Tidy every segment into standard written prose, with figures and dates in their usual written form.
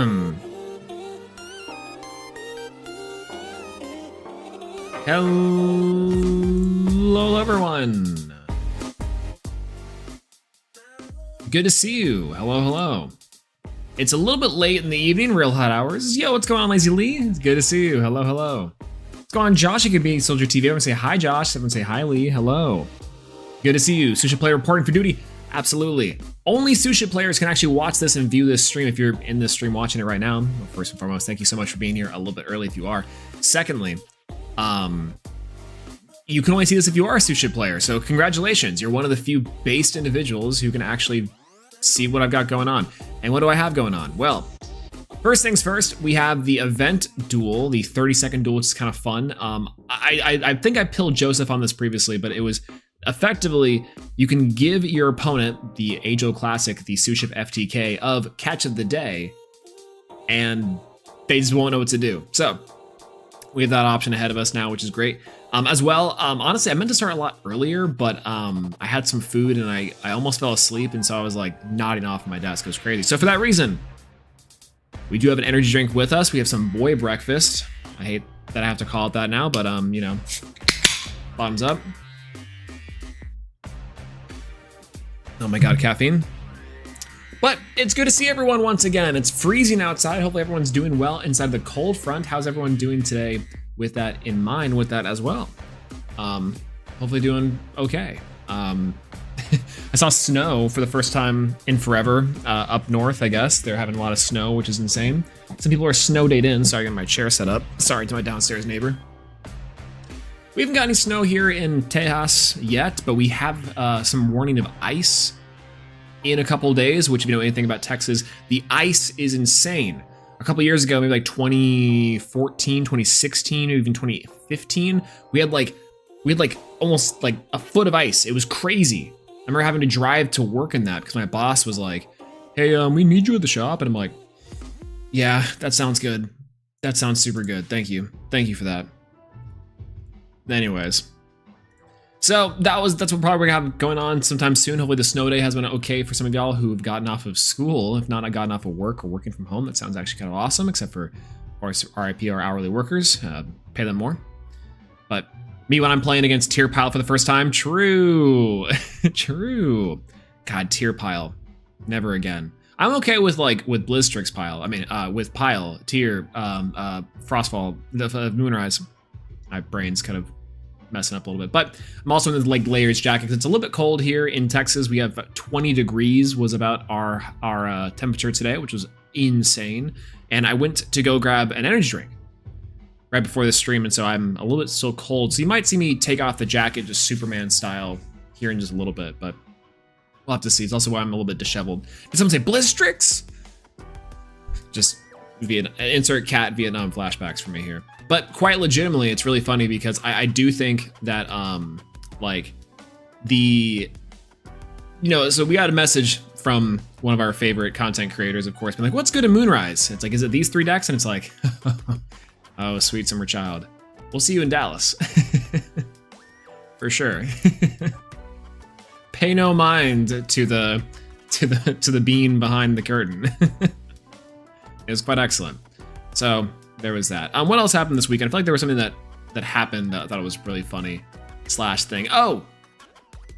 Hello, everyone. Good to see you. Hello, hello. It's a little bit late in the evening, real hot hours. Yo, what's going on, Lazy Lee? It's good to see you. Hello, hello. What's going on, Josh? It could be Soldier TV. Everyone say hi, Josh. Everyone say hi, Lee. Hello. Good to see you. SUSHIP player reporting for duty. Absolutely. Only SUSHIP players can actually watch this and view this stream if you're in this stream watching it right now. Well, first and foremost, thank you so much for being here a little bit early if you are. Secondly, you can only see this if you are a SUSHIP player, so congratulations. You're one of the few based individuals who can actually see what I've got going on. And what do I have going on? Well, first things first, we have the event duel, the 30-second duel, which is kind of fun. I think I pilled Joseph on this previously, but it was effectively, you can give your opponent the age-old classic, the SUSHIP FTK of Catch of the Day, and they just won't know what to do. So we have that option ahead of us now, which is great. As well, honestly, I meant to start a lot earlier, but I had some food and I almost fell asleep, and so I was like nodding off my desk. It was crazy. So for that reason, we do have an energy drink with us. We have some boy breakfast. I hate that I have to call it that now, but you know, bottoms up. Oh my God, caffeine. But it's good to see everyone once again. It's freezing outside. Hopefully everyone's doing well inside the cold front. How's everyone doing today with that in mind, with that as well? Hopefully doing okay. I saw snow for the first time in forever up north, I guess. They're having a lot of snow, which is insane. Some people are snow dayed in. Sorry, I got my chair set up. Sorry to my downstairs neighbor. We haven't got any snow here in Tejas yet, but we have some warning of ice in a couple days, which if you know anything about Texas, the ice is insane. A couple years ago, maybe like 2014, 2016, or even 2015, we had like almost like a foot of ice. It was crazy. I remember having to drive to work in that because my boss was like, hey, we need you at the shop. And I'm like, yeah, that sounds good. That sounds super good. Thank you. Thank you for that. Anyways, so that's what probably we're gonna have going on sometime soon. Hopefully the snow day has been okay for some of y'all who have gotten off of school. If not, I gotten off of work or working from home. That sounds actually kind of awesome, except for, of course, RIP our hourly workers. Pay them more. But me when I'm playing against Tier Pile for the first time, true. True. God, Tier Pile, never again. I'm okay with with Blizzstrix Pile. I mean, with Pile, Tier, Frostfall, Moonrise. My brain's kind of messing up a little bit, but I'm also in the layers jacket because it's a little bit cold here in Texas. We have 20 degrees was about our temperature today, which was insane. And I went to go grab an energy drink right before the stream, and so I'm a little bit still cold. So you might see me take off the jacket just Superman style here in just a little bit, but we'll have to see. It's also why I'm a little bit disheveled. Did someone say Blizzstrix? Just insert cat Vietnam flashbacks for me here. But quite legitimately, it's really funny because I do think that so we got a message from one of our favorite content creators, of course, being like, what's good in Moonrise? It's like, is it these 3 decks? And it's like, oh, sweet summer child. We'll see you in Dallas. For sure. Pay no mind to the bean behind the curtain. It was quite excellent. So there was that. What else happened this weekend? I feel like there was something that happened that I thought it was really funny / thing. Oh,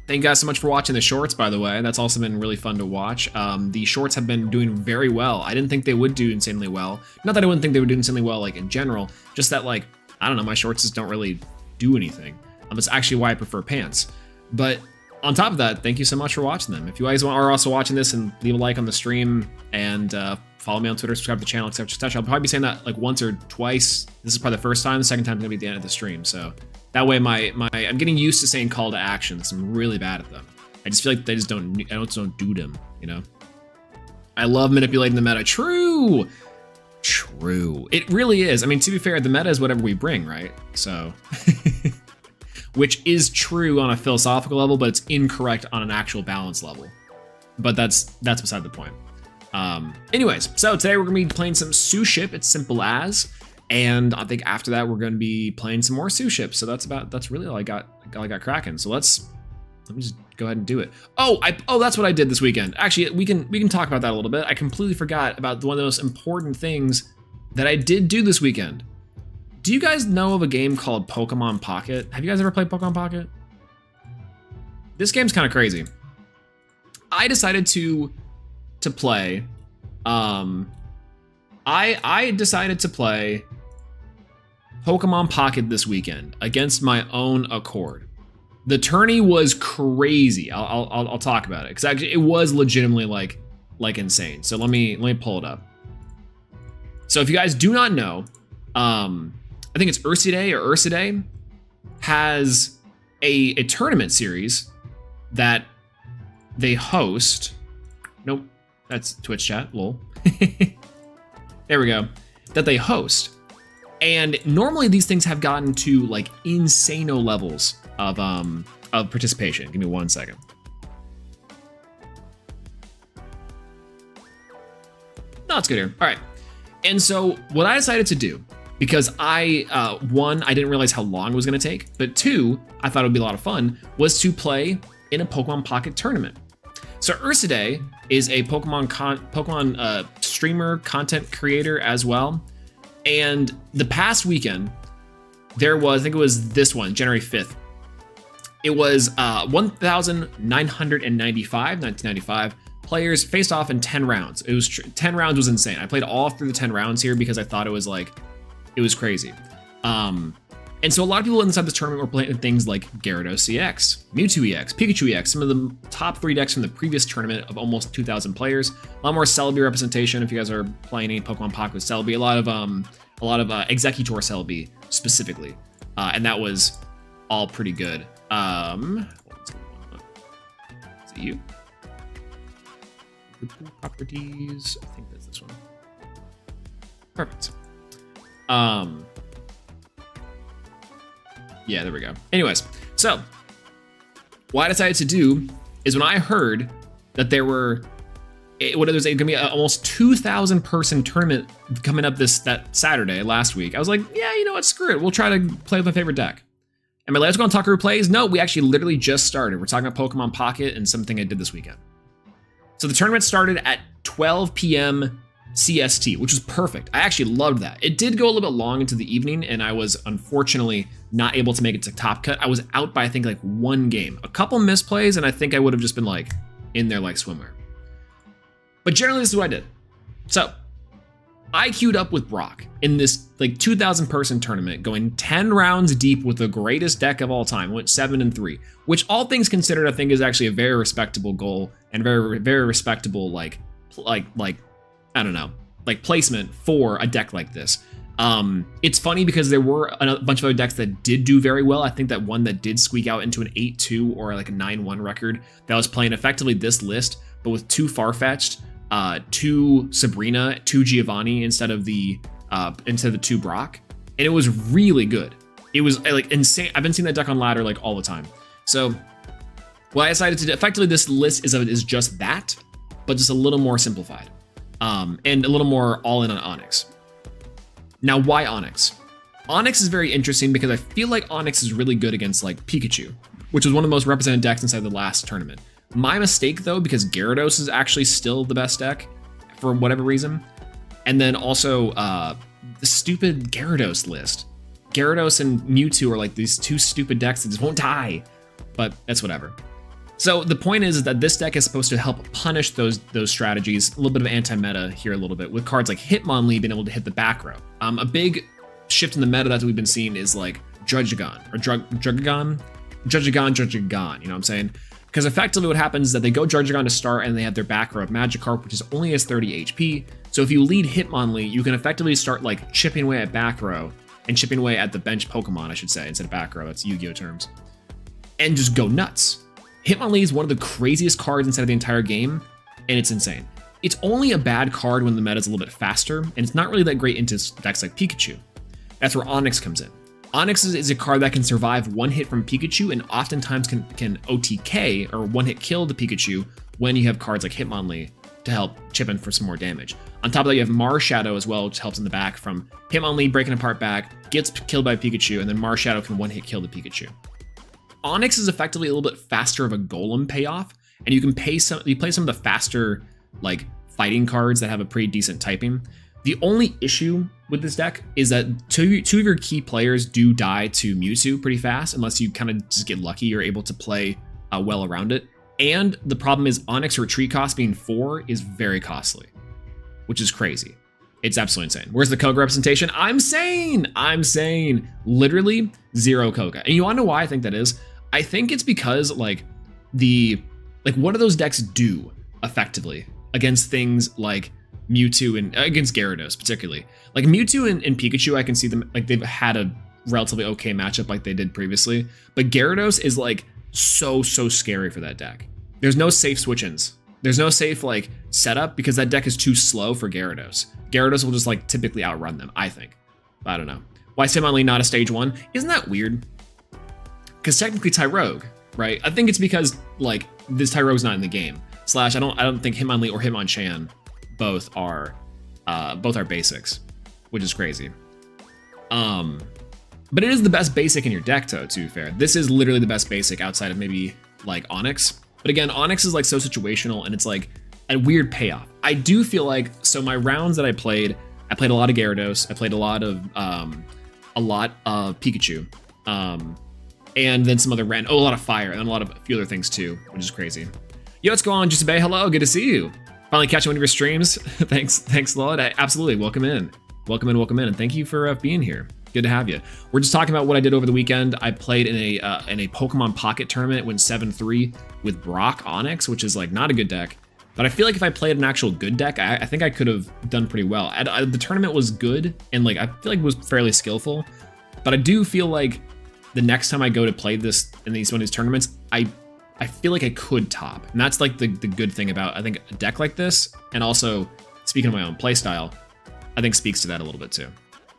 thank you guys so much for watching the shorts, by the way. That's also been really fun to watch. The shorts have been doing very well. I didn't think they would do insanely well. Not that I wouldn't think they would do insanely well, in general, just that I don't know, my shorts just don't really do anything. It's actually why I prefer pants. But on top of that, thank you so much for watching them. If you guys are also watching this, and leave a like on the stream and follow me on Twitter, subscribe to the channel, etc. I'll probably be saying that once or twice. This is probably the first time. The second time is gonna be at the end of the stream. So that way, I'm getting used to saying call to actions. I'm really bad at them. I just feel like I just don't do them. You know. I love manipulating the meta. True. It really is. I mean, to be fair, the meta is whatever we bring, right? So. Which is true on a philosophical level, but it's incorrect on an actual balance level. But that's beside the point. Anyways, so today we're gonna be playing some SUSHIP. It's simple as, and I think after that we're gonna be playing some more SUSHIP. So that's really all I got cracking. So let's Let me just go ahead and do it. Oh, that's what I did this weekend. Actually, we can talk about that a little bit. I completely forgot about one of the most important things that I did do this weekend. Do you guys know of a game called Pokemon Pocket? Have you guys ever played Pokemon Pocket? This game's kind of crazy. I decided to play. I decided to play Pokemon Pocket this weekend against my own accord. The tourney was crazy. I'll talk about it because actually it was legitimately like insane. So let me pull it up. So if you guys do not know, I think it's Ursidae has a tournament series that they host. Nope, that's Twitch chat. Lol. There we go. That they host. And normally these things have gotten to like insano levels of participation. Give me 1 second. No, it's good here. All right. And so what I decided to do, because one, I didn't realize how long it was going to take, but two, I thought it would be a lot of fun, was to play in a Pokemon Pocket tournament. So Ursidae is a Pokemon streamer, content creator as well. And the past weekend, there was, I think it was this one, January 5th. It was 1995 players faced off in 10 rounds. It was 10 rounds was insane. I played all through the 10 rounds here because I thought it was crazy. And so a lot of people inside this tournament were playing things like Gyarados EX, Mewtwo EX, Pikachu EX, some of the top 3 decks from the previous tournament of almost 2,000 players. A lot more Celebi representation if you guys are playing any Pokemon Pocket with Celebi. A lot of Executor Celebi specifically, and that was all pretty good. Is it you? Properties. I think that's this one. Perfect. Yeah, there we go. Anyways, so what I decided to do is when I heard that there's going to be an almost 2,000 person tournament coming up that Saturday last week, I was like, yeah, you know what? Screw it. We'll try to play with my favorite deck. And my Let's Go on Talker plays? No, we actually literally just started. We're talking about Pokemon Pocket and something I did this weekend. So the tournament started at 12 p.m. CST, which was perfect. I actually loved that. It did go a little bit long into the evening, and I was unfortunately not able to make it to top cut. I was out by, I think, like 1 game. A couple misplays, and I think I would have just been like in there like swimwear. But generally, this is what I did. So I queued up with Brock in this like 2,000 person tournament, going 10 rounds deep with the greatest deck of all time. Went 7-3, which all things considered, I think is actually a very respectable goal and very, very respectable like I don't know, like placement for a deck like this. It's funny because there were a bunch of other decks that did do very well. I think that one that did squeak out into an 8-2 or like a 9-1 record that was playing effectively this list, but with 2 Farfetch'd, 2 Sabrina, 2 Giovanni instead of the 2 Brock, and it was really good. It was like insane. I've been seeing that deck on ladder like all the time. So what I decided to do, effectively this list is just that, but just a little more simplified. And a little more all in on Onyx. Now, why Onyx? Onyx is very interesting because I feel like Onyx is really good against like Pikachu, which was one of the most represented decks inside the last tournament. My mistake though, because Gyarados is actually still the best deck for whatever reason. And then also the stupid Gyarados list. Gyarados and Mewtwo are like these 2 stupid decks that just won't die, but that's whatever. So the point is that this deck is supposed to help punish those strategies, a little bit of anti-meta here a little bit, with cards like Hitmonlee being able to hit the back row. A big shift in the meta that we've been seeing is like Druddigon, you know what I'm saying? Because effectively what happens is that they go Druddigon to start and they have their back row of Magikarp, which is only has 30 HP. So if you lead Hitmonlee, you can effectively start like chipping away at back row and chipping away at the bench Pokemon, I should say, instead of back row, that's Yu-Gi-Oh terms, and just go nuts. Hitmonlee is one of the craziest cards inside of the entire game, and it's insane. It's only a bad card when the meta is a little bit faster, and it's not really that great into decks like Pikachu. That's where Onyx comes in. Onyx is a card that can survive 1 hit from Pikachu and oftentimes can OTK, or 1-hit kill the Pikachu, when you have cards like Hitmonlee to help chip in for some more damage. On top of that, you have Marshadow as well, which helps in the back from Hitmonlee breaking apart back, gets killed by Pikachu, and then Marshadow can 1-hit kill the Pikachu. Onyx is effectively a little bit faster of a golem payoff, and you can play some of the faster like fighting cards that have a pretty decent typing. The only issue with this deck is that two of your key players do die to Mewtwo pretty fast, unless you kind of just get lucky, you're able to play well around it. And the problem is Onyx retreat cost being 4 is very costly, which is crazy. It's absolutely insane. Where's the Koga representation? I'm saying literally 0 Koga. And you wanna know why I think that is? I think it's because like what do those decks do effectively against things like Mewtwo and against Gyarados particularly? Like Mewtwo and Pikachu, I can see them like they've had a relatively okay matchup like they did previously, but Gyarados is like so scary for that deck. There's no safe switch-ins. There's no safe like setup because that deck is too slow for Gyarados. Gyarados will just like typically outrun them, I think. I don't know. Why is Hitmonlee not a stage 1? Isn't that weird? Because technically Tyrogue, right? I think it's because like this Tyrogue's not in the game. Slash, I don't think Hitmonlee or Hitmonchan both are basics, which is crazy. But it is the best basic in your deck, though, to be fair. This is literally the best basic outside of maybe like Onyx. But again, Onyx is like so situational and it's like a weird payoff. I do feel like, so my rounds that I played a lot of Gyarados, I played a lot of Pikachu, and then some other a lot of fire, and a few other things too, which is crazy. Yo, what's going on, Jusabay? Hello, good to see you. Finally catching one of your streams. Thanks, Lord. Absolutely, welcome in, and thank you for being here. Good to have you. We're just talking about what I did over the weekend. I played in a Pokemon Pocket tournament, went 7-3 with Brock Onyx, which is like not a good deck. But I feel like if I played an actual good deck, I think I could have done pretty well. The tournament was good, and like I feel like it was fairly skillful. But I do feel like the next time I go to play this in one of these tournaments, I feel like I could top. And that's like the good thing about, I think, a deck like this. And also, speaking of my own playstyle, I think speaks to that a little bit too.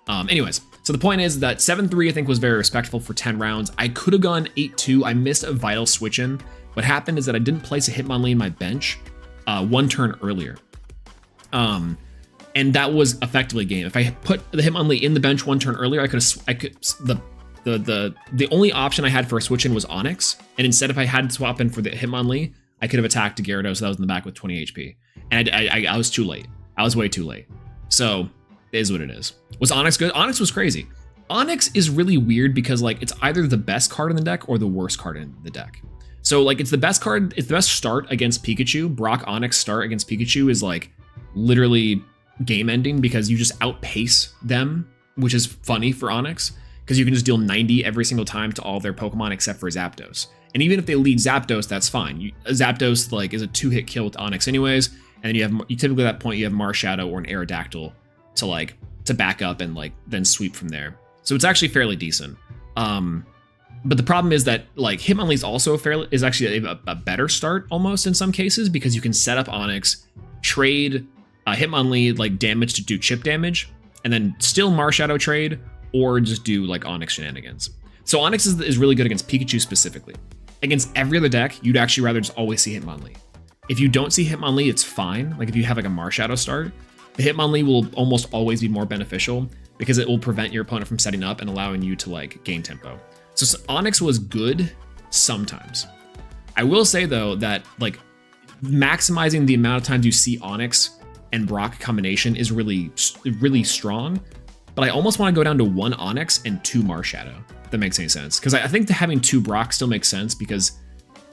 Anyways, so the point is that 7-3 I think was very respectful for 10 rounds. I could have gone 8-2. I missed a vital switch in. What happened is that I didn't place a Hitmonlee in my bench one turn earlier. And that was effectively game. If I put the Hitmonlee in the bench one turn earlier, the only option I had for a switch in was Onyx. And instead, if I had to swap in for the Hitmonlee, I could have attacked a Gyarados that was in the back with 20 HP. And I was too late. I was way too late. So it is what it is. Was Onyx good? Onyx was crazy. Onyx is really weird because like it's either the best card in the deck or the worst card in the deck. So like it's the best card, it's the best start against Pikachu. Brock Onyx start against Pikachu is like literally game ending because you just outpace them, which is funny for Onyx because you can just deal 90 every single time to all their Pokemon except for Zapdos. And even if they lead Zapdos, that's fine. Zapdos like is a 2-hit kill with Onyx anyways, and then you typically at that point you have Marshadow or an Aerodactyl to back up and like then sweep from there. So it's actually fairly decent. But the problem is that like Hitmonlee is also is actually a better start almost in some cases because you can set up Onyx, trade Hitmonlee like damage to do chip damage, and then still Marshadow trade or just do like Onyx shenanigans. So Onyx is really good against Pikachu specifically. Against every other deck, you'd actually rather just always see Hitmonlee. If you don't see Hitmonlee, it's fine. Like if you have like a Marshadow start, the Hitmonlee will almost always be more beneficial because it will prevent your opponent from setting up and allowing you to like gain tempo. So Onyx was good sometimes. I will say though that like maximizing the amount of times you see Onyx and Brock combination is really strong. But I almost want to go down to 1 Onyx and 2 Marshadow, if that makes any sense. Because I think having 2 Brock still makes sense because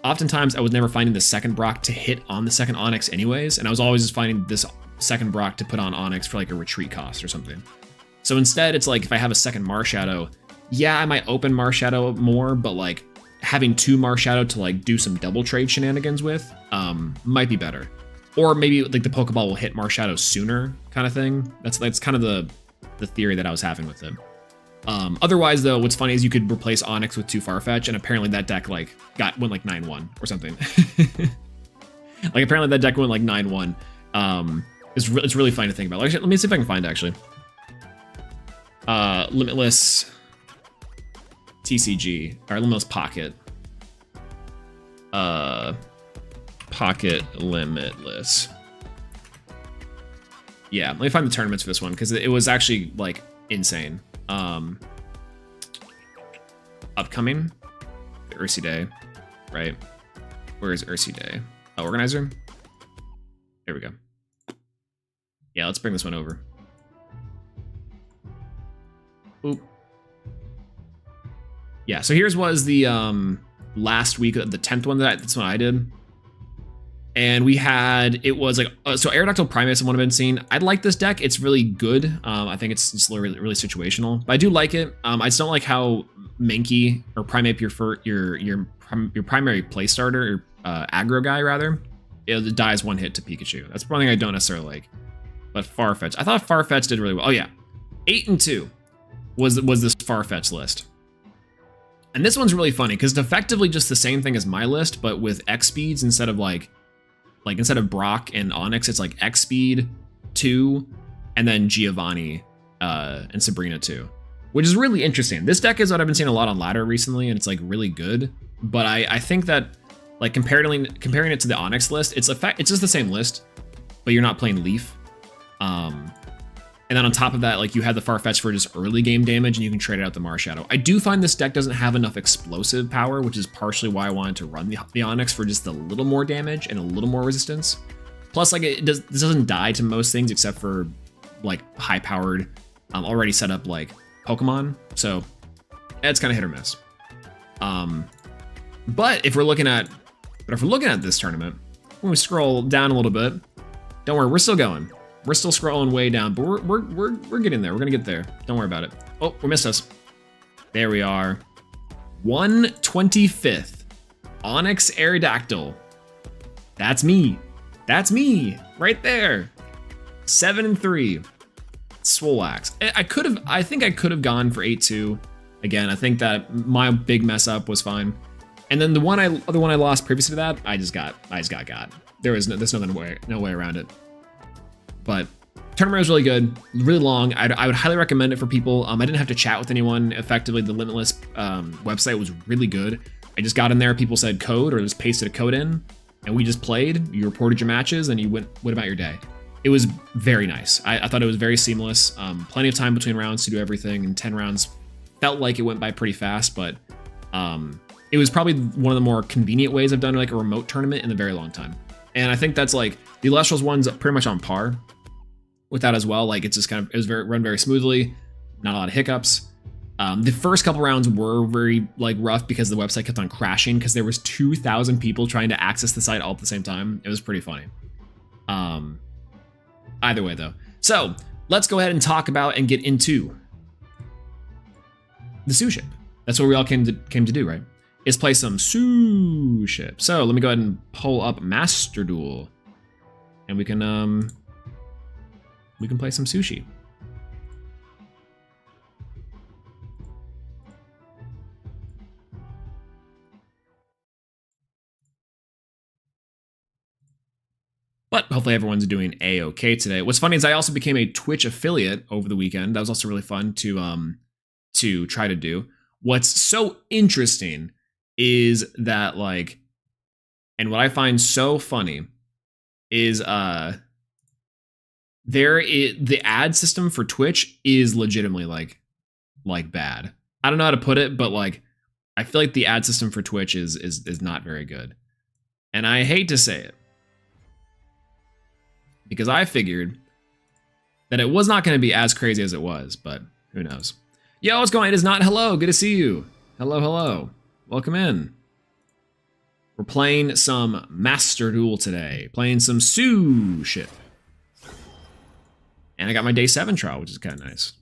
oftentimes I was never finding the second Brock to hit on the second Onyx anyways. And I was always just finding this second Brock to put on Onyx for like a retreat cost or something. So instead it's like if I have a second Marshadow, yeah, I might open Marshadow more, but like having 2 Marshadow to like do some double trade shenanigans with might be better. Or maybe like the Pokeball will hit Marshadow sooner kind of thing. That's kind of the theory that I was having with it. Otherwise though, what's funny is you could replace Onyx with 2 Farfetch, and apparently that deck like went like 9-1 or something. Like apparently that deck went like 9-1. It's really fun to think about. Actually, let me see if I can find actually. Limitless TCG or Limitless Pocket. Pocket Limitless. Yeah, let me find the tournaments for this one because it was actually like insane. Upcoming. the Ursi Day, right? Where is Ursi Day? Oh, organizer? There we go. Yeah, let's bring this one over. Oop. Yeah, so here's was the last week, the 10th one that's what I did. And we had, it was like, so Aerodactyl Primates is one I've been seeing. I like this deck. It's really good. I think it's just really, really situational. But I do like it. I just don't like how Mankey or Primate your primary play starter, or aggro guy rather, it dies one hit to Pikachu. That's one thing I don't necessarily like. But Farfetch, I thought Farfetch did really well. Oh yeah, 8 and 2 was this Farfetch list. And this one's really funny because it's effectively just the same thing as my list, but with X speeds instead of like instead of Brock and Onyx, it's like X speed 2 and then Giovanni and Sabrina 2, which is really interesting. This deck is what I've been seeing a lot on ladder recently, and it's like really good. But I think that like comparing it to the Onyx list, it's just the same list, but you're not playing Leaf. And then on top of that, like you have the Farfetch for just early game damage, and you can trade it out the Marshadow. I do find this deck doesn't have enough explosive power, which is partially why I wanted to run the Onyx for just a little more damage and a little more resistance. Plus, like this doesn't die to most things except for like high-powered, already set up like Pokemon. So it's kind of hit or miss. But if we're looking at this tournament, when we scroll down a little bit, don't worry, we're still going. We're still scrolling way down, but we're getting there. We're gonna get there. Don't worry about it. Oh, we missed us. There we are. 125th. Onyx Aerodactyl. That's me. That's me right there. 7 and 3. Swolelax. I think I could have gone for 8-2. Again, I think that my big mess up was fine. And then the other one I lost previous to that, I just got. There's no way around it. But tournament was really good, really long. I would highly recommend it for people. I didn't have to chat with anyone effectively. The Limitless website was really good. I just got in there, people said code or just pasted a code in, and we just played. You reported your matches, and you went about your day. It was very nice. I thought it was very seamless. Plenty of time between rounds to do everything, and 10 rounds felt like it went by pretty fast, but it was probably one of the more convenient ways I've done like a remote tournament in a very long time. And I think that's like the Illustrials one's pretty much on par with that as well. Like it's just it was run very smoothly, not a lot of hiccups. The first couple rounds were very like rough because the website kept on crashing because there was 2,000 people trying to access the site all at the same time. It was pretty funny. Either way though. So let's go ahead and talk about and get into the SUSHIP. That's what we all came to do, right? Is play some SUSHIP. So let me go ahead and pull up Master Duel, and we can play some sushi. But hopefully everyone's doing A-okay today. What's funny is I also became a Twitch affiliate over the weekend. That was also really fun to try to do. What's so interesting is that like, and what I find so funny is the ad system for Twitch is legitimately like bad. I don't know how to put it, but like I feel like the ad system for Twitch is not very good. And I hate to say it, because I figured that it was not going to be as crazy as it was, but who knows. Yo, what's going on? It is not hello. Good to see you. Hello. Welcome in. We're playing some Master Duel today. Playing some SUSHIP. And I got my day 7 trial, which is kind of nice.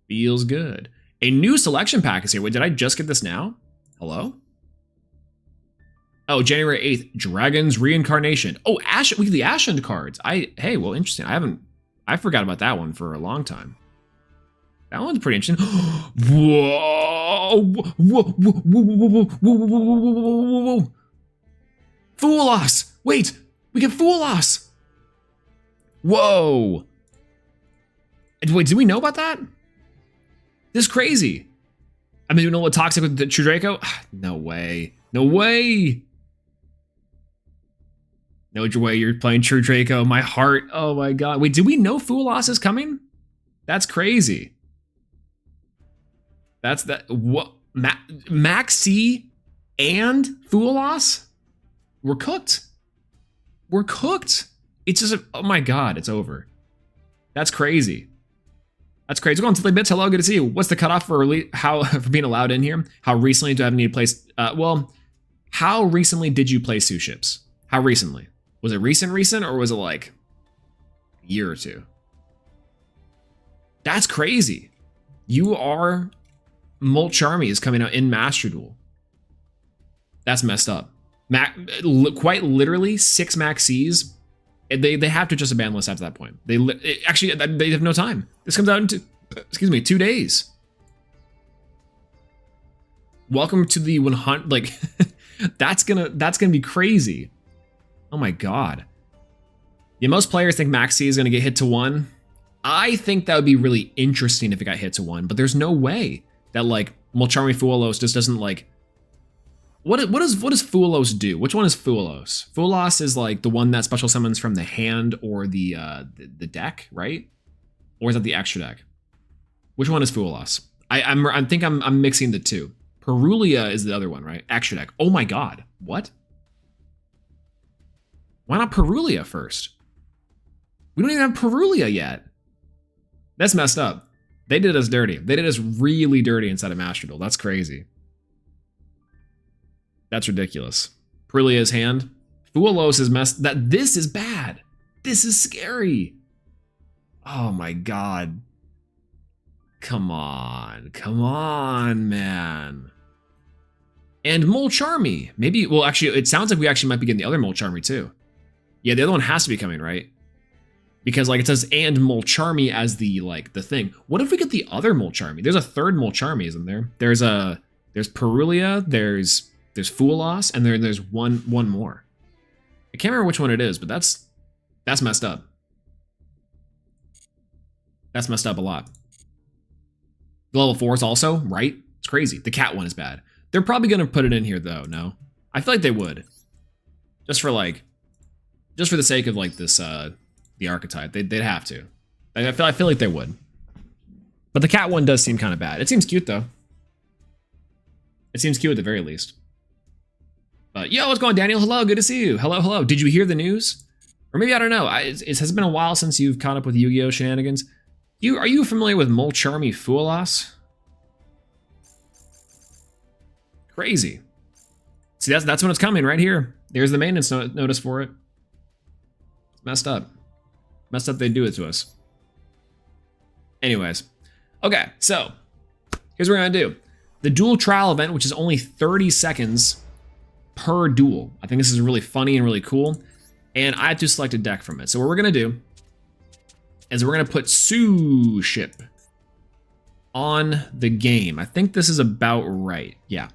Feels good. A new selection pack is here. Wait, did I just get this now? Hello? Oh, January 8th, Dragon's Reincarnation. Oh, we get the Ashen cards. Hey, well, interesting. I forgot about that one for a long time. That one's pretty interesting. Whoa! Foolos! Wait, we get Foolos! Whoa! Wait, did we know about that? This is crazy. I mean, you know what Toxic with the True Draco? No way. No way! No way you're playing True Draco. My heart. Oh my god. Wait, did we know Foolos is coming? That's crazy. That's that. What? Maxi and Fool Loss, we're cooked. We're cooked. It's just, oh my God, it's over. That's crazy. That's crazy. We're going to the bits. Hello, good to see you. What's the cutoff for for being allowed in here? How recently do I need to play? Well, how recently did you play SUSHIPs? How recently? Was it recent, or was it like a year or two? That's crazy. You are Molcharmy is coming out in Master Duel. That's messed up. Quite literally 6 Maxes. They have to just abandon list after that point. They have no time. This comes out in 2 days. Welcome to the 100. Like that's gonna be crazy. Oh my God. Yeah, most players think Maxi is gonna get hit to 1. I think that would be really interesting if it got hit to 1, but there's no way that like Molcharmy Fuelos just doesn't like. What does Fuelos do? Which one is Fuelos? Fuelos is like the one that special summons from the hand or the deck, right? Or is that the extra deck? Which one is Fuelos? I think I'm mixing the two. Perulia is the other one, right? Extra deck. Oh my God. What? Why not Perulia first? We don't even have Perulia yet. That's messed up. They did us dirty. They did us really dirty inside of Master Duel. That's crazy. That's ridiculous. Perulia's hand. Fuelos is messed. This is bad. This is scary. Oh my God. Come on, man. And Molcharmy. Maybe, well, actually, it sounds like we actually might be getting the other Molcharmy too. Yeah, the other one has to be coming, right? Because like it says and Molcharmy as the thing. What if we get the other Molcharmy? There's a third Molcharmy, isn't there? There's Perulia, there's Fuelos, and there's one more. I can't remember which one it is, but that's messed up. That's messed up a lot. The level 4s also, right? It's crazy. The cat one is bad. They're probably gonna put it in here though, no? I feel like they would. Just for the sake of like this the archetype. They'd have to. I feel like they would. But the cat one does seem kind of bad. It seems cute though. It seems cute at the very least. Yo, what's going on, Daniel? Hello, good to see you. Hello. Did you hear the news? Or maybe, I don't know. It has been a while since you've caught up with Yu-Gi-Oh! Shenanigans. Are you familiar with Molcharmy Fuelos? Crazy. See, that's when it's coming right here. There's the maintenance notice for it. It's messed up. Messed up they do it to us. Anyways. Okay, so here's what we're gonna do. The duel trial event, which is only 30 seconds per duel. I think this is really funny and really cool. And I have to select a deck from it. So what we're gonna do is we're gonna put SUSHIP on the game. I think this is about right. Yeah.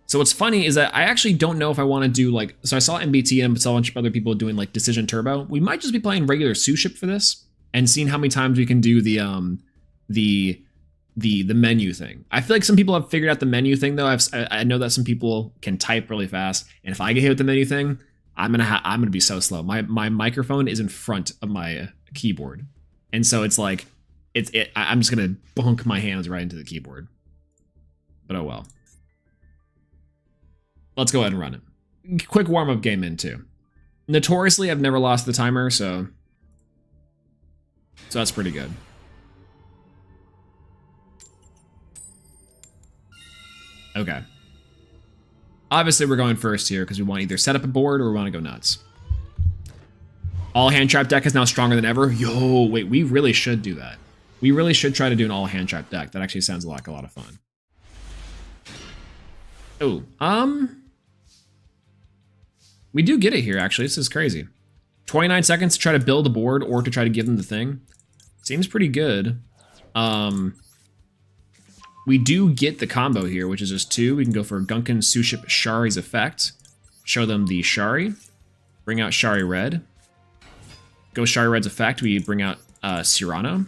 So what's funny is that I actually don't know if I want to do like, so I saw MBT and I saw a bunch of other people doing like Decision Turbo. We might just be playing regular SUSHIP for this and seeing how many times we can do the menu thing. I feel like some people have figured out the menu thing though. I know that some people can type really fast, and if I get hit with the menu thing, I'm gonna be so slow. My microphone is in front of my keyboard, and so it's like I'm just gonna bunk my hands right into the keyboard. But oh well. Let's go ahead and run it. Quick warm-up game in too. Notoriously, I've never lost the timer, so that's pretty good. Okay. Obviously, we're going first here because we want to either set up a board or we want to go nuts. All hand trap deck is now stronger than ever. Yo, wait, we really should do that. We really should try to do an all hand trap deck. That actually sounds like a lot of fun. Oh, we do get it here, actually. This is crazy. 29 seconds to try to build a board or to try to give them the thing. Seems pretty good. We do get the combo here, which is just 2. We can go for Gunkan, SUSHIP, Shari's effect. Show them the Shari. Bring out Shari Red. Go Shari Red's effect. We bring out Cyrano.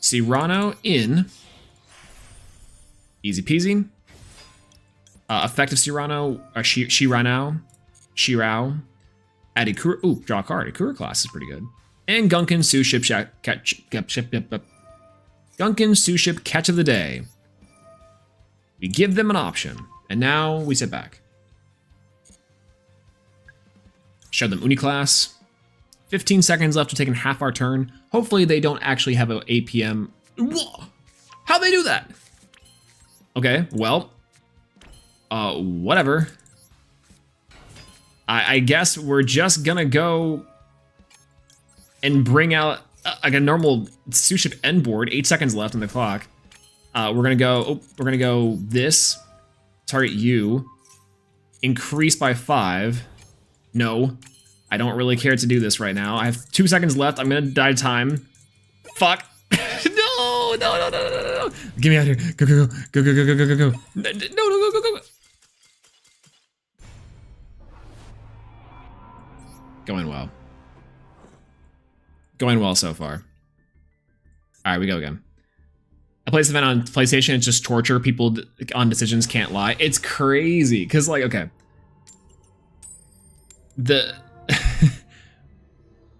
Cyrano in. Easy peasy. Effect of Cyrano. Shirao. Add Ikura. Ooh, draw a card. Ikura class is pretty good. And Gunkan, SUSHIP, Gunkan, SUSHIP, catch of the day. We give them an option. And now we sit back. Show them Uniclass. 15 seconds left to take in half our turn. Hopefully they don't actually have an APM. Whoa! How'd they do that? Okay, well. Whatever. I guess we're just gonna go and bring out like a normal SUSHIP end board. 8 seconds left on the clock. We're gonna go this. Target you. Increase by 5. No. I don't really care to do this right now. I have 2 seconds left. I'm gonna die time. Fuck. No. Get me out of here. Go. No, go. Going well. Going well so far. All right, we go again. I play this event on PlayStation. It's just torture. People on decisions can't lie. It's crazy because, like, okay,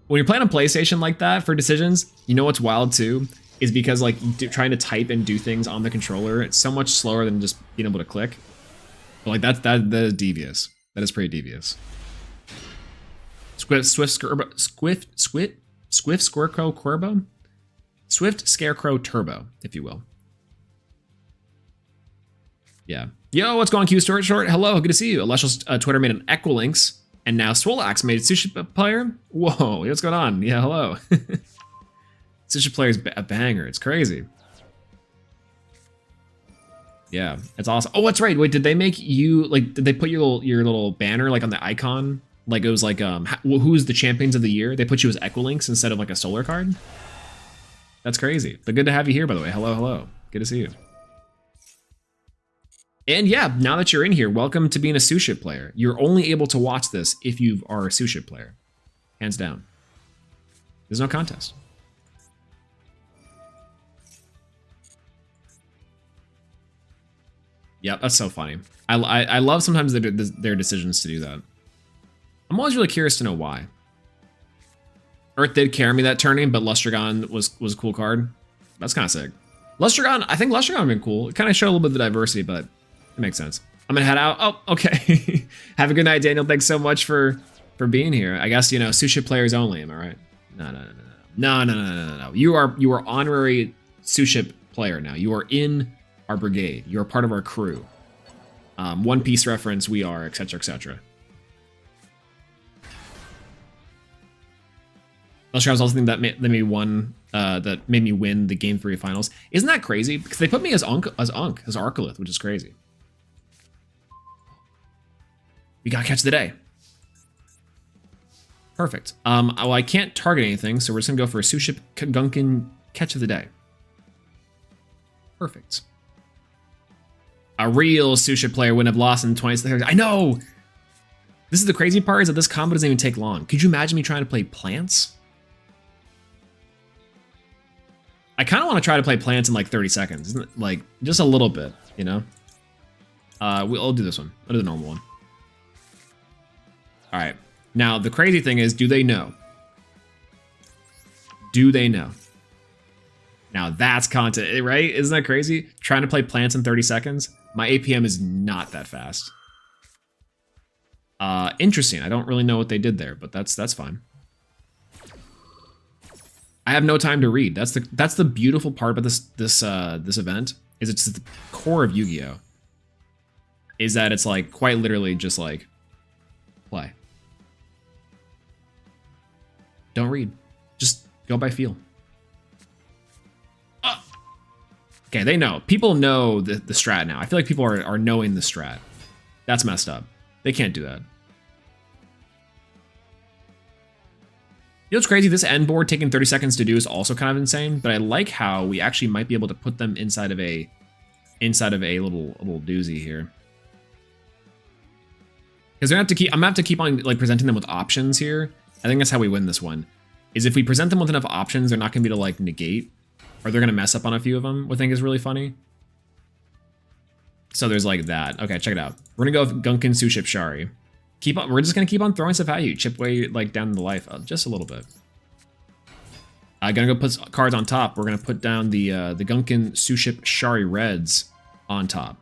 when you're playing on PlayStation like that for decisions, you know what's wild too is because like trying to type and do things on the controller, it's so much slower than just being able to click. But like that is devious. That is pretty devious. Swift Scarecrow Turbo? Swift Scarecrow Turbo, if you will. Yeah. Yo, what's going on, Q Short? Hello, good to see you. Alessia's Twitter made an Equilinx, and now Swolelax made a SUSHIP player. Whoa, what's going on? Yeah, hello. SUSHIP player is a banger. It's crazy. Yeah, it's awesome. Oh, that's right. Wait, did they make you like? Did they put your little banner like on the icon? Like it was like who's the champions of the year? They put you as Equilinx instead of like a solar card. That's crazy. But good to have you here, by the way. Hello. Good to see you. And yeah, now that you're in here, welcome to being a SUSHIP player. You're only able to watch this if you are a SUSHIP player. Hands down. There's no contest. Yep, that's so funny. I love sometimes their decisions to do that. I'm always really curious to know why. Earth did carry me that turning, but Lustragon was a cool card. That's kind of sick. Lustragon, I think Lustragon would have been cool. It kind of showed a little bit of the diversity, but it makes sense. I'm gonna head out. Oh, okay. Have a good night, Daniel. Thanks so much for being here. I guess, you know, SUSHIP players only, am I right? No. You are honorary SUSHIP player now. You are in our brigade. You are part of our crew. One Piece reference, we are, etc., etc. Lustragon was also the thing that made me win the Game 3 finals. Isn't that crazy? Because they put me as Arcolith, which is crazy. We got catch of the day. Perfect. Well, I can't target anything, so we're just gonna go for a SUSHIP Gunkin catch of the day. Perfect. A real SUSHIP player wouldn't have lost in 20 seconds. I know! This is the crazy part, is that this combo doesn't even take long. Could you imagine me trying to play plants? I kind of want to try to play plants in like 30 seconds. Isn't it? Like, just a little bit, you know? I'll do this one. I'll do the normal one. All right. Now, the crazy thing is, do they know? Do they know? Now, that's content, right? Isn't that crazy? Trying to play plants in 30 seconds? My APM is not that fast. Interesting. I don't really know what they did there, but that's fine. I have no time to read. That's the beautiful part about this event, is it's the core of Yu-Gi-Oh! Is that it's like quite literally just like play. Don't read. Just go by feel. Okay, they know. People know the strat now. I feel like people are knowing the strat. That's messed up. They can't do that. You know what's crazy? This end board taking 30 seconds to do is also kind of insane, but I like how we actually might be able to put them inside of a little doozy here. Because I'm gonna have to keep on like presenting them with options here. I think that's how we win this one. Is if we present them with enough options, they're not gonna be able to like negate, or they're gonna mess up on a few of them, which I think is really funny. So there's like that. Okay, check it out. We're gonna go with Gunkin SUSHIP Shari. We're just gonna keep on throwing stuff at you. Chip away like down the life just a little bit. I'm gonna go put cards on top. We're gonna put down the Gunkin SUSHIP Shari Reds on top.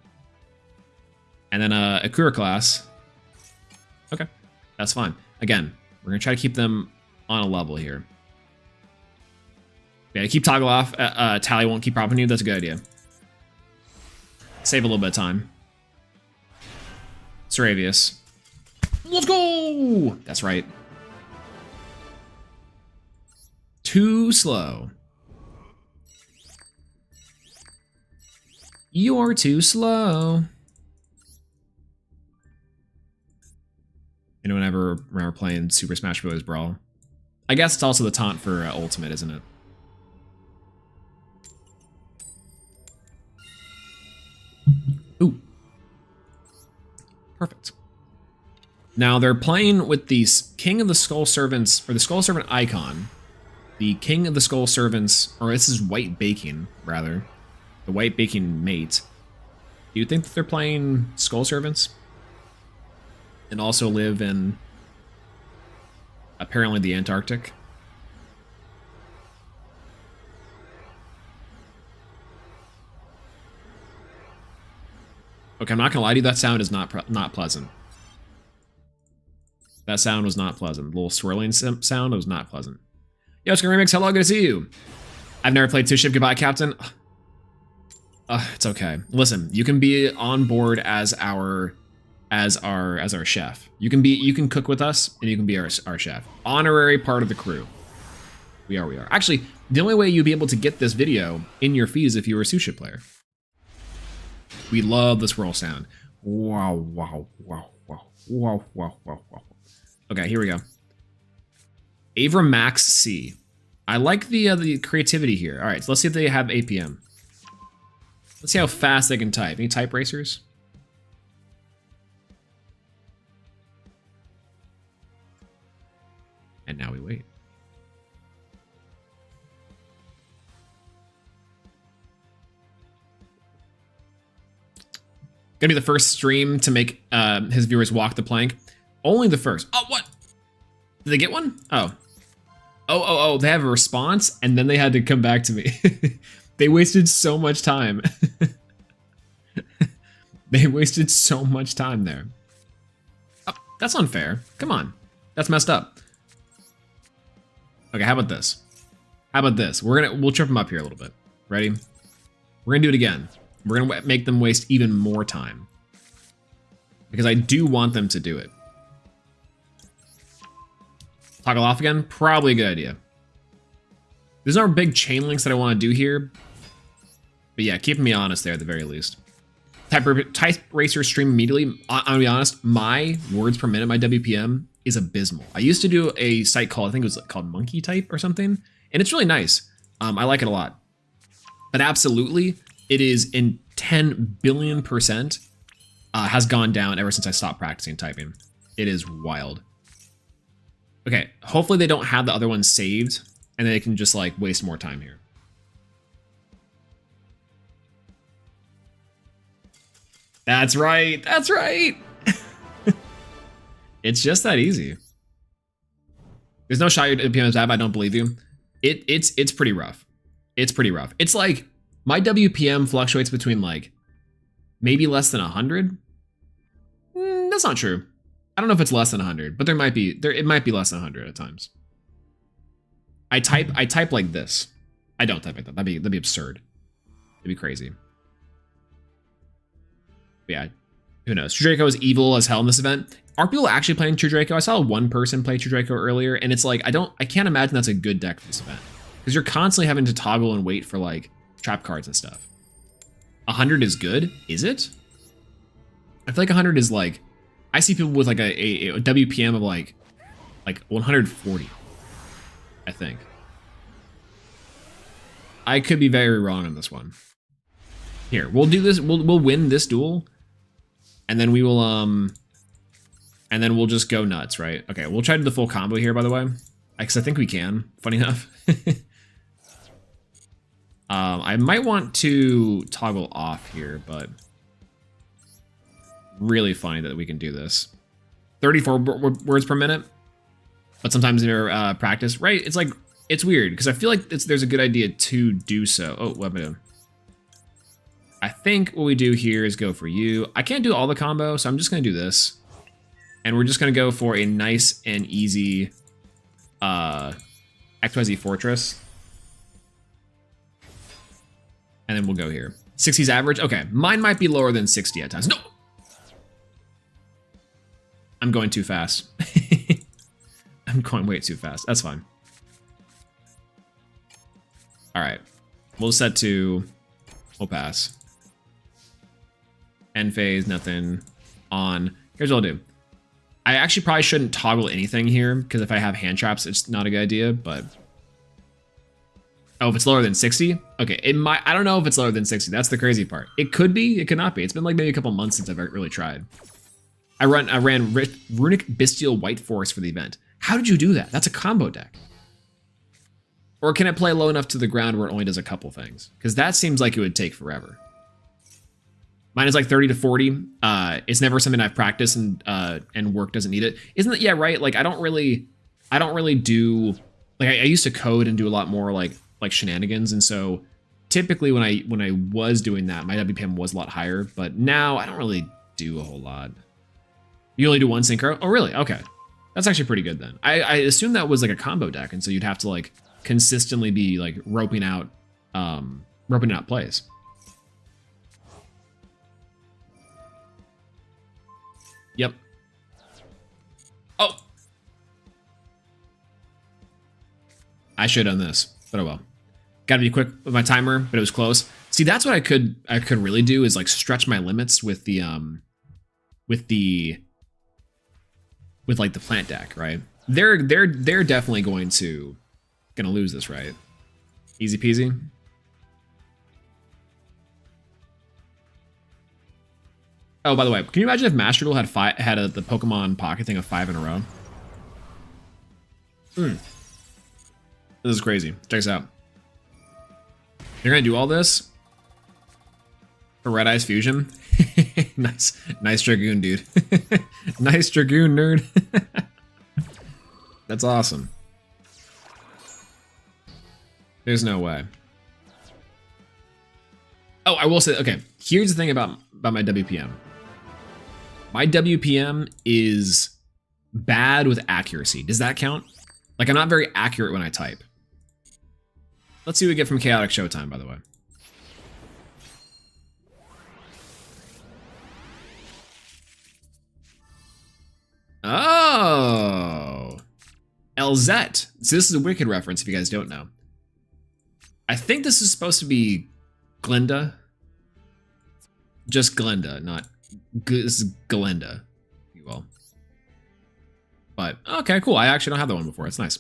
And then a Kura class. Okay, that's fine. Again, we're gonna try to keep them on a level here. Yeah, keep toggle off. Tally won't keep propping you. That's a good idea. Save a little bit of time. Saravius. Let's go! That's right. Too slow. You're too slow. Anyone ever remember playing Super Smash Bros. Brawl? I guess it's also the taunt for Ultimate, isn't it? Ooh. Perfect. Now they're playing with the King of the Skull Servants, or the Skull Servant icon. The King of the Skull Servants, or this is White Baking, rather. The White Baking mate. Do you think that they're playing Skull Servants? And also live in, apparently, the Antarctic? Okay, I'm not gonna lie to you, that sound is not pleasant. That sound was not pleasant. The little swirling sound was not pleasant. Yo, Skin Remix, hello, good to see you. I've never played SUSHIP. Goodbye, Captain. It's okay. Listen, you can be on board as our chef. You can cook with us, and you can be our chef. Honorary part of the crew. We are. Actually, the only way you'd be able to get this video in your feed is if you were a SUSHIP player. We love the swirl sound. Wow, wow, wow, wow, wow, wow, wow, wow. Okay, here we go. Avra Max C. I like the creativity here. All right, so let's see if they have APM. Let's see how fast they can type. Any type racers? And now we wait. Gonna be the first stream to make his viewers walk the plank. Only the first. Oh, what? Did they get one? Oh. Oh, they have a response, and then they had to come back to me. They wasted so much time. They wasted so much time there. Oh, that's unfair. Come on. That's messed up. Okay, how about this? How about this? We'll trip them up here a little bit. Ready? We're gonna do it again. We're gonna make them waste even more time. Because I do want them to do it. Toggle off again? Probably a good idea. There's no big chain links that I want to do here. But yeah, keeping me honest there at the very least. Type Racer stream immediately. I'll be honest, my words per minute, my WPM, is abysmal. I used to do a site called, I think it was called Monkey Type or something. And it's really nice. I like it a lot. But absolutely, it is in 10 billion %, has gone down ever since I stopped practicing typing. It is wild. Okay, hopefully they don't have the other ones saved, and they can just like waste more time here. That's right, that's right! It's just that easy. There's no shot your WPM is bad, I don't believe you. It's pretty rough. It's pretty rough. It's like, my WPM fluctuates between like, maybe less than 100? That's not true. I don't know if it's less than 100, but it might be less than 100 at times. I type like this. I don't type like that. That'd be absurd. It'd be crazy. But yeah, who knows? True Draco is evil as hell in this event. Are people actually playing True Draco? I saw one person play True Draco earlier, and it's like I can't imagine that's a good deck for this event. Because you're constantly having to toggle and wait for like trap cards and stuff. 100 is good? Is it? I feel like 100 is like, I see people with like a WPM of like 140, I think. I could be very wrong on this one. Here, we'll do this, we'll win this duel, and then we will, and then we'll just go nuts, right? Okay, we'll try to do the full combo here, by the way, because I think we can, funny enough. I might want to toggle off here, but really funny that we can do this. 34 words per minute, but sometimes in your practice, right? It's like, it's weird because I feel like there's a good idea to do so. Oh, what am I doing? I think what we do here is go for you. I can't do all the combo, so I'm just going to do this. And we're just going to go for a nice and easy XYZ Fortress. And then we'll go here. 60's average? Okay, mine might be lower than 60 at times. No! I'm going too fast. I'm going way too fast. That's fine. All right. We'll set to... We'll pass. End phase, nothing. On. Here's what I'll do. I actually probably shouldn't toggle anything here, because if I have hand traps, it's not a good idea, but... Oh, if it's lower than 60? Okay, it might... I don't know if it's lower than 60. That's the crazy part. It could be, it could not be. It's been like maybe a couple months since I've really tried. I ran Runic Bestial White Force for the event. How did you do that? That's a combo deck. Or can it play low enough to the ground where it only does a couple things? Because that seems like it would take forever. Mine is like 30 to 40. It's never something I've practiced, and work doesn't need it. Isn't it? Yeah, right. Like I don't really do. Like I used to code and do a lot more like shenanigans, and so typically when I was doing that, my WPM was a lot higher. But now I don't really do a whole lot. You only do one synchro? Oh, really? Okay, that's actually pretty good then. I assume that was like a combo deck, and so you'd have to like consistently be like roping out plays. Yep. Oh! I should have done this, but oh well. Gotta be quick with my timer, but it was close. See, that's what I could really do is like stretch my limits with the like the plant deck, right? They're definitely gonna lose this, right? Easy peasy. Oh, by the way, can you imagine if Master Duel had the Pokemon Pocket thing of 5 in a row? This is crazy. Check this out. They're gonna do all this for Red Eyes Fusion. nice Dragoon, dude. Nice Dragoon, nerd. That's awesome. There's no way. Oh, I will say, okay, here's the thing about my WPM. My WPM is bad with accuracy. Does that count? Like, I'm not very accurate when I type. Let's see what we get from Chaotic Showtime, by the way. Oh! LZ. So this is a Wicked reference, if you guys don't know. I think this is supposed to be Glinda. Just Glinda, not... This is Galinda, if you will. But, okay, cool. I actually don't have that one before. It's nice.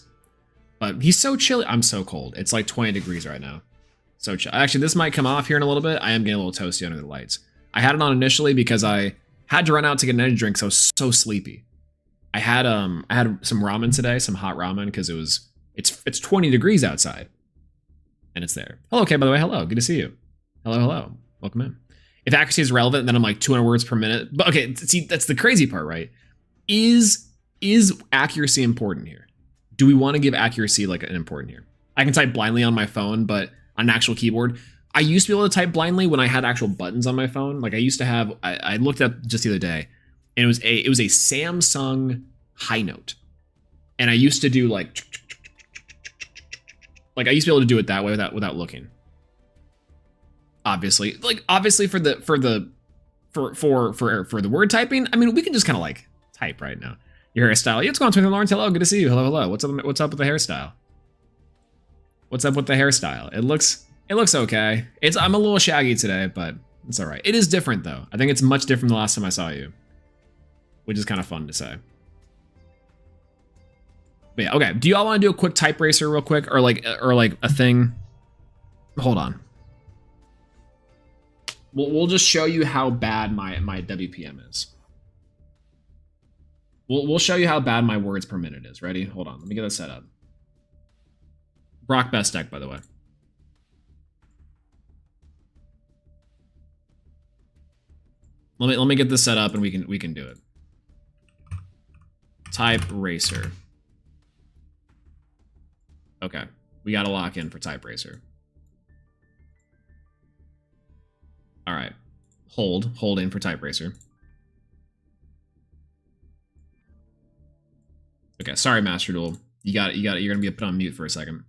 But he's so chilly. I'm so cold. It's like 20 degrees right now. So chill. Actually, this might come off here in a little bit. I am getting a little toasty under the lights. I had it on initially because I had to run out to get an energy drink, so I was so sleepy. I had some ramen today, some hot ramen, because it's 20 degrees outside. And it's there. Hello, okay, by the way, hello. Good to see you. Hello. Welcome in. If accuracy is relevant, then I'm like 200 words per minute. But okay, see, that's the crazy part, right? Is accuracy important here? Do we want to give accuracy like an important here? I can type blindly on my phone, but on an actual keyboard, I used to be able to type blindly when I had actual buttons on my phone. Like I used to have, I looked up just the other day, and it was a Samsung high note, and I used to do like I used to be able to do it that way without looking. Obviously for the word typing, I mean, we can just kind of like type right now. Your hairstyle. Yeah, what's going on, Twitter Lawrence? Hello, good to see you. Hello. What's up with the hairstyle? What's up with the hairstyle? It looks okay. I'm a little shaggy today, but it's all right. It is different though. I think it's much different than the last time I saw you, which is kind of fun to say. But yeah, okay. Do y'all want to do a quick type racer real quick, or like a thing? Hold on. We'll just show you how bad my WPM is. We'll show you how bad my words per minute is. Ready? Hold on. Let me get this set up. Brock best deck, by the way. Let me get this set up and we can do it. Type racer. Okay, we gotta lock in for type racer. All right. Hold in for type racer. Okay, sorry, Master Duel. You got it. You're gonna be put on mute for a second.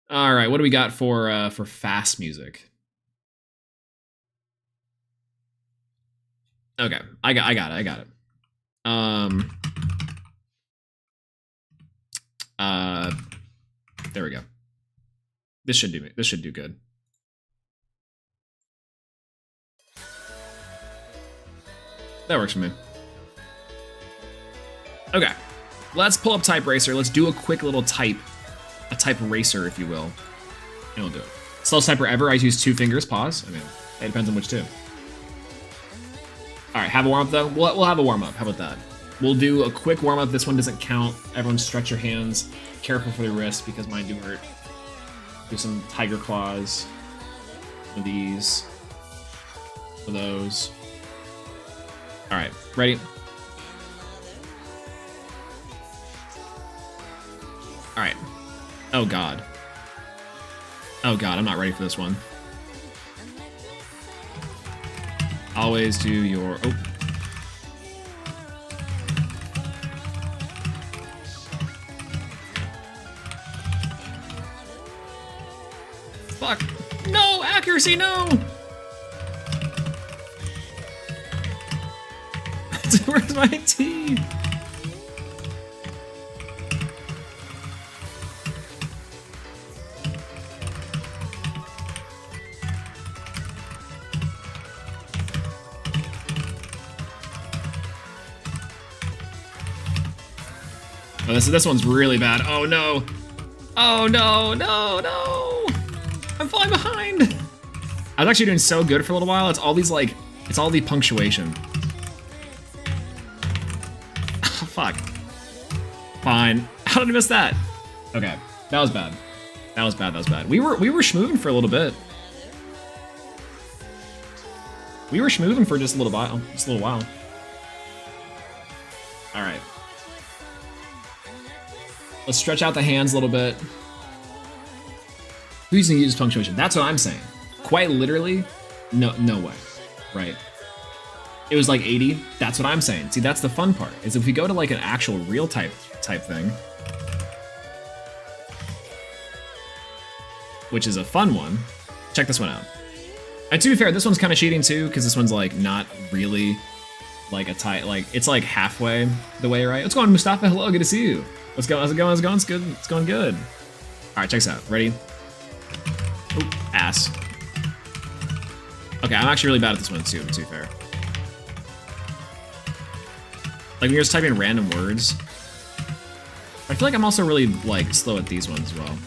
All right, what do we got for fast music? Okay, I got it. There we go. This should do good. That works for me. Okay, let's pull up Type Racer. Let's do a quick little type racer, if you will, and we'll do it. Slowest typer ever. I use 2 fingers. Pause. I mean, it depends on which 2. All right, have a warm up though. We'll have a warm up. How about that? We'll do a quick warm up. This one doesn't count. Everyone, stretch your hands. Careful for the wrist because mine do hurt. Do some tiger claws. One of these. One of those. All right, ready? All right. Oh God. Oh God, I'm not ready for this one. Always do your... Oh. Fuck. No! Accuracy, no! Where's my teeth? Oh, this one's really bad. Oh no. Oh no, no. I'm falling behind. I was actually doing so good for a little while. It's all these like, it's all the punctuation. Oh, fuck. Fine. How did I miss that? Okay, that was bad. That was bad. We were schmooving for a little bit. We were schmooving for just a little while. All right. Let's stretch out the hands a little bit. Who's gonna use punctuation? That's what I'm saying. Quite literally, no way, right? It was like 80. That's what I'm saying. See, that's the fun part. Is if we go to like an actual real type thing, which is a fun one. Check this one out. And to be fair, this one's kind of cheating too, because this one's like not really like a type. Like it's like halfway the way, right? What's going on, Mustafa? Hello, good to see you. How's it going? It's good. It's going good. All right, check this out. Ready? Oh, ass. Okay, I'm actually really bad at this one too, to be fair. Like when you're just typing random words. I feel like I'm also really like slow at these ones as well.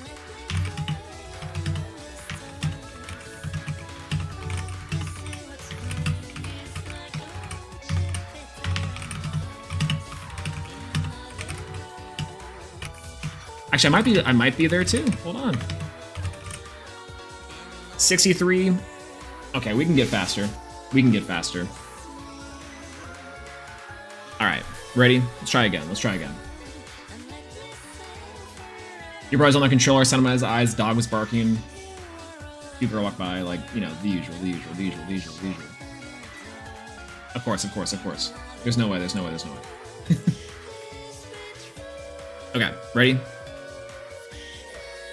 Actually, I might be there too. Hold on. 63. Okay, we can get faster. All right, ready? Let's try again. Your brother's on the controller, sound of his eyes, dog was barking. People walk by, like, you know, the usual. Of course. There's no way. Okay, ready?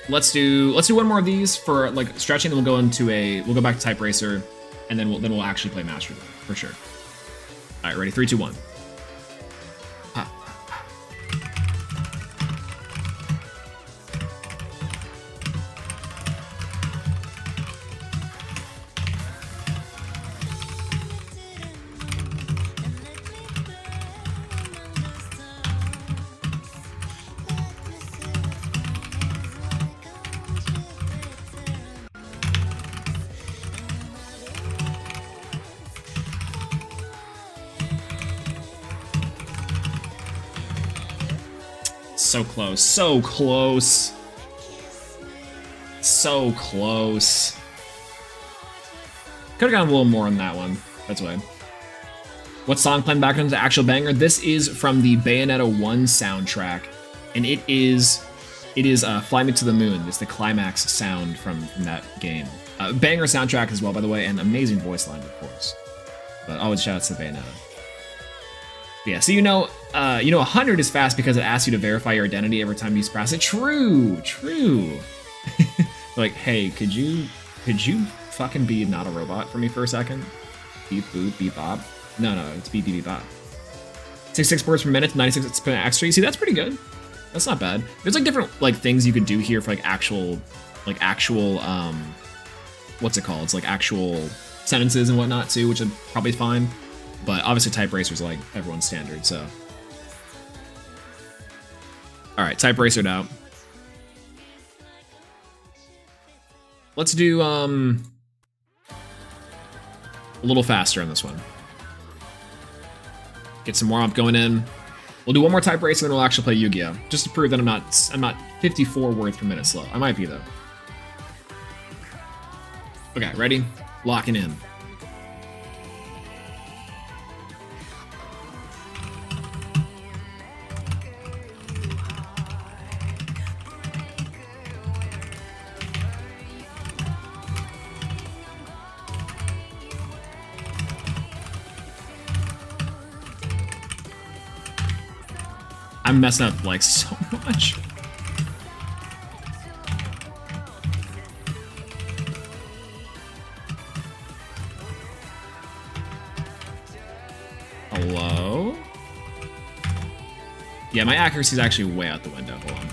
Let's do one more of these for like stretching, then we'll go back to Type Racer, and then we'll actually play Master Duel for sure. All right, ready? 3, 2, 1. So close. Could have gotten a little more on that one. That's why. What song playing back into the actual banger? This is from the Bayonetta 1 soundtrack, and it is Fly Me to the Moon. It's the climax sound from that game. Banger soundtrack as well, by the way, and amazing voice line, of course. But always shout out to Bayonetta. Yeah, so 100 is fast because it asks you to verify your identity every time you press it. True. Like, hey, could you fucking be not a robot for me for a second? Beep boop, beep bop. No, it's beep beep beep bop. 66 words per minute, 96 extra. You see, that's pretty good. That's not bad. There's like different like things you could do here for like actual what's it called? It's like actual sentences and whatnot too, which is probably fine. But obviously type racer is like everyone's standard, so. All right, type racer now. Let's do a little faster on this one. Get some warm up going in. We'll do one more type racer and then we'll actually play Yu-Gi-Oh! Just to prove that I'm not 54 words per minute slow. I might be though. Okay, ready? Locking in. I'm messing up like so much. Hello? Yeah, my accuracy is actually way out the window. Hold on.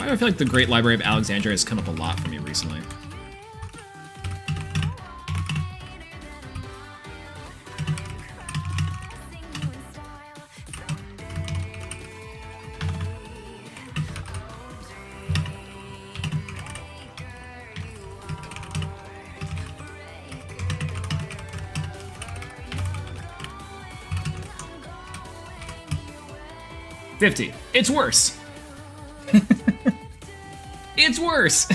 I feel like the Great Library of Alexandria has come up a lot for me recently. $50. It's worse. It's worse.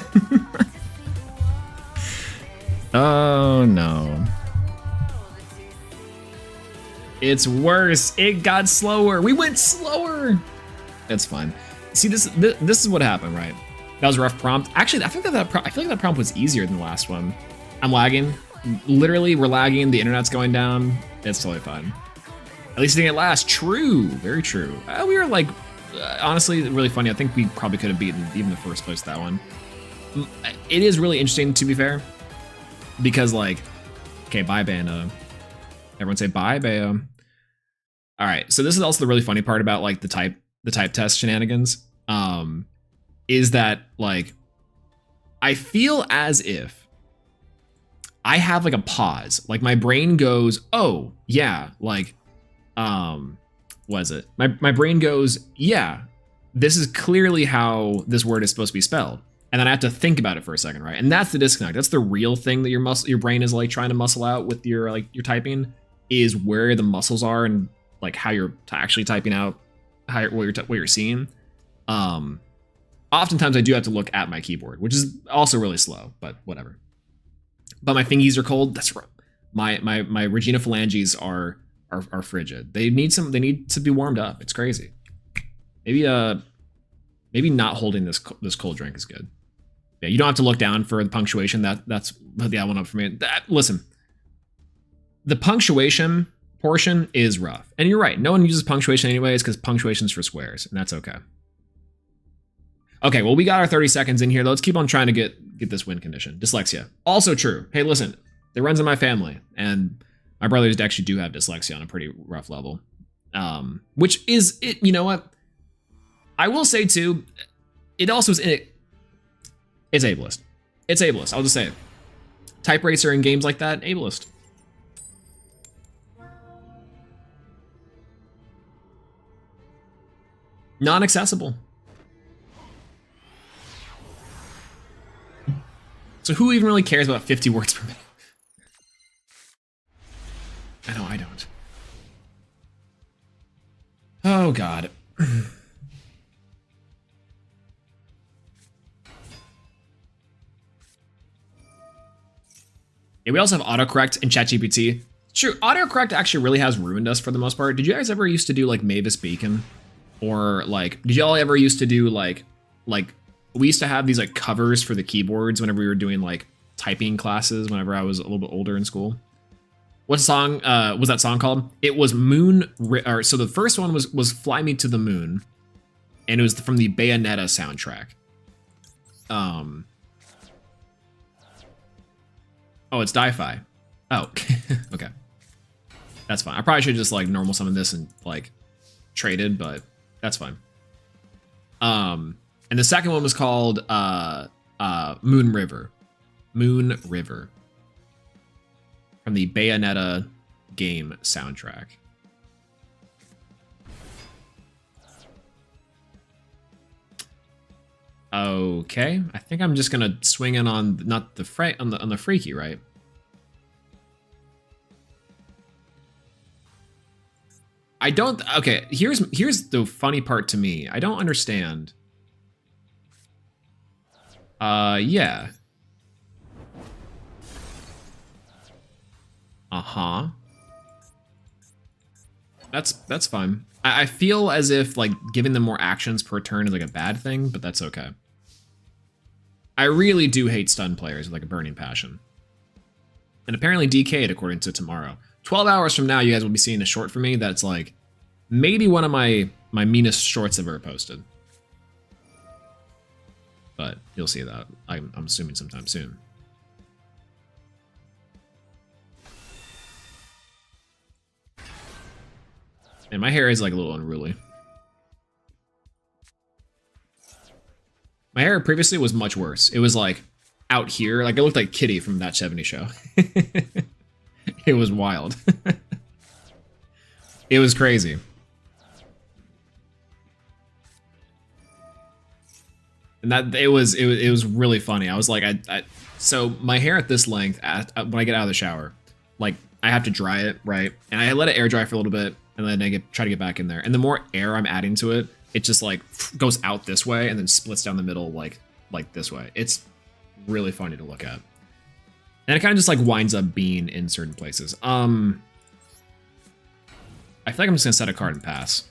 Oh no. It's worse. It got slower. We went slower. That's fine. See, this is what happened, right? That was a rough prompt. Actually, I feel like that prompt was easier than the last one. I'm lagging. Literally, we're lagging. The internet's going down. It's totally fine. At least it didn't last. True. Very true. We were like, honestly, really funny. I think we probably could have beaten even the first place that one. It is really interesting, to be fair, because like, okay, bye, Banda. Everyone say bye, Bayo. All right. So this is also the really funny part about like the type test shenanigans. Is that like, I feel as if I have like a pause. Like my brain goes, oh yeah, like, what is it? My brain goes, yeah, this is clearly how this word is supposed to be spelled. And then I have to think about it for a second, right? And that's the disconnect. That's the real thing that your brain is like trying to muscle out with your your typing, is where the muscles are and like how you're actually typing out what you're seeing. Oftentimes I do have to look at my keyboard, which is also really slow, but whatever. But my fingies are cold. That's right. My Regina phalanges are frigid. They need to be warmed up. It's crazy. Maybe not holding this cold drink is good. Yeah, you don't have to look down for the punctuation. That's the one up for me. Listen, the punctuation portion is rough, and you're right. No one uses punctuation anyways because punctuation's for squares, and that's okay. Okay, well we got our 30 seconds in here. Let's keep on trying to get this win condition. Dyslexia, also true. Hey, listen, it runs in my family, and my brothers actually do have dyslexia on a pretty rough level. Which is it. You know what? I will say too, it also is it's ableist. It's ableist. I'll just say it. Type racer in games like that, ableist. Non-accessible. So who even really cares about 50 words per minute? I know I don't. Oh god. Yeah, we also have autocorrect in ChatGPT. True, autocorrect actually really has ruined us for the most part. Did you guys ever used to do like Mavis Beacon? Or like, did y'all ever used to do like we used to have these like covers for the keyboards whenever we were doing like typing classes whenever I was a little bit older in school? What song was that song called? It was so the first one was Fly Me to the Moon, and it was from the Bayonetta soundtrack. Oh, it's Di-Fi. Oh, okay. That's fine. I probably should just like normal summon this and like traded, but that's fine. And the second one was called Moon River. Moon River. From the Bayonetta game soundtrack. Okay, I think I'm just gonna swing in on not the on the freaky, right? I don't. Okay, here's the funny part to me. I don't understand. Yeah. Uh-huh. That's fine. I feel as if like giving them more actions per turn is like a bad thing, but that's okay. I really do hate stun players with like a burning passion. And apparently DK'd according to Tomorrow. 12 hours from now, you guys will be seeing a short for me that's like maybe one of my meanest shorts I've ever posted. But you'll see that. I'm assuming sometime soon. And my hair is like a little unruly. My hair previously was much worse. It was like out here. Like it looked like Kitty from That 70s Show. It was wild. It was crazy. And that it was really funny. I was like, so my hair at this length, when I get out of the shower, like I have to dry it, right? And I let it air dry for a little bit, and then I try to get back in there. And the more air I'm adding to it, it just like goes out this way and then splits down the middle like this way. It's really funny to look at. And it kind of just like winds up being in certain places. I feel like I'm just gonna set a card and pass,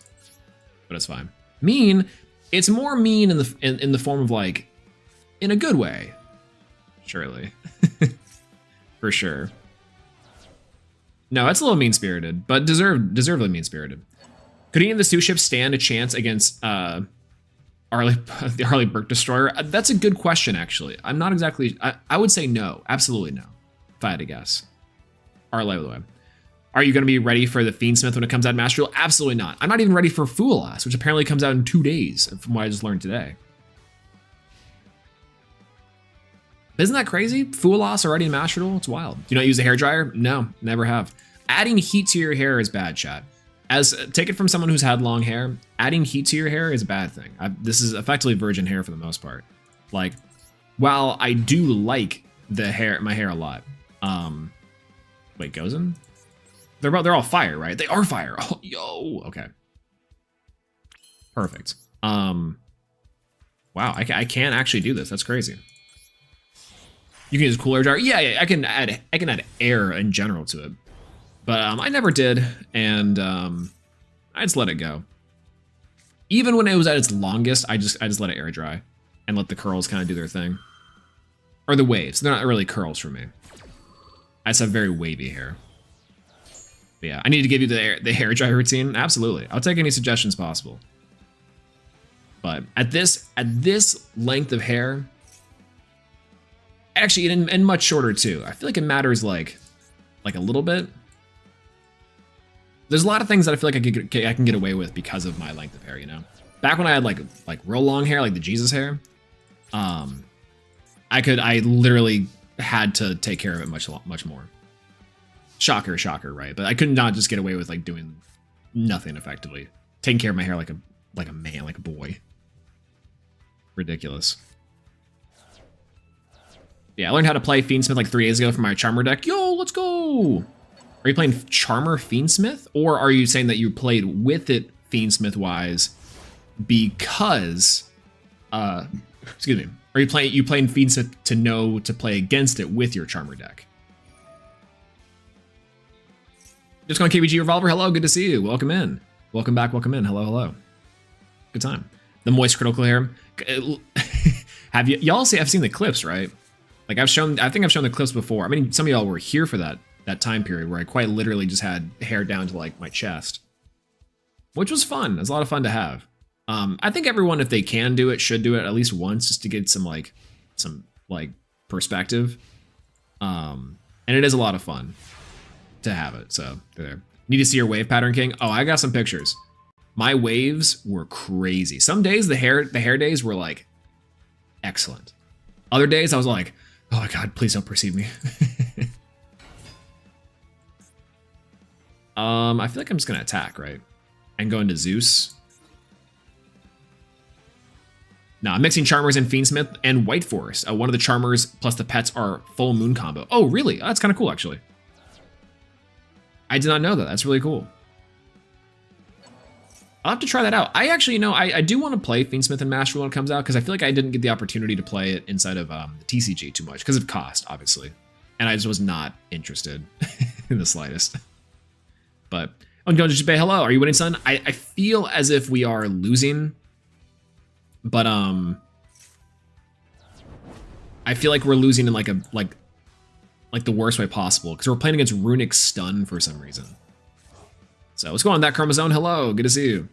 but it's fine. Mean, it's more mean in the form of like, in a good way, surely, for sure. No, it's a little mean-spirited, but deservedly mean-spirited. Could any of the SUSHIP stand a chance against the Arleigh Burke Destroyer? That's a good question, actually. I'm not exactly. I would say no, absolutely no, if I had to guess. Arleigh, by the way. Are you going to be ready for the Fiendsmith when it comes out in Master Duel? Absolutely not. I'm not even ready for Swolelax, which apparently comes out in 2 days, from what I just learned today. Isn't that crazy? Swolelax already in Master Duel? It's wild. Do you not use a hairdryer? No, never have. Adding heat to your hair is bad, chat. Take it from someone who's had long hair. Adding heat to your hair is a bad thing. This is effectively virgin hair for the most part. Like, while I do like my hair a lot. Wait, Gozen? They're all fire, right? They are fire. Oh, yo, okay. Perfect. Wow, I can't actually do this. That's crazy. You can use a cool air dryer. Yeah, I can add air in general to it. But I never did, and I just let it go. Even when it was at its longest, I just let it air dry and let the curls kind of do their thing. Or the waves. They're not really curls for me. I just have very wavy hair. But yeah, I need to give you the hair dry routine. Absolutely. I'll take any suggestions possible. But at this length of hair, actually, and much shorter too. I feel like it matters like a little bit. There's a lot of things that I feel like I can get away with because of my length of hair, you know? Back when I had like real long hair, like the Jesus hair, I literally had to take care of it much more. Shocker, right? But I could not just get away with like doing nothing effectively. Taking care of my hair like a man, like a boy. Ridiculous. Yeah, I learned how to play Fiendsmith like 3 days ago for my Charmer deck. Yo, let's go! Are you playing Charmer Fiendsmith? Or are you saying that you played with it Fiendsmith wise because excuse me, are you playing Fiendsmith to know to play against it with your Charmer deck? Just going KBG Revolver, hello, good to see you. Welcome in. Welcome back, welcome in. Hello, hello. Good time. The moist critical hair. Have y'all see? I've seen the clips, right? Like I think I've shown the clips before. I mean, some of y'all were here for that time period where I quite literally just had hair down to like my chest, which was fun. It was a lot of fun to have. I think everyone, if they can do it, should do it at least once just to get some perspective. And it is a lot of fun to have it. So there. Need to see your wave pattern, King? Oh, I got some pictures. My waves were crazy. Some days the hair days were like excellent. Other days I was like, oh my god, please don't perceive me. I feel like I'm just gonna attack, right? And go into Zeus. No, I'm mixing Charmers and Fiendsmith and White Forest. One of the Charmers plus the pets are full moon combo. Oh, really? Oh, that's kind of cool, actually. I did not know that. That's really cool. I'll have to try that out. I actually, I do want to play Fiendsmith and Master when it comes out because I feel like I didn't get the opportunity to play it inside of the TCG too much because of cost, obviously. And I just was not interested in the slightest. But, oh, don't just say hello. Are you winning, son? I feel as if we are losing. But, I feel like we're losing in like the worst way possible because we're playing against Runic Stun for some reason. So what's going on, that chromosome? Hello, good to see you.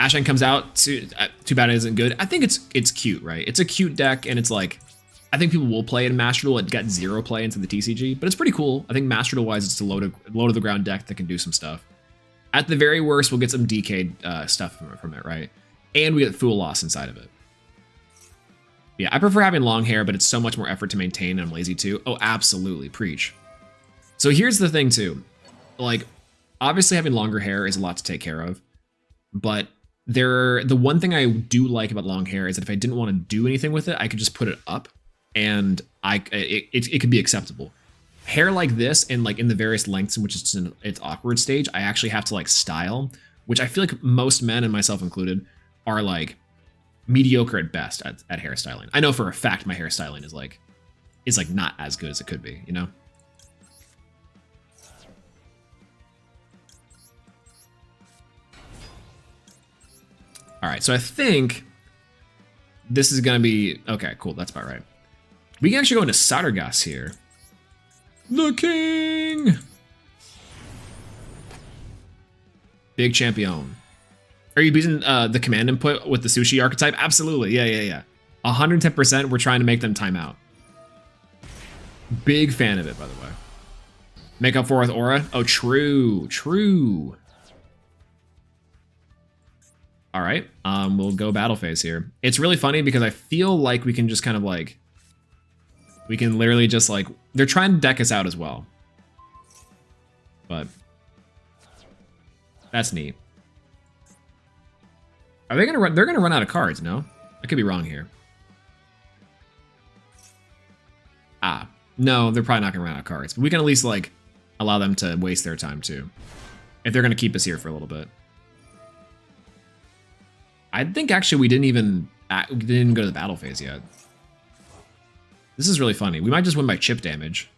Ashen comes out. Too bad it isn't good. I think it's cute, right? It's a cute deck, and it's like, I think people will play it in Master Duel. It got 0 play into the TCG, but it's pretty cool. I think Master Duel wise, it's a low to the ground deck that can do some stuff. At the very worst, we'll get some DK'd stuff from it, right? And we get Fool Loss inside of it. Yeah, I prefer having long hair, but it's so much more effort to maintain, and I'm lazy too. Oh, absolutely, preach. So here's the thing too. Like, obviously having longer hair is a lot to take care of, but the one thing I do like about long hair is that if I didn't want to do anything with it, I could just put it up and it could be acceptable. Hair like this and like in the various lengths in which it's in its awkward stage, I actually have to like style, which I feel like most men, and myself included, are like mediocre at best at hairstyling. I know for a fact my hairstyling is like not as good as it could be, you know? All right, so I think this is gonna be, okay, cool, that's about right. We can actually go into Sodergas here. The king! Big champion. Are you using the command input with the sushi archetype? Absolutely, yeah. 110%, we're trying to make them time out. Big fan of it, by the way. Make up for with Aura? Oh, true. All right, we'll go battle phase here. It's really funny because I feel like we can just kind of like, we can literally just like, they're trying to deck us out as well. But that's neat. Are they gonna run? They're gonna run out of cards, no? I could be wrong here. No, they're probably not gonna run out of cards. But we can at least like allow them to waste their time too, if they're gonna keep us here for a little bit. I think actually we didn't even go to the battle phase yet. This is really funny. We might just win by chip damage.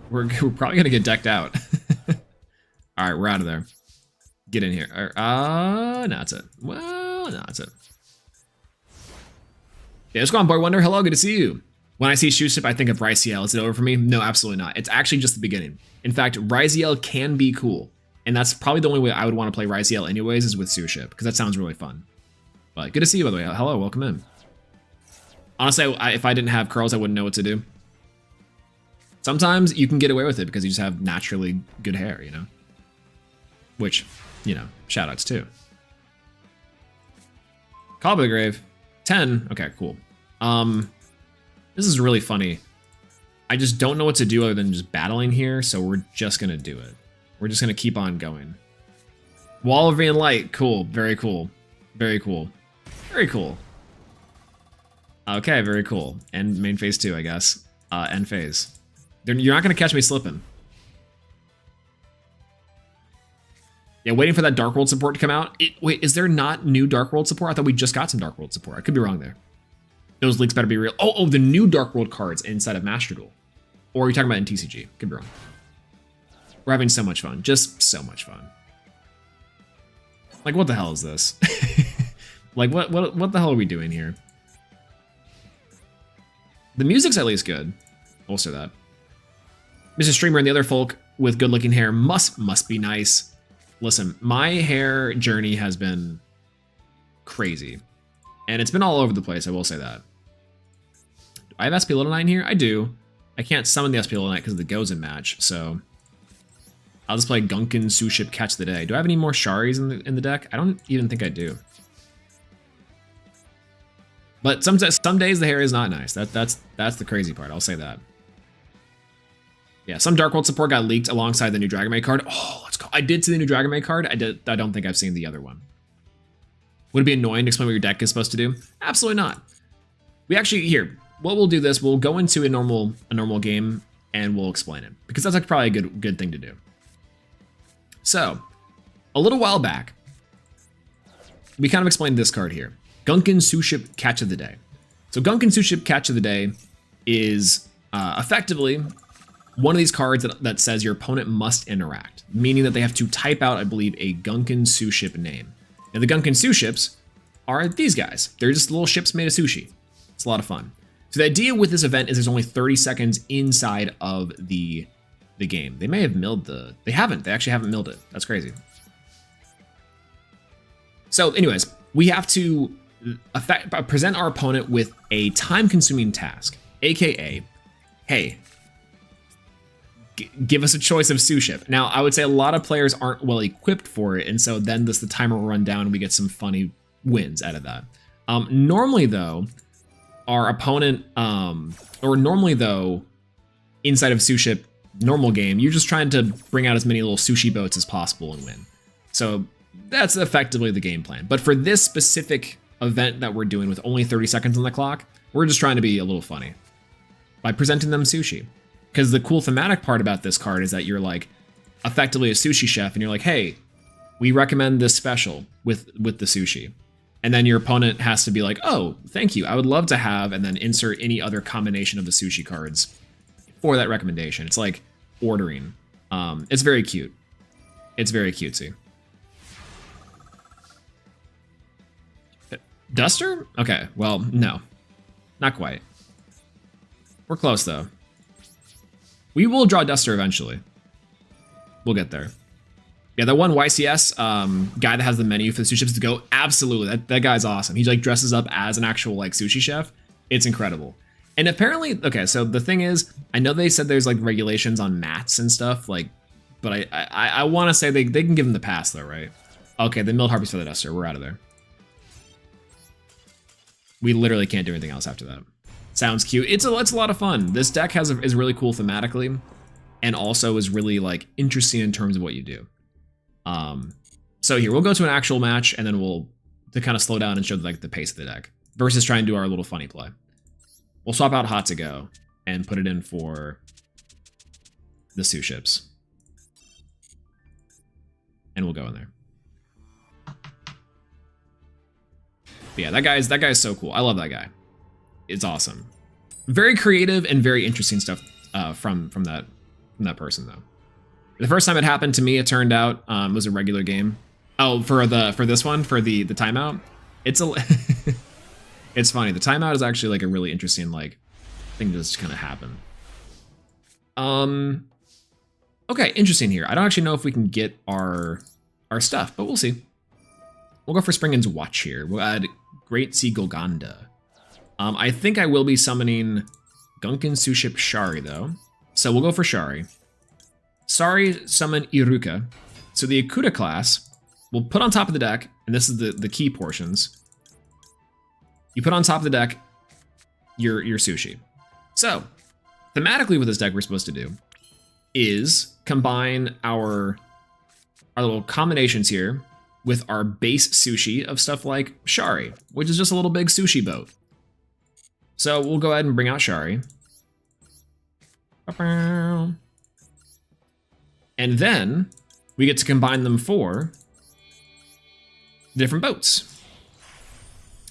We're probably gonna get decked out. All right, we're out of there. Get in here. No, that's it. Well, no, that's it. Yeah, let's go on, Boy Wonder. Hello, good to see you. When I see SUSHIP, I think of Ryziel. Is it over for me? No, absolutely not. It's actually just the beginning. In fact, Ryziel can be cool. And that's probably the only way I would want to play Ryziel anyways is with SUSHIP, because that sounds really fun. But good to see you, by the way. Hello, welcome in. Honestly, if I didn't have curls, I wouldn't know what to do. Sometimes you can get away with it because you just have naturally good hair, you know? Which, you know, shoutouts too. Call by the Grave. 10. Okay, cool. This is really funny. I just don't know what to do other than just battling here, so we're just gonna do it. We're just gonna keep on going. Wall of Vein Light. Cool. Very cool. Very cool. Very cool. Okay, very cool. And main phase 2, I guess. End phase. You're not going to catch me slipping. Yeah, waiting for that Dark World support to come out. Wait, is there not new Dark World support? I thought we just got some Dark World support. I could be wrong there. Those leaks better be real. Oh, the new Dark World cards inside of Master Duel. Or are you talking about in TCG? Could be wrong. We're having so much fun. Just so much fun. Like, what the hell is this? Like, what the hell are we doing here? The music's at least good. We'll say that. Mr. Streamer and the other folk with good-looking hair must be nice. Listen, my hair journey has been crazy. And it's been all over the place, I will say that. Do I have SP Little Knight here? I do. I can't summon the SP Little Knight because of the Gozen match, so I'll just play Gunkin SUSHIP Catch the Day. Do I have any more Sharis in the deck? I don't even think I do. But some days the hair is not nice. That's the crazy part. I'll say that. Yeah, some Dark World support got leaked alongside the new Dragon Maid card. Oh, let's go. I did see the new Dragon Maid card. I don't think I've seen the other one. Would it be annoying to explain what your deck is supposed to do? Absolutely not. We actually, here, what we'll do this, we'll go into a normal game and we'll explain it, because that's like probably a good thing to do. So, a little while back, we kind of explained this card here. Gunkin SUSHIP Catch of the Day. So Gunkin SUSHIP Catch of the Day is effectively one of these cards that says your opponent must interact, meaning that they have to type out, I believe, a Gunkin SUSHIP name. Now the Gunkin SUSHIPs are these guys. They're just little ships made of sushi. It's a lot of fun. So the idea with this event is there's only 30 seconds inside of the game. They may have milled they haven't. They actually haven't milled it. That's crazy. So anyways, we have to present our opponent with a time-consuming task, aka, hey, give us a choice of SUSHIP. Now, I would say a lot of players aren't well equipped for it, and so then the timer will run down and we get some funny wins out of that. Normally, though, our opponent, inside of SUSHIP normal game, you're just trying to bring out as many little sushi boats as possible and win. So that's effectively the game plan. But for this specific event that we're doing with only 30 seconds on the clock, we're just trying to be a little funny by presenting them sushi. Because the cool thematic part about this card is that you're like effectively a sushi chef and you're like, hey, we recommend this special with the sushi. And then your opponent has to be like, oh, thank you. I would love to have, and then insert any other combination of the sushi cards for that recommendation. It's like ordering. It's very cute. It's very cutesy. Duster? Okay, well, no. Not quite. We're close, though. We will draw Duster eventually. We'll get there. Yeah, that one YCS guy that has the menu for the sushi ships to go, absolutely. That guy's awesome. He like dresses up as an actual like sushi chef. It's incredible. And apparently, okay, so the thing is, I know they said there's like regulations on mats and stuff, like, but I want to say they can give him the pass though, right? Okay, the milled harpies for the Duster. We're out of there. We literally can't do anything else after that. Sounds cute. It's a lot of fun. This deck is really cool thematically, and also is really like interesting in terms of what you do. So here we'll go to an actual match, and then we'll to kind of slow down and show like the pace of the deck versus trying to do our little funny play. We'll swap out Hot to Go and put it in for the SUSHIPs, and we'll go in there. But yeah, that guy's so cool. I love that guy. It's awesome. Very creative and very interesting stuff from that person though. The first time it happened to me, it turned out was a regular game. Oh, for this one, for the timeout, it's it's funny. The timeout is actually like a really interesting like thing to just kind of happen. Okay, interesting here. I don't actually know if we can get our stuff, but we'll see. We'll go for Springen's Watch here. We'll add Great Sea Golganda. I think I will be summoning Gunkin SUSHIP Shari though. So we'll go for Shari. Sari summon Iruka. So the Akuta class will put on top of the deck, and this is the key portions. You put on top of the deck your sushi. So thematically what this deck we're supposed to do is combine our little combinations here with our base sushi of stuff like Shari, which is just a little big sushi boat. So we'll go ahead and bring out Shari. And then we get to combine them for different boats.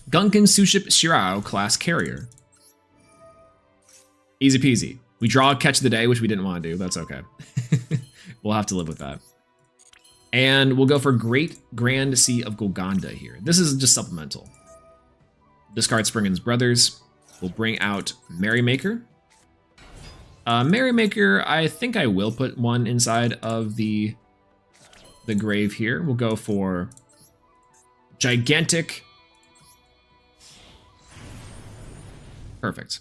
Gunkin SUSHIP Shirao class carrier. Easy peasy. We draw a catch of the day, which we didn't want to do. That's okay. We'll have to live with that. And we'll go for Great Grand Sea of Golgonda here. This is just supplemental. Discard Springen's Brothers. We'll bring out Merrymaker. Merrymaker, I think I will put one inside of the grave here. We'll go for Gigantic. Perfect.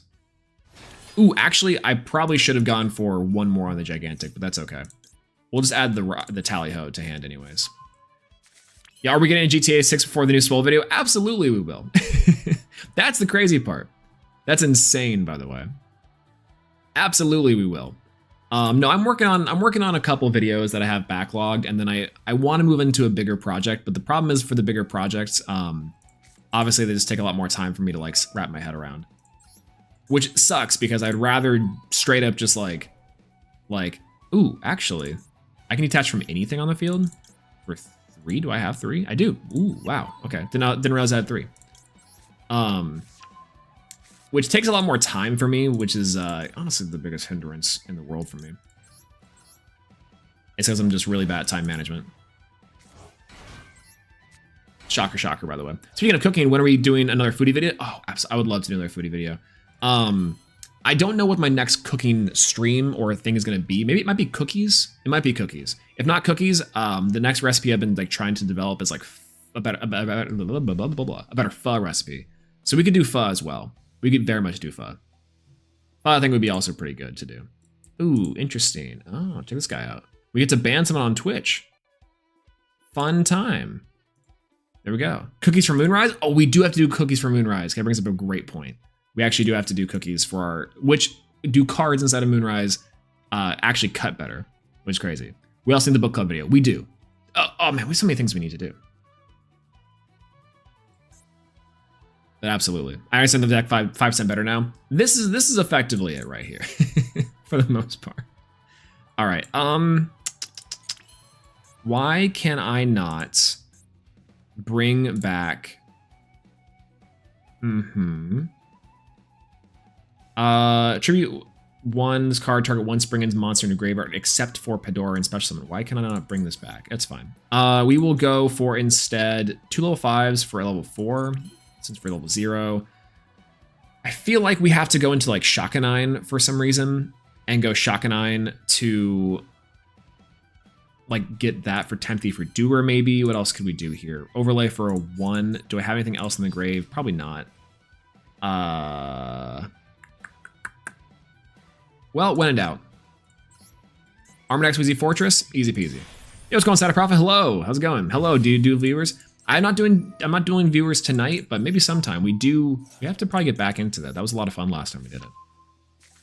Ooh, actually, I probably should have gone for one more on the Gigantic, but that's okay. We'll just add the Tally-Ho to hand anyways. Yeah, are we getting a GTA 6 before the new Swole video? Absolutely we will. That's the crazy part. That's insane, by the way. Absolutely we will. No, I'm working on a couple videos that I have backlogged, and then I want to move into a bigger project, but the problem is for the bigger projects, obviously they just take a lot more time for me to like wrap my head around. Which sucks because I'd rather straight up just like, ooh, actually, I can detach from anything on the field for 3. Do I have 3? I do. Ooh, wow. Okay, didn't realize I had 3. Which takes a lot more time for me, which is honestly the biggest hindrance in the world for me. It says I'm just really bad at time management. Shocker, shocker, by the way. Speaking of cooking, when are we doing another foodie video? Oh, I would love to do another foodie video. I don't know what my next cooking stream or thing is going to be. Maybe it might be cookies. It might be cookies. If not cookies, the next recipe I've been like trying to develop is like a better pho recipe. So we could do pho as well. We could very much do pho. Pho I think would be also pretty good to do. Ooh, interesting. Oh, check this guy out. We get to ban someone on Twitch. Fun time. There we go. Cookies for Moonrise? Oh, we do have to do cookies for Moonrise. That brings up a great point. We actually do have to do cookies for our, which do cards inside of Moonrise actually cut better, which is crazy. We also need the book club video. We do. Oh man, we have so many things we need to do. But absolutely. I understand the deck 5% better now. This is effectively it right here for the most part. All right. Why can I not bring back tribute 1's card, target 1 Springen's monster in the graveyard except for Pedora and special summon. Why can I not bring this back? That's fine. We will go for instead 2 level 5s for a level 4 since for level 0. I feel like we have to go into like Shakanine for some reason and go Shakanine to like get that for Tempty for Doer maybe. What else could we do here? Overlay for a 1. Do I have anything else in the grave? Probably not. Well, when in doubt. Armored X Wheezy Fortress, easy peasy. Yo, what's going on, Santa Prophet? Hello, how's it going? Hello, do you do viewers? I'm not doing viewers tonight, but maybe sometime. We have to probably get back into that. That was a lot of fun last time we did it.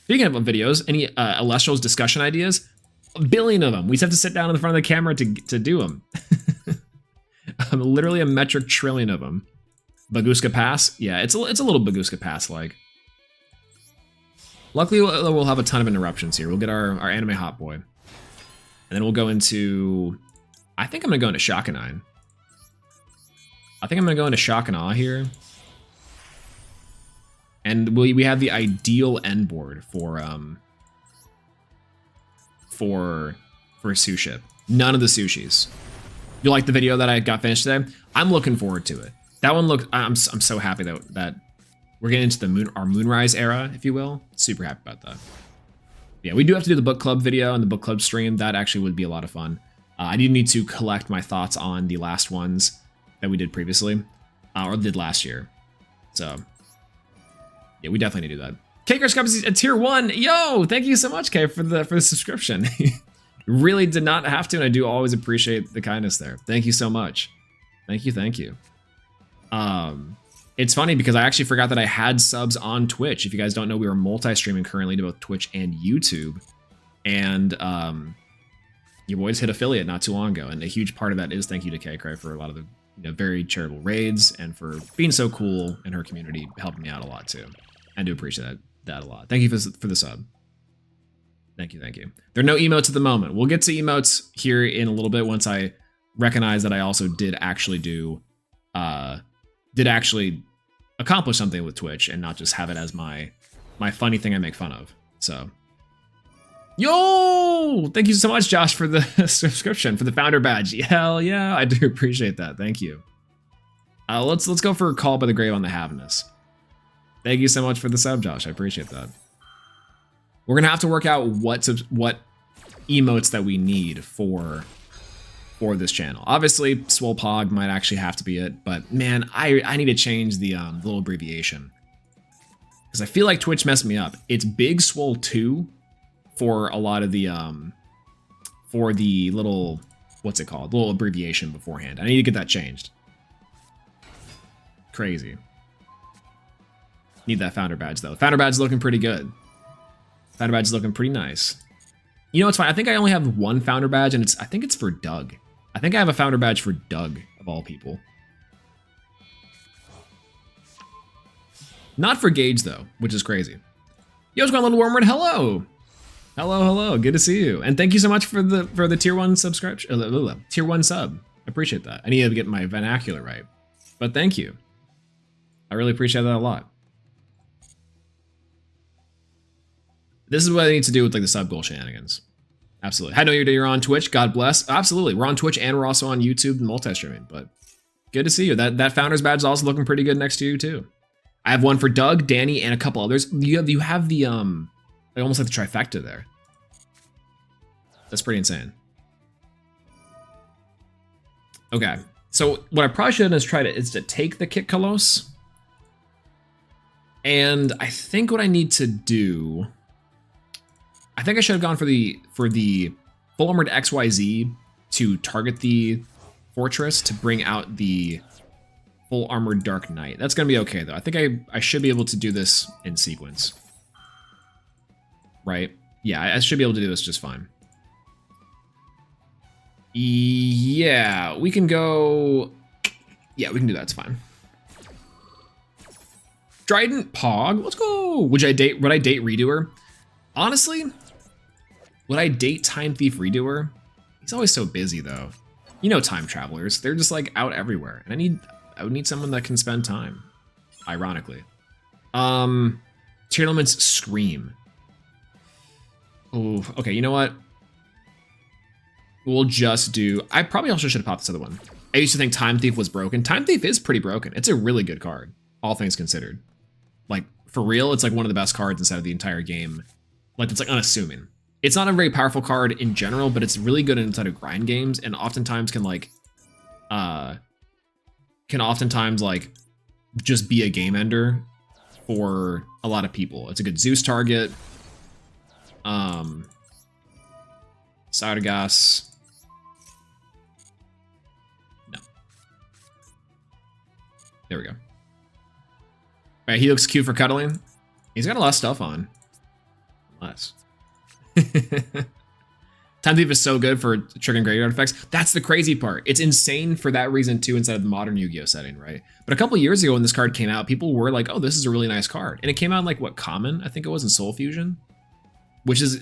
Speaking of videos, any Elestrials discussion ideas? A billion of them. We just have to sit down in the front of the camera to do them. Literally a metric trillion of them. Baguska Pass? Yeah, it's a little Baguska Pass like. Luckily, we'll have a ton of interruptions here. We'll get our anime hot boy. And then we'll go into... I think I'm going to go into Shakanine. I think I'm going to go into Shakana here. And we have the ideal end board for SUSHIP. None of the sushis. You like the video that I got finished today? I'm looking forward to it. That one looked... I'm so happy that we're getting into our Moonrise era, if you will. Super happy about that. Yeah, we do have to do the book club video and the book club stream. That actually would be a lot of fun. I do need to collect my thoughts on the last ones that we did previously, or did last year. So, yeah, we definitely need to do that. K-Crush Cups a tier 1. Yo, thank you so much, K, for the subscription. Really did not have to, and I do always appreciate the kindness there. Thank you so much. Thank you. It's funny because I actually forgot that I had subs on Twitch. If you guys don't know, we are multi-streaming currently to both Twitch and YouTube. And your boys hit affiliate not too long ago. And a huge part of that is thank you to K-Cry for a lot of the very charitable raids and for being so cool in her community, helping me out a lot too. I do appreciate that a lot. Thank you for the sub. Thank you, thank you. There are no emotes at the moment. We'll get to emotes here in a little bit once I recognize that I also did actually accomplish something with Twitch and not just have it as my funny thing I make fun of. So, yo, thank you so much, Josh, for the subscription, for the founder badge. Hell yeah, I do appreciate that. Thank you. Let's go for a call by the grave on the Haviness. Thank you so much for the sub, Josh. I appreciate that. We're gonna have to work out what emotes that we need for this channel. Obviously, Swolpog might actually have to be it, but man, I need to change the little abbreviation because I feel like Twitch messed me up. It's Big Swole 2 for a lot of the for the little, what's it called, little abbreviation beforehand. I need to get that changed. Crazy. Need that founder badge though. Founder badge is looking pretty good. Founder badge is looking pretty nice. You know what's fine? I think I only have one founder badge, and I think it's for Doug. I think I have a founder badge for Doug, of all people. Not for Gage though, which is crazy. Yo, what's going on, Little Wormwood? Hello. Hello, hello. Good to see you. And thank you so much for the tier 1 subscription. Tier 1 sub. I appreciate that. I need to get my vernacular right. But thank you. I really appreciate that a lot. This is what I need to do with like the sub goal shenanigans. Absolutely. I know you're on Twitch. God bless. Absolutely. We're on Twitch and we're also on YouTube multi-streaming, but good to see you. That founder's badge is also looking pretty good next to you too. I have one for Doug, Danny, and a couple others. You have the like almost like the trifecta there. That's pretty insane. Okay. So what I probably should have done is to take the Kit Kalos. And I think what I need to do, I think I should have gone for the full armored XYZ to target the fortress to bring out the full armored Dark Knight. That's gonna be okay though. I think I should be able to do this in sequence. Right? Yeah, I should be able to do this just fine. Yeah, we can go. Yeah, we can do that. It's fine. Trident Pog, let's go. Would I date Redoer? Honestly, would I date Time Thief Redoer? He's always so busy though. You know, time travelers, they're just like out everywhere. And I would need someone that can spend time. Ironically. Tier Elements Scream. Oh, okay, you know what? We'll just do, I probably also should have popped this other one. I used to think Time Thief was broken. Time Thief is pretty broken. It's a really good card, all things considered. Like, for real, it's like one of the best cards inside of the entire game. Like, it's like unassuming. It's not a very powerful card in general, but it's really good inside of grind games, and oftentimes can oftentimes just be a game ender for a lot of people. It's a good Zeus target. Sargas. No. There we go. All right, he looks cute for cuddling. He's got a lot of stuff on. Less. Time Thief is so good for triggering graveyard effects. That's the crazy part. It's insane for that reason too inside of the modern Yu-Gi-Oh setting, right? But a couple years ago when this card came out, people were like, oh, this is a really nice card. And it came out in like, what, Common? I think it was in Soul Fusion. Which is,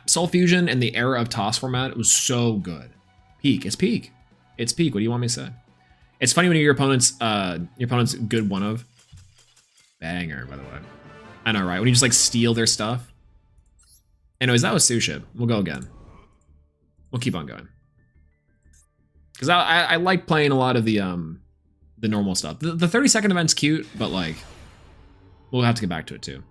Soul Fusion and the era of TOS format, it was so good. Peak, it's peak. It's peak, what do you want me to say? It's funny when your opponent's good one of. Banger, by the way. I know, right? When you just like steal their stuff. Anyways, that was SUSHIP. We'll go again. We'll keep on going. Because I like playing a lot of the normal stuff. The 30-second event's cute, but like, we'll have to get back to it too.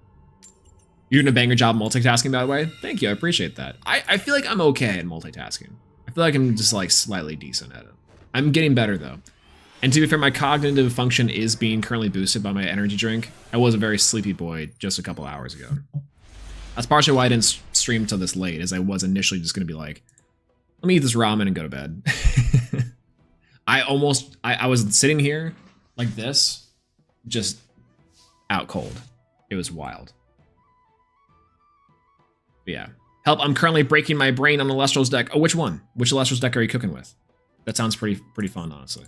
You're doing a banger job multitasking, by the way. Thank you, I appreciate that. I feel like I'm okay at multitasking. I feel like I'm just like slightly decent at it. I'm getting better though. And to be fair, my cognitive function is being currently boosted by my energy drink. I was a very sleepy boy just a couple hours ago. That's partially why I didn't stream till this late, as I was initially just gonna be like, let me eat this ramen and go to bed. I was sitting here like this, just out cold. It was wild. But yeah. Help, I'm currently breaking my brain on Alestral's deck. Oh, which one? Which Alestral's deck are you cooking with? That sounds pretty fun, honestly.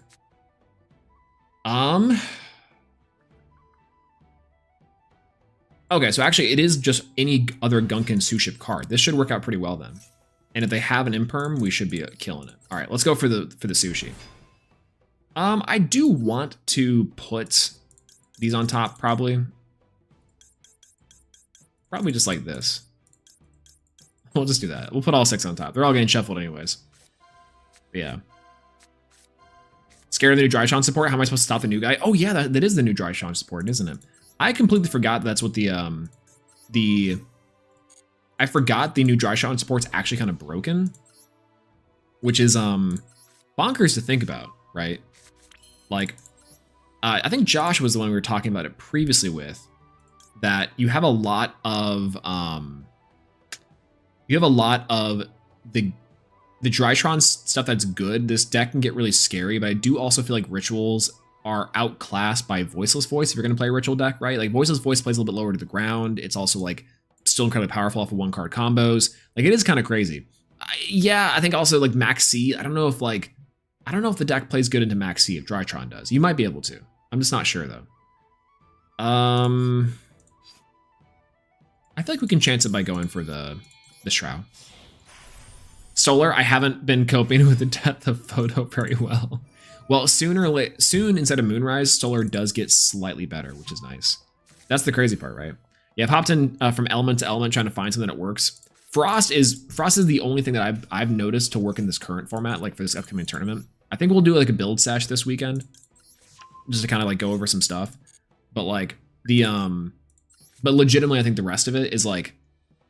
Oh, Okay, so actually it is just any other Gunkin SUSHIP card. This should work out pretty well then. And if they have an imperm, we should be killing it. All right, let's go for the sushi. I do want to put these on top, probably. Probably just like this. We'll just do that. We'll put all 6 on top. They're all getting shuffled anyways. But yeah. Scared of the new Drytron support? How am I supposed to stop the new guy? Oh yeah, that is the new Drytron support, isn't it? I completely forgot that's what I forgot the new Drytron support's actually kind of broken. Which is bonkers to think about, right? Like, I think Josh was the one we were talking about it previously with, that you have a lot of the Drytron stuff that's good. This deck can get really scary, but I do also feel like rituals are outclassed by Voiceless Voice if you're going to play a ritual deck, right? Like Voiceless Voice plays a little bit lower to the ground. It's also like still incredibly powerful off of 1-card combos. Like it is kind of crazy. I think also like Max C. I don't know if the deck plays good into Max C if Drytron does. You might be able to. I'm just not sure though. I feel like we can chance it by going for the Shroud. Solar, I haven't been coping with the depth of photo very well. Well, soon instead of Moonrise, Solar does get slightly better, which is nice. That's the crazy part, right? Yeah, I've hopped in from element to element trying to find something that works. Frost is the only thing that I've noticed to work in this current format, like for this upcoming tournament. I think we'll do like a build sesh this weekend, just to kind of like go over some stuff. But like but legitimately, I think the rest of it is like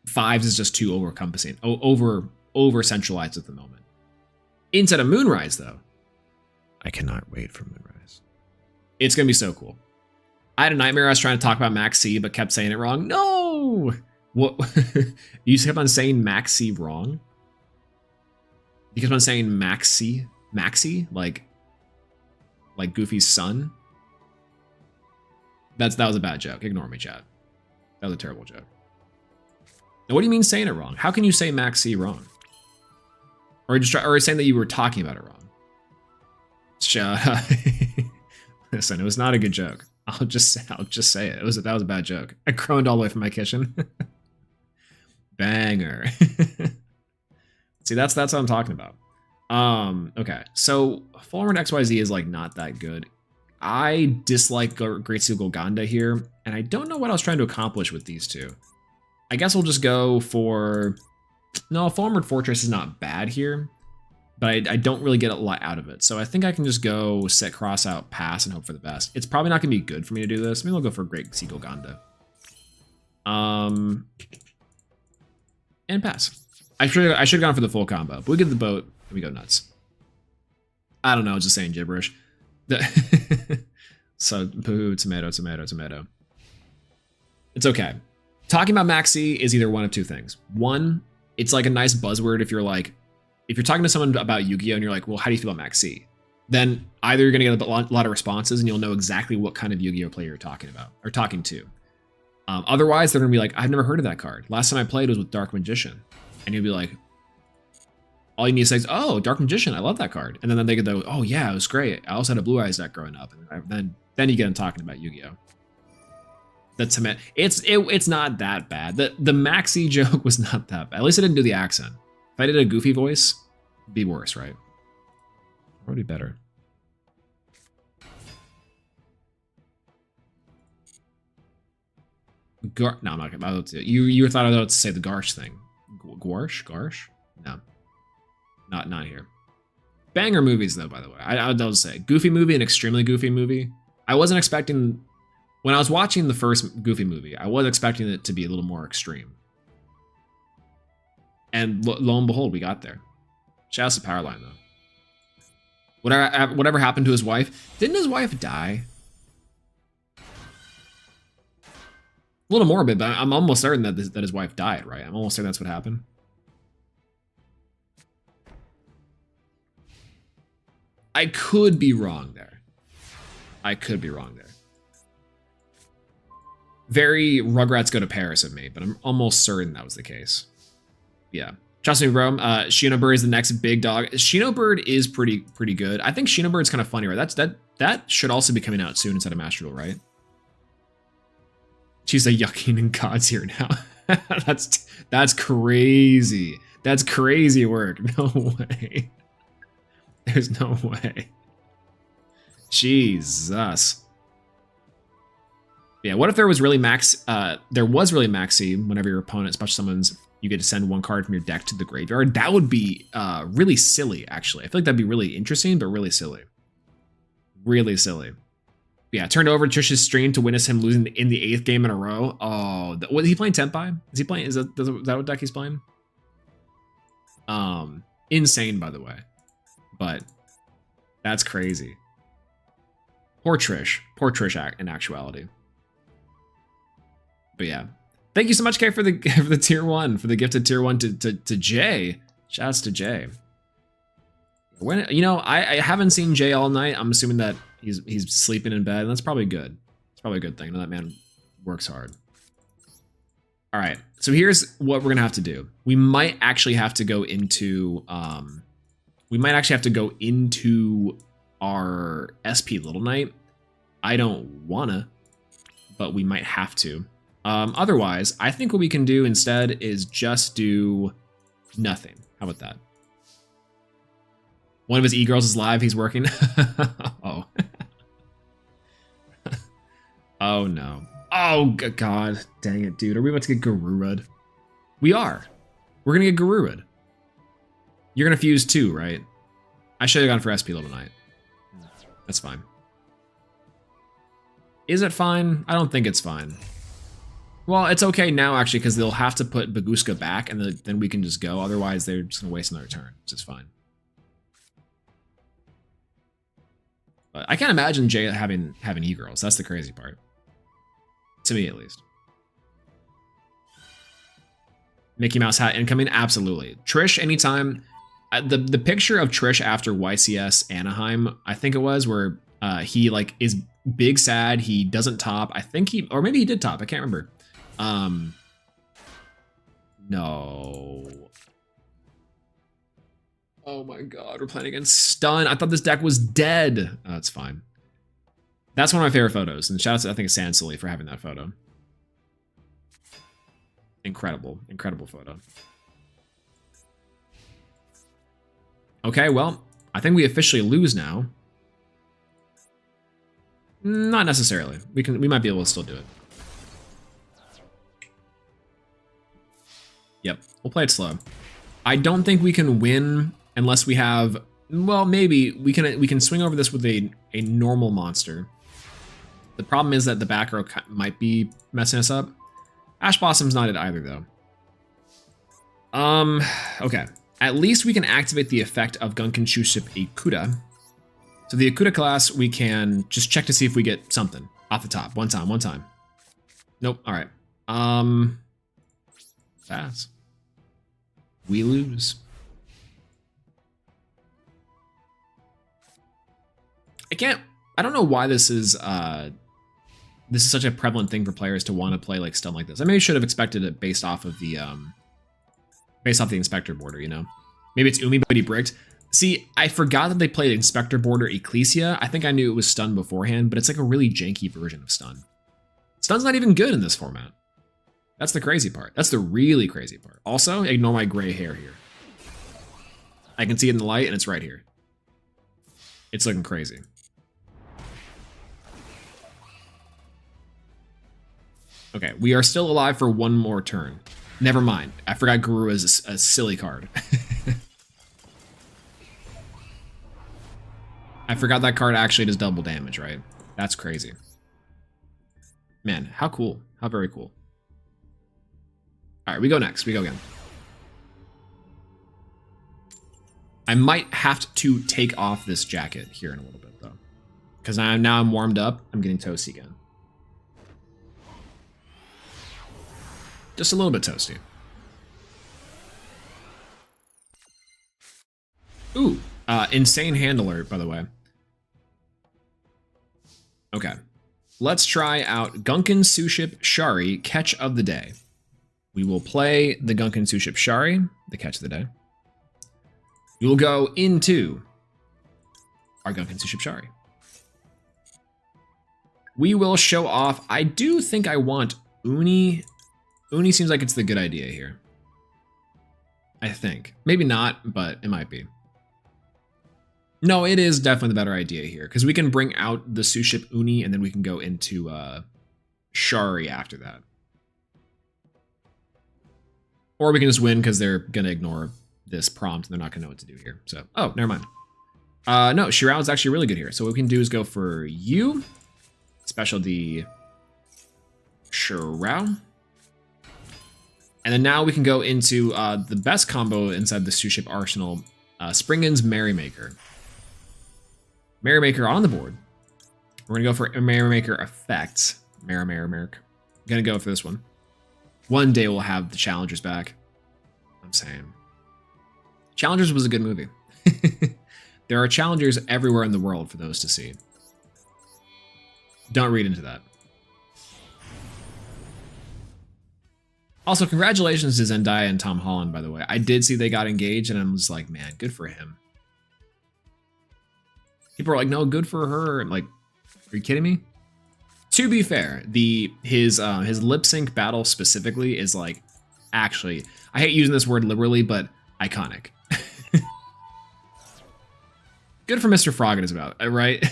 5s is just too over-encompassing, over centralized at the moment. Instead of Moonrise, though, I cannot wait for Moonrise. It's gonna be so cool. I had a nightmare. I was trying to talk about Max C, but kept saying it wrong. No, what? You kept on saying Max C wrong. You kept on saying Maxi, like Goofy's son. That was a bad joke. Ignore me, chat. That was a terrible joke. Now, what do you mean saying it wrong? How can you say Max C wrong? Or saying that you were talking about it wrong? Shut up. Listen, it was not a good joke. I'll just say it. That was a bad joke. I groaned all the way from my kitchen. Banger. See, that's what I'm talking about. Okay, so Forward XYZ is like not that good. I dislike Great Seal Golganda here, and I don't know what I was trying to accomplish with these two. I guess we'll just go for... No, Forward Fortress is not bad here, but I don't really get a lot out of it. So I think I can just go set cross out, pass, and hope for the best. It's probably not going to be good for me to do this. Maybe I'll go for Great Sea Golganda. And pass. I should have gone for the full combo, but we get the boat and we go nuts. I don't know, just saying gibberish. So, boo, tomato. It's okay. Talking about Maxi is either one of two things. One, it's like a nice buzzword if you're talking to someone about Yu-Gi-Oh! And you're like, well, how do you feel about Maxi? Then either you're going to get a lot of responses and you'll know exactly what kind of Yu-Gi-Oh! Player you're talking about or talking to. Otherwise, they're going to be like, I've never heard of that card. Last time I played was with Dark Magician. And you'll be like, all you need to say is, oh, Dark Magician, I love that card. And then they go, oh yeah, it was great. I also had a Blue Eyes deck growing up. And then you get them talking about Yu-Gi-Oh! That's it's not that bad. The Maxi joke was not that bad. At least I didn't do the accent. If I did a goofy voice, it'd be worse, right? Or would be better. No, I'm not gonna. You thought I was about to say the Garsh thing. Garsh? No, not here. Banger movies though, by the way. I'll say Goofy movie, an extremely goofy movie. I wasn't expecting. When I was watching the first Goofy movie, I was expecting it to be a little more extreme. And lo and behold, we got there. Shouts to Powerline, though. Whatever happened to his wife? Didn't his wife die? A little morbid, but I'm almost certain that his wife died, right? I'm almost certain that's what happened. I could be wrong there. Very Rugrats Go to Paris of me, but I'm almost certain that was the case. Yeah. Trust me, bro. Shinobird is the next big dog. Shinobird is pretty good. I think Shinobird's kind of funny, right? That should also be coming out soon instead of Master Duel, right? She's a yucking and God's here now. That's crazy. That's crazy work. No way. There's no way. Jesus. Yeah, what if there was really max C whenever your opponent special summons, you get to send one card from your deck to the graveyard? That would be really silly, actually. I feel like that'd be really interesting, but really silly. Really silly. Yeah, turned over Trish's stream to witness him losing in the 8th game in a row. Oh, was he playing Tenpai? Is he playing? Is that what deck he's playing? Insane, by the way. But that's crazy. Poor Trish. Poor Trish in actuality. But yeah. Thank you so much, Kay, for the tier 1, for the gifted tier 1 to Jay. Shouts to Jay. When I haven't seen Jay all night. I'm assuming that he's sleeping in bed, and that's probably good. It's probably a good thing. That man works hard. All right, so here's what we're gonna have to do. We might actually have to go into our SP Little Knight. I don't wanna, but we might have to. Otherwise, I think what we can do instead is just do nothing. How about that? One of his e-girls is live. He's working. Oh. Oh, no. Oh, God. Dang it, dude. Are we about to get Garuru'd? We are. We're going to get Garuru'd. You're going to fuse too, right? I should have gone for SP Little Knight. That's fine. Is it fine? I don't think it's fine. Well, it's okay now, actually, because they'll have to put Baguska back, and then we can just go. Otherwise, they're just going to waste another turn, which is fine. But I can't imagine Jay having e-girls. That's the crazy part. To me, at least. Mickey Mouse hat incoming? Absolutely. Trish, anytime. The picture of Trish after YCS Anaheim, I think it was, where he like is big sad. He doesn't top. I think or maybe he did top. I can't remember. No. Oh my God, we're playing against Stun. I thought this deck was dead. Oh, that's fine. That's one of my favorite photos. And shout out to, I think, Sansilly for having that photo. Incredible, incredible photo. Okay, well, I think we officially lose now. Not necessarily. We might be able to still do it. Yep, we'll play it slow. I don't think we can win unless we have, well, maybe we can swing over this with a normal monster. The problem is that the back row might be messing us up. Ash Blossom's not it either, though. Okay. At least we can activate the effect of Gunkin SUSHIP Ikuta. So the Ikuta class, we can just check to see if we get something off the top. One time. Nope. All right. Pass. We lose. I don't know why this is such a prevalent thing for players to want to play like stun like this. I maybe should have expected it based off the Inspector border, you know? Maybe it's Umi, but he bricked. See, I forgot that they played Inspector border Ecclesia. I think I knew it was stun beforehand, but it's like a really janky version of stun. Stun's not even good in this format. That's the crazy part. That's the really crazy part. Also, ignore my gray hair here. I can see it in the light, and it's right here. It's looking crazy. Okay, we are still alive for one more turn. Never mind. I forgot Guru is a silly card. I forgot that card actually does double damage, right? That's crazy. Man, how cool. How very cool. All right, we go next. We go again. I might have to take off this jacket here in a little bit, though. Because now I'm warmed up. I'm getting toasty again. Just a little bit toasty. Ooh, insane hand alert, by the way. Okay. Let's try out Gunkin SUSHIP Shari, Catch of the Day. We will play the Gunkin SUSHIP Shari, the Catch of the Day. We will go into our Gunkin SUSHIP Shari. We will show off. I do think I want Uni seems like it's the good idea here. I think. Maybe not, but it might be. No, it is definitely the better idea here, because we can bring out the SUSHIP Uni, and then we can go into Shari after that. Or we can just win because they're going to ignore this prompt, and they're not going to know what to do here. So, oh, never mind. No, Shirao is actually really good here. So what we can do is go for you. Specialty Shirao. And then now we can go into the best combo inside the SUSHIP arsenal, Springen's Merrymaker. Merrymaker on the board. We're gonna go for a Merrymaker effect. Merrymaker. Gonna go for this one. One day we'll have the Challengers back. I'm saying. Challengers was a good movie. There are Challengers everywhere in the world for those to see. Don't read into that. Also, congratulations to Zendaya and Tom Holland, by the way. I did see they got engaged, and I'm just like, man, good for him. People are like, no, good for her. I'm like, are you kidding me? To be fair, his lip sync battle specifically is like, actually, I hate using this word liberally, but iconic. Good for Mr. Frog it is about, right?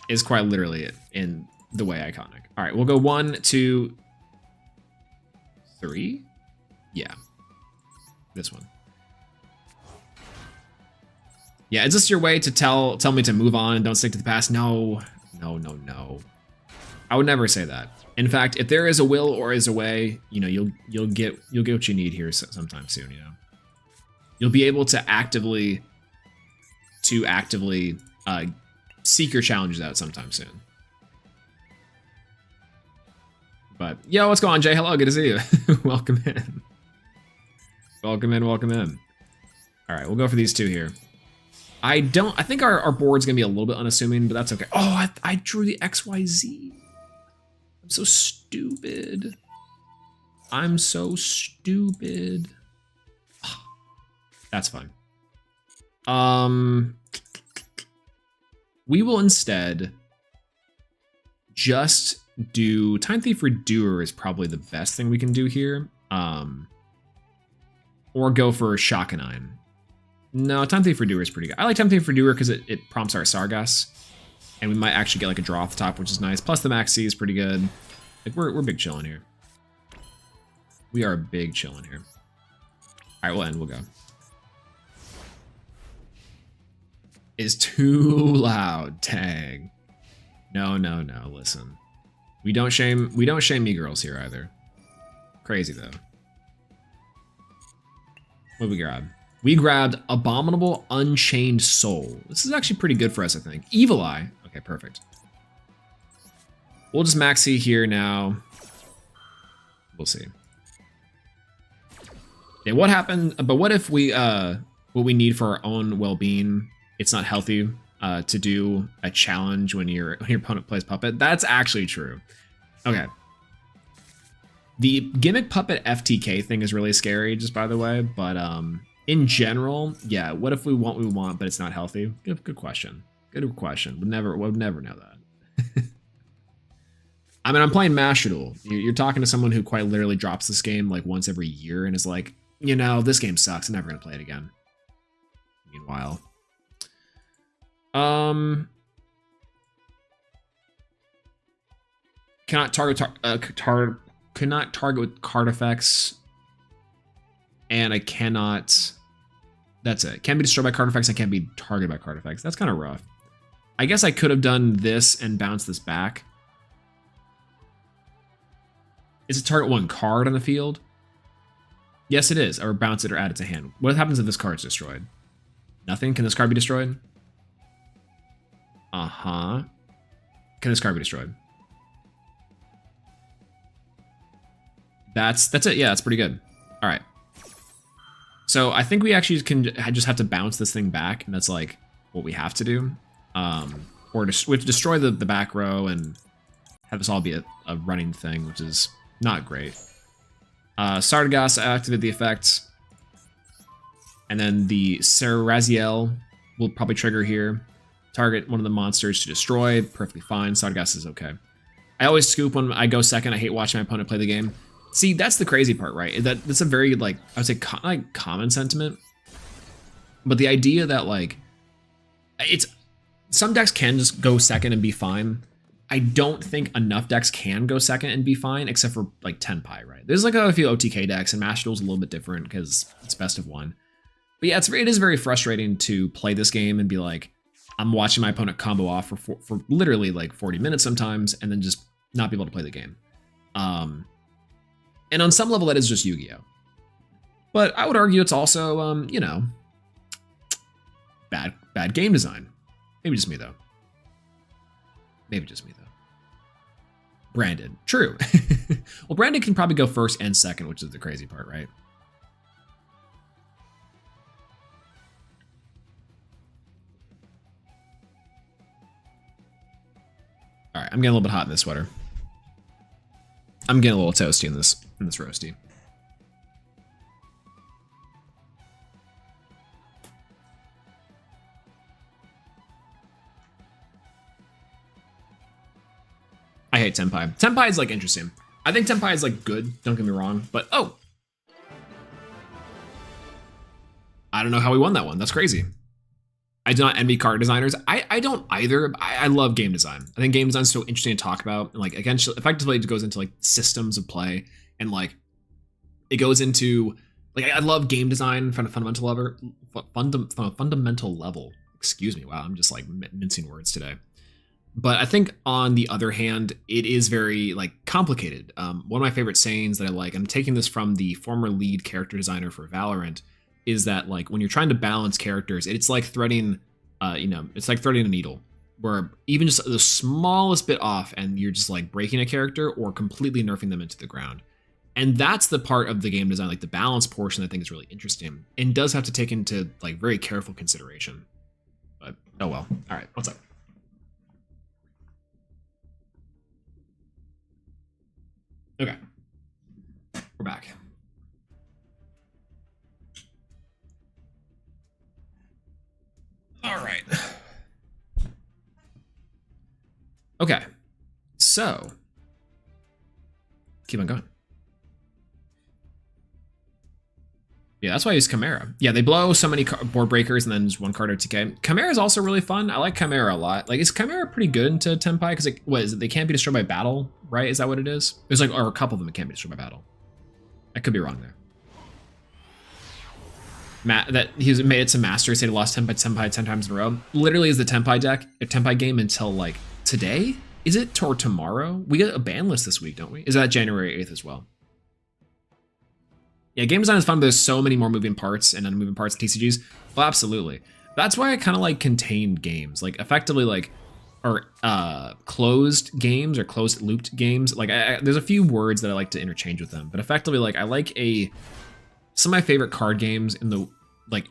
Is quite literally it in the way iconic. All right, we'll go 1, 2, 3. Yeah, this one. Yeah, is this your way to tell me to move on and don't stick to the past? No, no, no, no. I would never say that. In fact, if there is a will or is a way, you know, you'll get what you need here sometime soon. You know, you'll be able to actively seek your challenges out sometime soon. But yo, what's going on, Jay? Hello, good to see you. Welcome in. Welcome in, welcome in. All right, we'll go for these two here. I think our board's gonna be a little bit unassuming, but that's okay. Oh, I drew the XYZ. I'm so stupid. I'm so stupid. That's fine. We will instead just do Time Thief Redoer is probably the best thing we can do here. Or go for Shakanine. No, Time Thief Redoer is pretty good. I like Time Thief Redoer because it prompts our Sargas. And we might actually get like a draw off the top, which is nice. Plus the Max C is pretty good. Like we're big chilling here. We are big chilling here. All right, we'll end. We'll go. Is too loud. Dang. No, no, no. Listen, we don't shame me girls here either. Crazy though. What did we grab? We grabbed Abominable Unchained Soul. This is actually pretty good for us, I think. Evil Eye. Okay, perfect. We'll just maxi here now. We'll see. Yeah, what happened? But what if we what we need for our own well-being? It's not healthy to do a challenge when your opponent plays puppet. That's actually true. Okay. The gimmick puppet FTK thing is really scary, just by the way. But in general, yeah. What if we want what we want, but it's not healthy? Good question. Good question. Would never know that. I mean, I'm playing Master Duel. You're talking to someone who quite literally drops this game like once every year and is like, you know, this game sucks. I'm never gonna play it again. Meanwhile, cannot target with card effects, and I cannot. That's it. Can't be destroyed by card effects. I can't be targeted by card effects. That's kind of rough. I guess I could have done this and bounced this back. Is it target one card on the field? Yes, it is. Or bounce it or add it to hand. What happens if this card's destroyed? Nothing? Can this card be destroyed? Uh-huh. Can this card be destroyed? That's it. Yeah, that's pretty good. All right. So I think we actually can just have to bounce this thing back, and that's like what we have to do. Or we have to destroy the back row and have this all be a running thing, which is not great. Sargas, activate the effect. And then the Saraziel will probably trigger here. Target one of the monsters to destroy. Perfectly fine. Sargas is okay. I always scoop when I go second. I hate watching my opponent play the game. See, that's the crazy part, right? That's a very, like, I would say common sentiment. But the idea that, like, some decks can just go second and be fine. I don't think enough decks can go second and be fine, except for like Tenpai, right? There's like a few OTK decks, and Master Duel's a little bit different because it's best of one. But yeah, it is very frustrating to play this game and be like, I'm watching my opponent combo off for literally like 40 minutes sometimes, and then just not be able to play the game. And on some level, that is just Yu-Gi-Oh! But I would argue it's also, you know, bad game design. Maybe just me though. Maybe just me though. Brandon, true. Well, Brandon can probably go first and second, which is the crazy part, right? All right, I'm getting a little bit hot in this sweater. I'm getting a little toasty in this roasty. I hate Tenpai. Tenpai is like interesting. I think Tenpai is like good, don't get me wrong, but oh. I don't know how we won that one. That's crazy. I do not envy card designers. I don't either. I love game design. I think game design is so interesting to talk about. And like, again, effectively it goes into like systems of play, and like it goes into like, I love game design from a fundamental level. Excuse me. Wow, I'm just like mincing words today. But I think on the other hand, it is very like complicated. One of my favorite sayings that I like, I'm taking this from the former lead character designer for Valorant, is that like when you're trying to balance characters, it's like threading, it's like threading a needle, where even just the smallest bit off and you're just like breaking a character or completely nerfing them into the ground. And that's the part of the game design, like the balance portion, I think is really interesting and does have to take into like very careful consideration. But oh well. All right, what's up? Okay, we're back. All right. Okay, so keep on going. Yeah, that's why I use Chimera. Yeah, they blow so many board breakers and then just one card OTK. Chimera is also really fun. I like Chimera a lot. Like, is Chimera pretty good into Tenpai? Because like, what is it? They can't be destroyed by battle, right? Is that what it is? There's like, or a couple of them that can't be destroyed by battle. I could be wrong there. That he's made it to master. Say he lost Tenpai 10 times in a row. Literally is the Tenpai deck, a Tenpai game until like today. Is it or tomorrow? We get a ban list this week, don't we? Is that January 8th as well? Yeah, game design is fun, but there's so many more moving parts and unmoving parts in TCGs. Well, absolutely. That's why I kind of like contained games, like effectively like, or closed games or closed looped games. Like there's a few words that I like to interchange with them, but effectively like I like some of my favorite card games in the like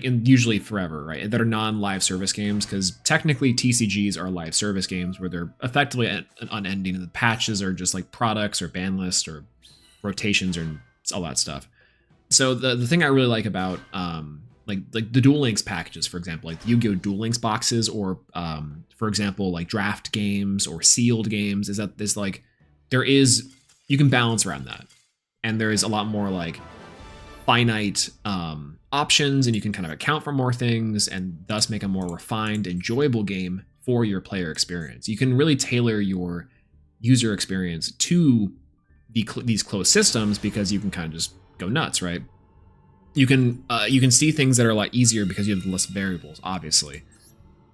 in usually forever, right? That are non-live service games, because technically TCGs are live service games where they're effectively unending, and the patches are just like products or ban lists or rotations or all that stuff. So the thing I really like about like the Duel Links packages, for example, like the Yu-Gi-Oh! Duel Links boxes, or for example, like draft games or sealed games, is that there's like you can balance around that, and there is a lot more like finite options, and you can kind of account for more things and thus make a more refined, enjoyable game for your player experience. You can really tailor your user experience to these closed systems, because you can kind of just go nuts, right? You can see things that are a lot easier because you have less variables, obviously.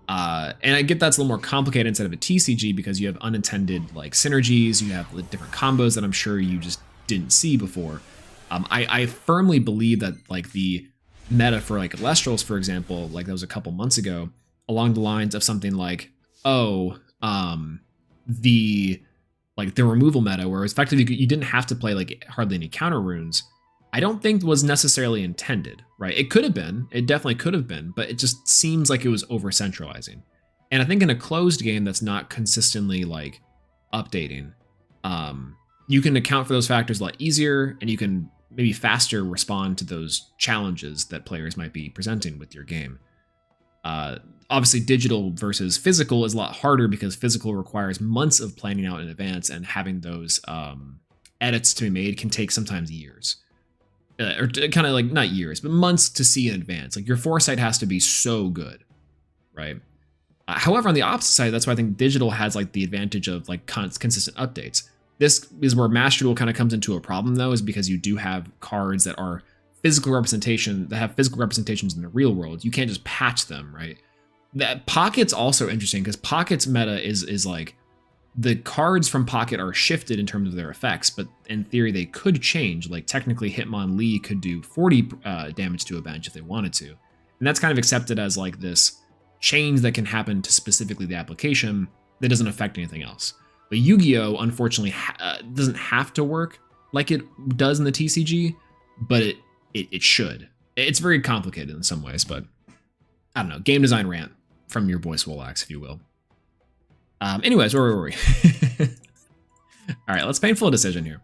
And I get that's a little more complicated inside of a TCG, because you have unintended like synergies, you have different combos that I'm sure you just didn't see before. I firmly believe that like the meta for like Alestrals, for example, like that was a couple months ago, along the lines of something like, the removal meta, where effectively you didn't have to play like hardly any counter runes, I don't think was necessarily intended, right? It could have been, it definitely could have been, but it just seems like it was over centralizing. And I think in a closed game that's not consistently like updating, you can account for those factors a lot easier, and you can maybe faster respond to those challenges that players might be presenting with your game. Obviously, digital versus physical is a lot harder because physical requires months of planning out in advance, and having those edits to be made can take sometimes years. Or kind of like not years, but months to see in advance. Like your foresight has to be so good, right? However, on the opposite side, that's why I think digital has like the advantage of like consistent updates. This is where Master Duel kind of comes into a problem, though, is because you do have cards that are physical representation, that have physical representations in the real world. You can't just patch them, right? That Pocket's also interesting because Pocket's meta is like the cards from Pocket are shifted in terms of their effects, but in theory they could change. Like technically Hitmonlee could do 40 damage to a bench if they wanted to. And that's kind of accepted as like this change that can happen to specifically the application that doesn't affect anything else. But Yu-Gi-Oh! Unfortunately doesn't have to work like it does in the TCG, but it should. It's very complicated in some ways, but I don't know. Game design rant from your boy Swolelax, if you will. Anyways, where were we? All right, let's Painful Decision here.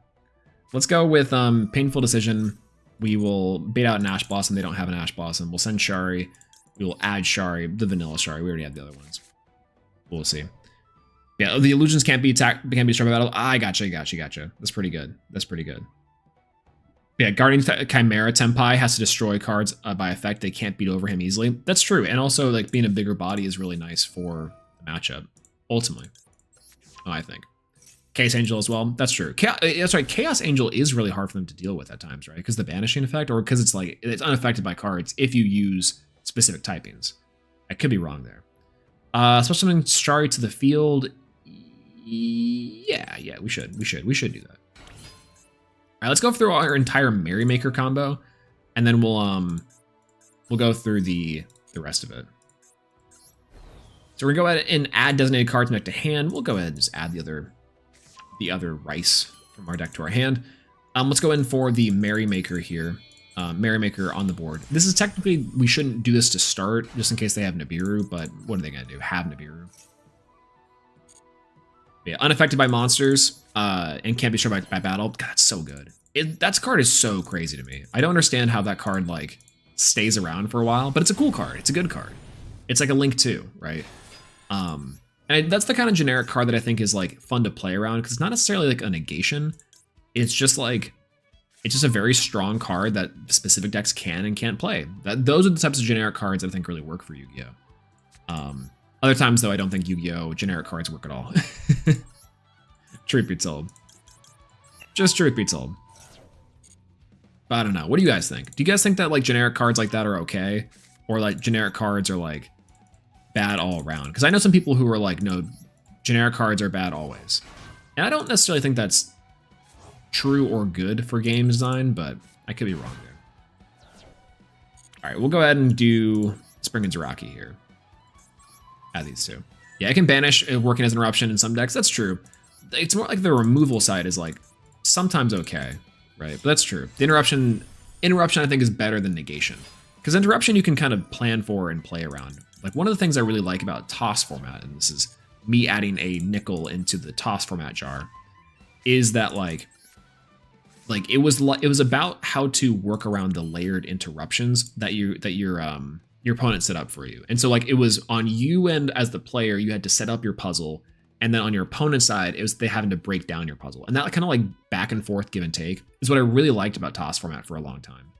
Let's go with Painful Decision. We will bait out an Ash Blossom. They don't have an Ash Blossom. We'll send Shari. We will add Shari, the vanilla Shari. We already have the other ones. We'll see. Yeah, the illusions can't be attacked, can't be destroyed by battle. I gotcha. That's pretty good. Yeah, Guardian Chimera Tenpai has to destroy cards by effect. They can't beat over him easily. That's true. And also, like, being a bigger body is really nice for the matchup, ultimately. I think. Chaos Angel as well. That's true. That's right. Chaos Angel is really hard for them to deal with at times, right? Because the banishing effect, or because it's unaffected by cards if you use specific typings. I could be wrong there. Special summon Shari to the field. Yeah, we should do that. All right, let's go through our entire Merrymaker combo, and then we'll go through the rest of it. So we're gonna go ahead and add designated cards back to hand. We'll go ahead and just add the other rice from our deck to our hand. Let's go in for the Merrymaker here. Merrymaker on the board. This is technically, we shouldn't do this to start, just in case they have Nibiru, but what are they gonna do? Have Nibiru. Yeah, unaffected by monsters, and can't be destroyed by battle. God, that's so good. That card is so crazy to me. I don't understand how that card like stays around for a while, but it's a cool card. It's a good card. It's like a Link 2, right? And that's the kind of generic card that I think is like fun to play around because it's not necessarily like a negation. It's just like, it's just a very strong card that specific decks can and can't play. Those are the types of generic cards that I think really work for Yu-Gi-Oh! Other times, though, I don't think Yu-Gi-Oh! Generic cards work at all. Truth be told. Just truth be told. But I don't know. What do you guys think? Do you guys think that like generic cards like that are okay? Or like generic cards are like bad all around? Because I know some people who are like, no, generic cards are bad always. And I don't necessarily think that's true or good for game design, but I could be wrong there. All right, we'll go ahead and do Spring and Zaraki here. Add these two. Yeah, I can banish working as an eruption in some decks. That's true. It's more like the removal side is like sometimes okay, right? But that's true. The interruption I think is better than negation. Because interruption you can kind of plan for and play around. Like one of the things I really like about toss format, and this is me adding a nickel into the toss format jar, is that like it was about how to work around the layered interruptions that your opponent set up for you. And so like it was on you, and as the player you had to set up your puzzle, and then on your opponent's side it was they having to break down your puzzle. And that kind of like back and forth give and take is what I really liked about toss format for a long time.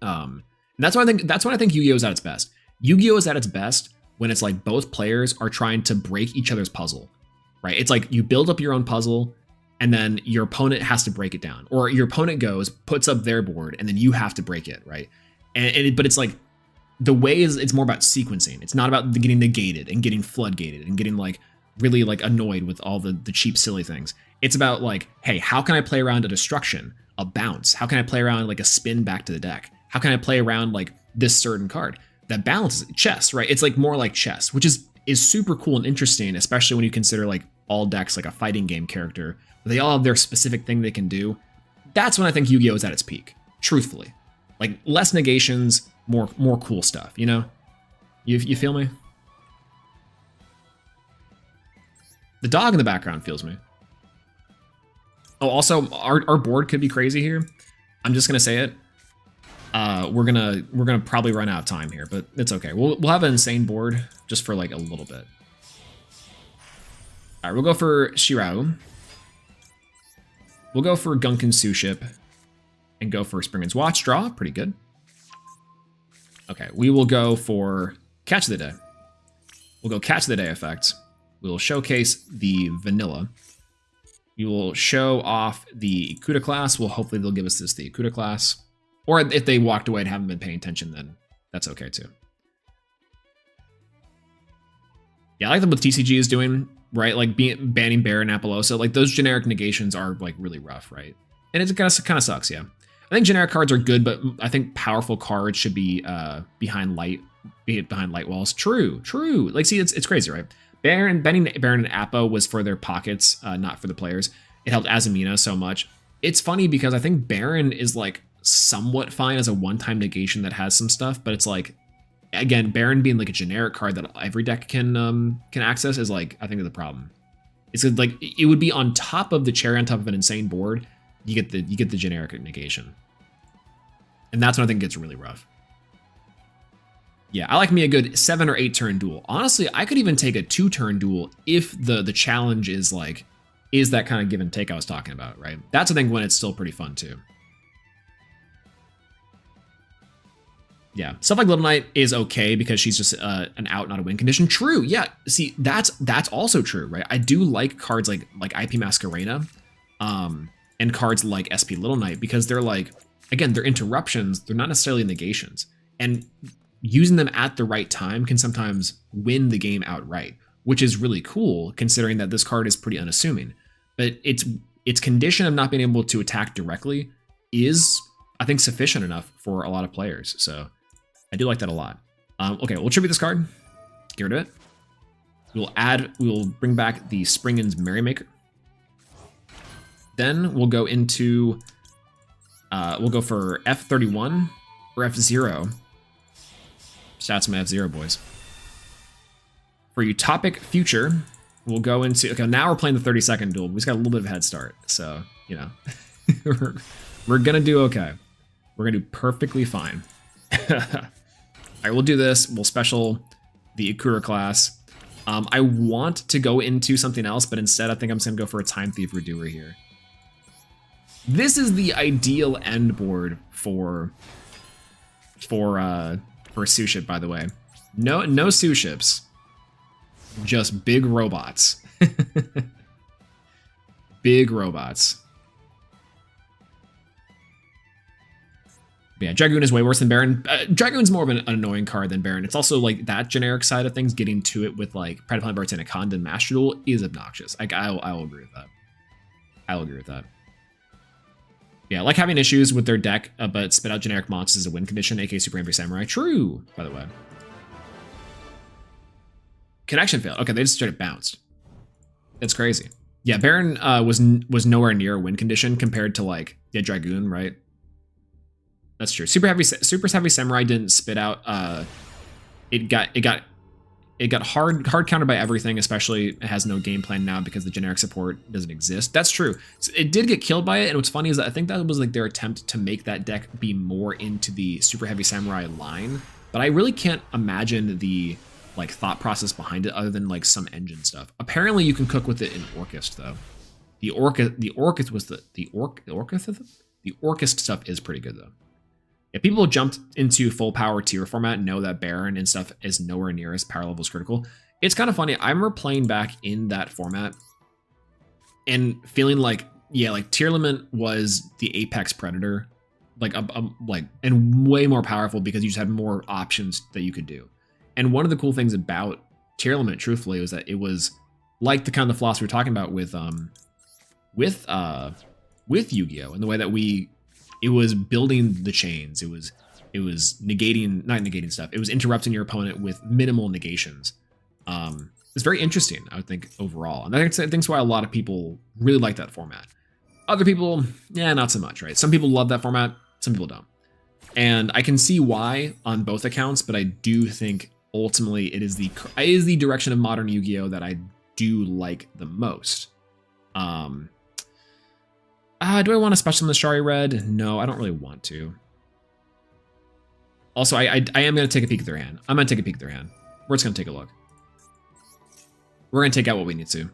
And that's when I think Yu-Gi-Oh! Is at its best. Yu-Gi-Oh! Is at its best when it's like both players are trying to break each other's puzzle, right? It's like you build up your own puzzle and then your opponent has to break it down, or your opponent puts up their board and then you have to break it, right? But it's like the way is it's more about sequencing. It's not about getting negated and getting floodgated and getting like really like annoyed with all the cheap silly things. It's about like, hey, how can I play around a destruction, a bounce? How can I play around like a spin back to the deck? How can I play around like this certain card? That balances chess, right? It's like more like chess, which is super cool and interesting, especially when you consider like all decks like a fighting game character. They all have their specific thing they can do. That's when I think Yu-Gi-Oh! Is at its peak, truthfully. Like less negations, more cool stuff, you know? You feel me? The dog in the background feels me. Oh, also, our board could be crazy here. I'm just gonna say it. we're gonna probably run out of time here, but it's okay. We'll have an insane board just for like a little bit. All right, we'll go for Shirao. We'll go for Gunkin SUSHIP and go for Springen's Watch. Draw, pretty good. Okay, we will go for Catch of the Day. We'll go Catch of the Day effect. We will showcase the vanilla. We will show off the Ikuta class. Well, hopefully they'll give us the Ikuta class. Or if they walked away and haven't been paying attention, then that's okay too. Yeah, I like what TCG is doing, right? Like banning Baron and Apollosa. Like those generic negations are like really rough, right? And it kind of sucks, yeah. I think generic cards are good, but I think powerful cards should be behind light walls. True. Like, see, it's crazy, right? Banning Baron and Apo was for their pockets, not for the players. It helped Azumina so much. It's funny because I think Baron is like somewhat fine as a one-time negation that has some stuff, but it's like, again, Baron being like a generic card that every deck can access is like, I think the problem. It's like it would be on top of the cherry on top of an insane board. You get the generic negation, and that's when I think it gets really rough. Yeah, I like me a good 7 or 8 turn duel. Honestly, I could even take a 2-turn duel if the challenge is like, is that kind of give and take I was talking about, right? That's I think when it's still pretty fun too. Yeah, stuff like Little Knight is okay because she's just an out, not a win condition. True, yeah. See, that's also true, right? I do like cards like IP Masquerena, and cards like SP Little Knight because they're like, again, they're interruptions. They're not necessarily negations, and using them at the right time can sometimes win the game outright, which is really cool considering that this card is pretty unassuming. But its condition of not being able to attack directly is, I think, sufficient enough for a lot of players. So I do like that a lot. Okay, we'll tribute this card. Get rid of it. We'll bring back the Springen's Merrymaker. Then we'll go into, we'll go for F31 or F0. Stats my F0, boys. For Utopic Future, we'll go into, okay, now we're playing the 30-second duel. We just got a little bit of a head start. So, you know, we're going to do okay. We're going to do perfectly fine. All right, we'll do this. We'll special the Ikura class. I want to go into something else, but instead I think I'm just going to go for a Time Thief Redoer here. This is the ideal end board for SUSHIP, by the way. No SUSHIPs, just big robots. Big robots. But yeah, Dragoon is way worse than Baron. Dragoon's more of an annoying card than Baron. It's also like that generic side of things, getting to it with like Predaplan, Bartanaconda, and Master Duel is obnoxious. Like I will agree with that. I'll agree with that. Yeah, like having issues with their deck, but spit out generic monsters as a win condition, aka Super Angry Samurai. True, by the way. Connection failed. Okay, they just straight up bounced. That's crazy. Yeah, Baron was nowhere near a win condition compared to like Dragoon, right? That's true. Super Heavy Samurai didn't spit out. It got hard countered by everything, especially it has no game plan now because the generic support doesn't exist. That's true. So it did get killed by it, and what's funny is that I think that was like their attempt to make that deck be more into the Super Heavy Samurai line, but I really can't imagine the like thought process behind it other than like some engine stuff. Apparently you can cook with it in Orchist though. The Orchist stuff is pretty good though. If people who jumped into full power tier format know that Baron and stuff is nowhere near as power level as critical. It's kind of funny. I remember playing back in that format and feeling like, yeah, like tier limit was the apex predator, like and way more powerful because you just had more options that you could do. And one of the cool things about tier limit, truthfully, was that it was like the kind of philosophy we're talking about with Yu-Gi-Oh! And the way that it was building the chains. It was not negating stuff. It was interrupting your opponent with minimal negations. It's very interesting, I would think, overall. And I think that's why a lot of people really like that format. Other people, yeah, not so much, right? Some people love that format, some people don't. And I can see why on both accounts, but I do think ultimately it is the direction of modern Yu-Gi-Oh! That I do like the most. Do I want to special in the Shari Red? No, I don't really want to. Also, I am going to take a peek at their hand. I'm going to take a peek at their hand. We're just going to take a look. We're going to take out what we need to.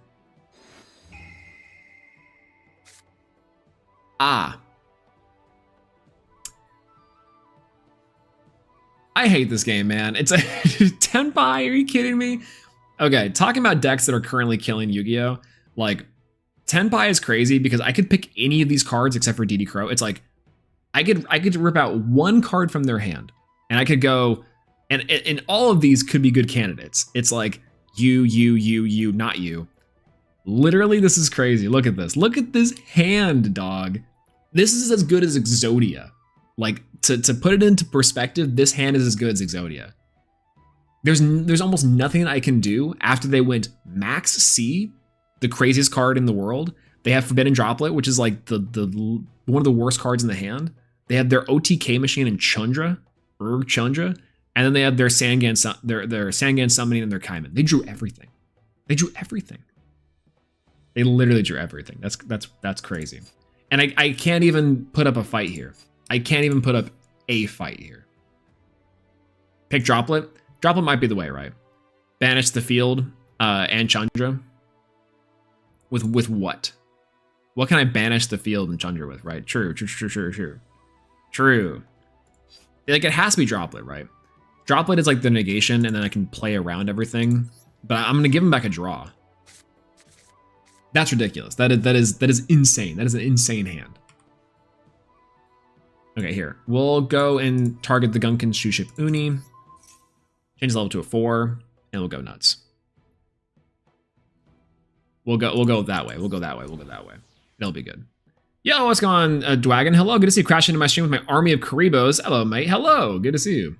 Ah. I hate this game, man. It's a Tenpai, are you kidding me? Okay, talking about decks that are currently killing Yu-Gi-Oh! Like, Tenpai is crazy because I could pick any of these cards except for DD Crow. It's like, I could rip out one card from their hand, and I could go, and all of these could be good candidates. It's like, you, not you. Literally, this is crazy. Look at this. Look at this hand, dog. This is as good as Exodia. Like, to put it into perspective, this hand is as good as Exodia. There's almost nothing I can do after they went Max C, the craziest card in the world. They have Forbidden Droplet, which is like the one of the worst cards in the hand. They have their OTK machine and Chandra, Chandra, and then they have their Sangan, their Sangan summoning and their Kaiman. They drew everything. They drew everything. They literally drew everything. That's crazy. And I can't even put up a fight here. I can't even put up a fight here. Pick Droplet. Droplet might be the way, right? Banish the field and Chandra. With what? What can I banish the field and Chandra with, right? True. Like, it has to be Droplet, right? Droplet is like the negation, and then I can play around everything. But I'm gonna give him back a draw. That's ridiculous. That is insane. That is an insane hand. Okay, here. We'll go and target the Gunkin SUSHIP Uni. Change the level to a 4, and we'll go nuts. We'll go that way. We'll go that way. It'll be good. Yo, what's going on, Dwagon? Hello, good to see you crash into my stream with my army of Karibos. Hello, mate. Hello, good to see you.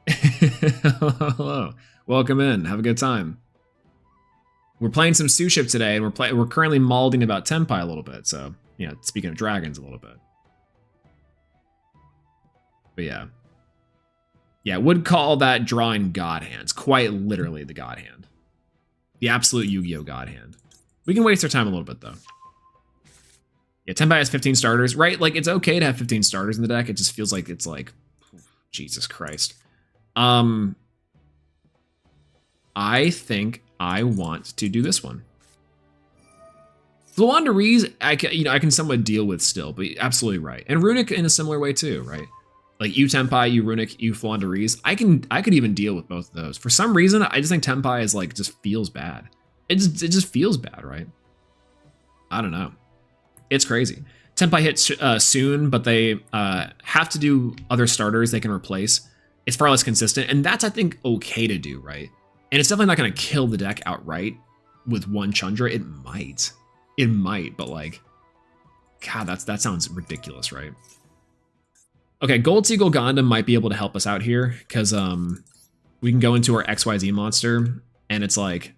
Hello. Welcome in. Have a good time. We're playing some SUSHIP today, and we're currently malding about Tenpai a little bit. So, yeah, speaking of dragons a little bit. But yeah. Yeah, would call that drawing God hands. Quite literally the God hand. The absolute Yu-Gi-Oh! God hand. We can waste our time a little bit, though. Yeah, Tenpai has 15 starters, right? Like, it's okay to have 15 starters in the deck. It just feels like it's like, Jesus Christ. I think I want to do this one. Fluandereeze, I can somewhat deal with still, but absolutely right. And Runic in a similar way too, right? Like you Tenpai, you Runic, you Fluandereeze. I could even deal with both of those. For some reason, I just think Tenpai is like just feels bad. It just feels bad, right? I don't know. It's crazy. Tenpai hits soon, but they have to do other starters they can replace. It's far less consistent, and that's, I think, okay to do, right? And it's definitely not going to kill the deck outright with one Chandra. It might, but like, God, that sounds ridiculous, right? Okay, Gold Seagull Gundam might be able to help us out here because we can go into our XYZ monster, and it's like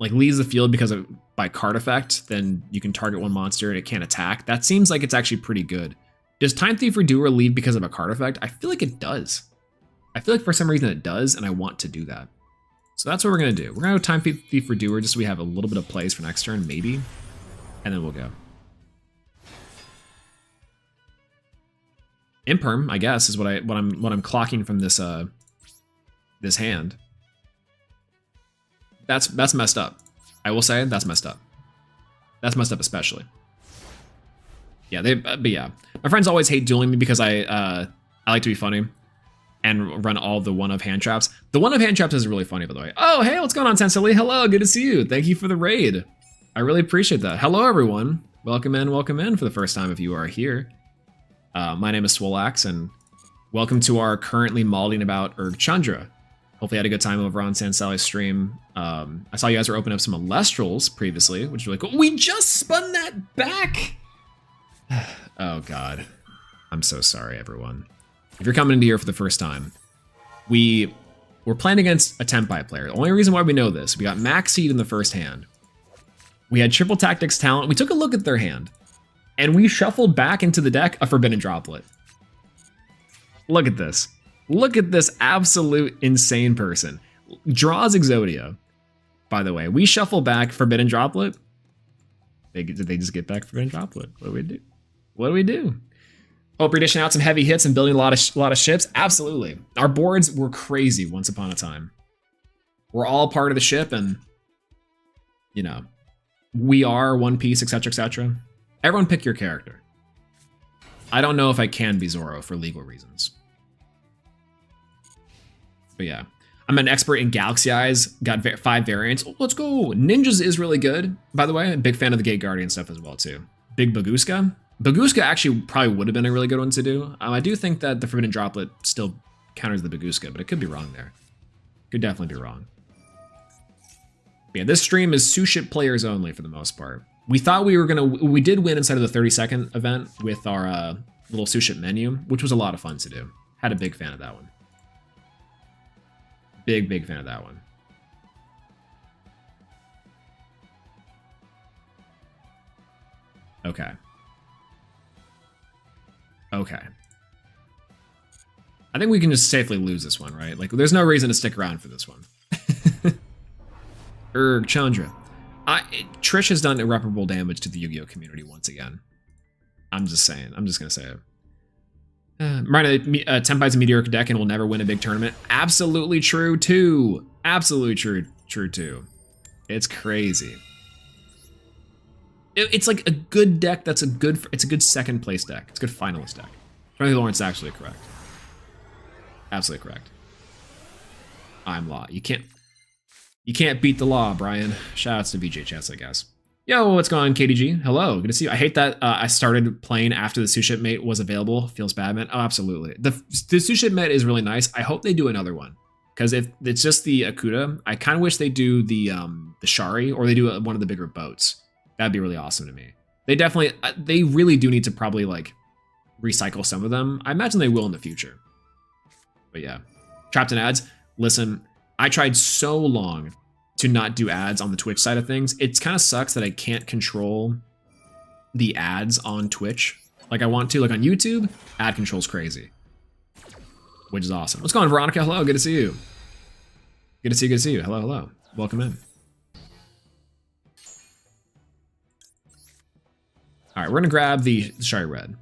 leaves the field because of by card effect. Then you can target one monster and it can't attack. That seems like it's actually pretty good. Does Time Thief Redoer leave because of a card effect? I feel like it does. I feel like for some reason it does, and I want to do that. So that's what we're going to do. We're going to go Time Thief Redoer just so we have a little bit of plays for next turn, maybe. And then we'll go. Imperm, I guess, is what I'm clocking from this this hand. That's messed up. I will say that's messed up. That's messed up especially. Yeah, but yeah. My friends always hate dueling me because I like to be funny and run all the one-of hand traps. The one-of hand traps is really funny, by the way. Oh, hey, what's going on, Sensilly? Hello, good to see you. Thank you for the raid. I really appreciate that. Hello, everyone. Welcome in for the first time if you are here. My name is Swolelax, and welcome to our currently malding about Chandra. Hopefully you had a good time over on Sansally's stream. I saw you guys were opening up some Alestrals previously, which is really cool. We just spun that back! Oh, God. I'm so sorry, everyone. If you're coming into here for the first time, we're playing against a Tenpai player. The only reason why we know this, we got Max Seed in the first hand. We had Triple Tactics Talent. We took a look at their hand, and we shuffled back into the deck a Forbidden Droplet. Look at this. Look at this absolute insane person. Draws Exodia, by the way. We shuffle back Forbidden Droplet. Did they just get back Forbidden Droplet? What do we do? What do we do? Hope you're dishing out some heavy hits and building a lot of ships. Absolutely. Our boards were crazy once upon a time. We're all part of the ship, and you know, we are One Piece, etc., etc. Everyone pick your character. I don't know if I can be Zoro for legal reasons. But yeah, I'm an expert in Galaxy Eyes. Got 5 variants. Oh, let's go. Ninjas is really good, by the way. A big fan of the Gate Guardian stuff as well too. Big Baguska. Baguska actually probably would have been a really good one to do. I do think that the Forbidden Droplet still counters the Baguska, but it could be wrong there. Could definitely be wrong. But yeah, this stream is SUSHIP players only for the most part. We thought we were we did win inside of the 30-second event with our little SUSHIP menu, which was a lot of fun to do. Had a big fan of that one. Big fan of that one. Okay. Okay. I think we can just safely lose this one, right? Like, there's no reason to stick around for this one. Chandra. Trish has done irreparable damage to the Yu-Gi-Oh community once again. I'm just saying. I'm just going to say it. Right, 10 buys a mediocre deck and will never win a big tournament. Absolutely true, too. Absolutely true, too. It's crazy. It's like a good deck that's it's a good second place deck. It's a good finalist deck. Charlie Lawrence is actually correct. Absolutely correct. I'm law. You can't beat the law, Brian. Shoutouts to VJ Chats, I guess. Yo, what's going on, KDG? Hello, good to see you. I hate that I started playing after the SUSHIP mate was available. Feels bad, man. Oh, absolutely. The SUSHIP mate is really nice. I hope they do another one. Because if it's just the Akuta, I kind of wish they do the Shari, or they do one of the bigger boats. That'd be really awesome to me. They really do need to probably like recycle some of them. I imagine they will in the future. But yeah, trapped in ads. Listen, I tried so long to not do ads on the Twitch side of things. It kind of sucks that I can't control the ads on Twitch like I want to. Like on YouTube, ad control's crazy, which is awesome. What's going on, Veronica? Hello, good to see you. Good to see you. Hello. Welcome in. All right, we're gonna grab the Shari Red.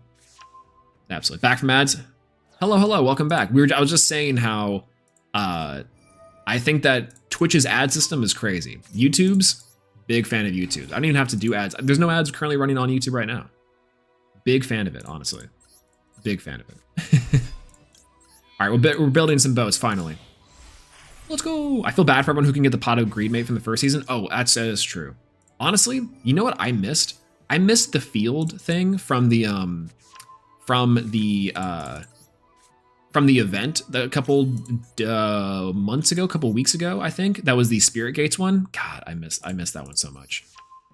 Absolutely. Back from ads. Hello, welcome back. I was just saying how I think that Twitch's ad system is crazy. YouTube's, big fan of YouTube. I don't even have to do ads. There's no ads currently running on YouTube right now. Big fan of it, honestly. Big fan of it. All right, we're building some boats, finally. Let's go. I feel bad for everyone who can get the pot of greed mate from the first season. Oh, that is true. Honestly, you know what I missed? I missed the field thing from the event a couple months ago, couple weeks ago, I think. That was the Spirit Gates one. God, I missed that one so much.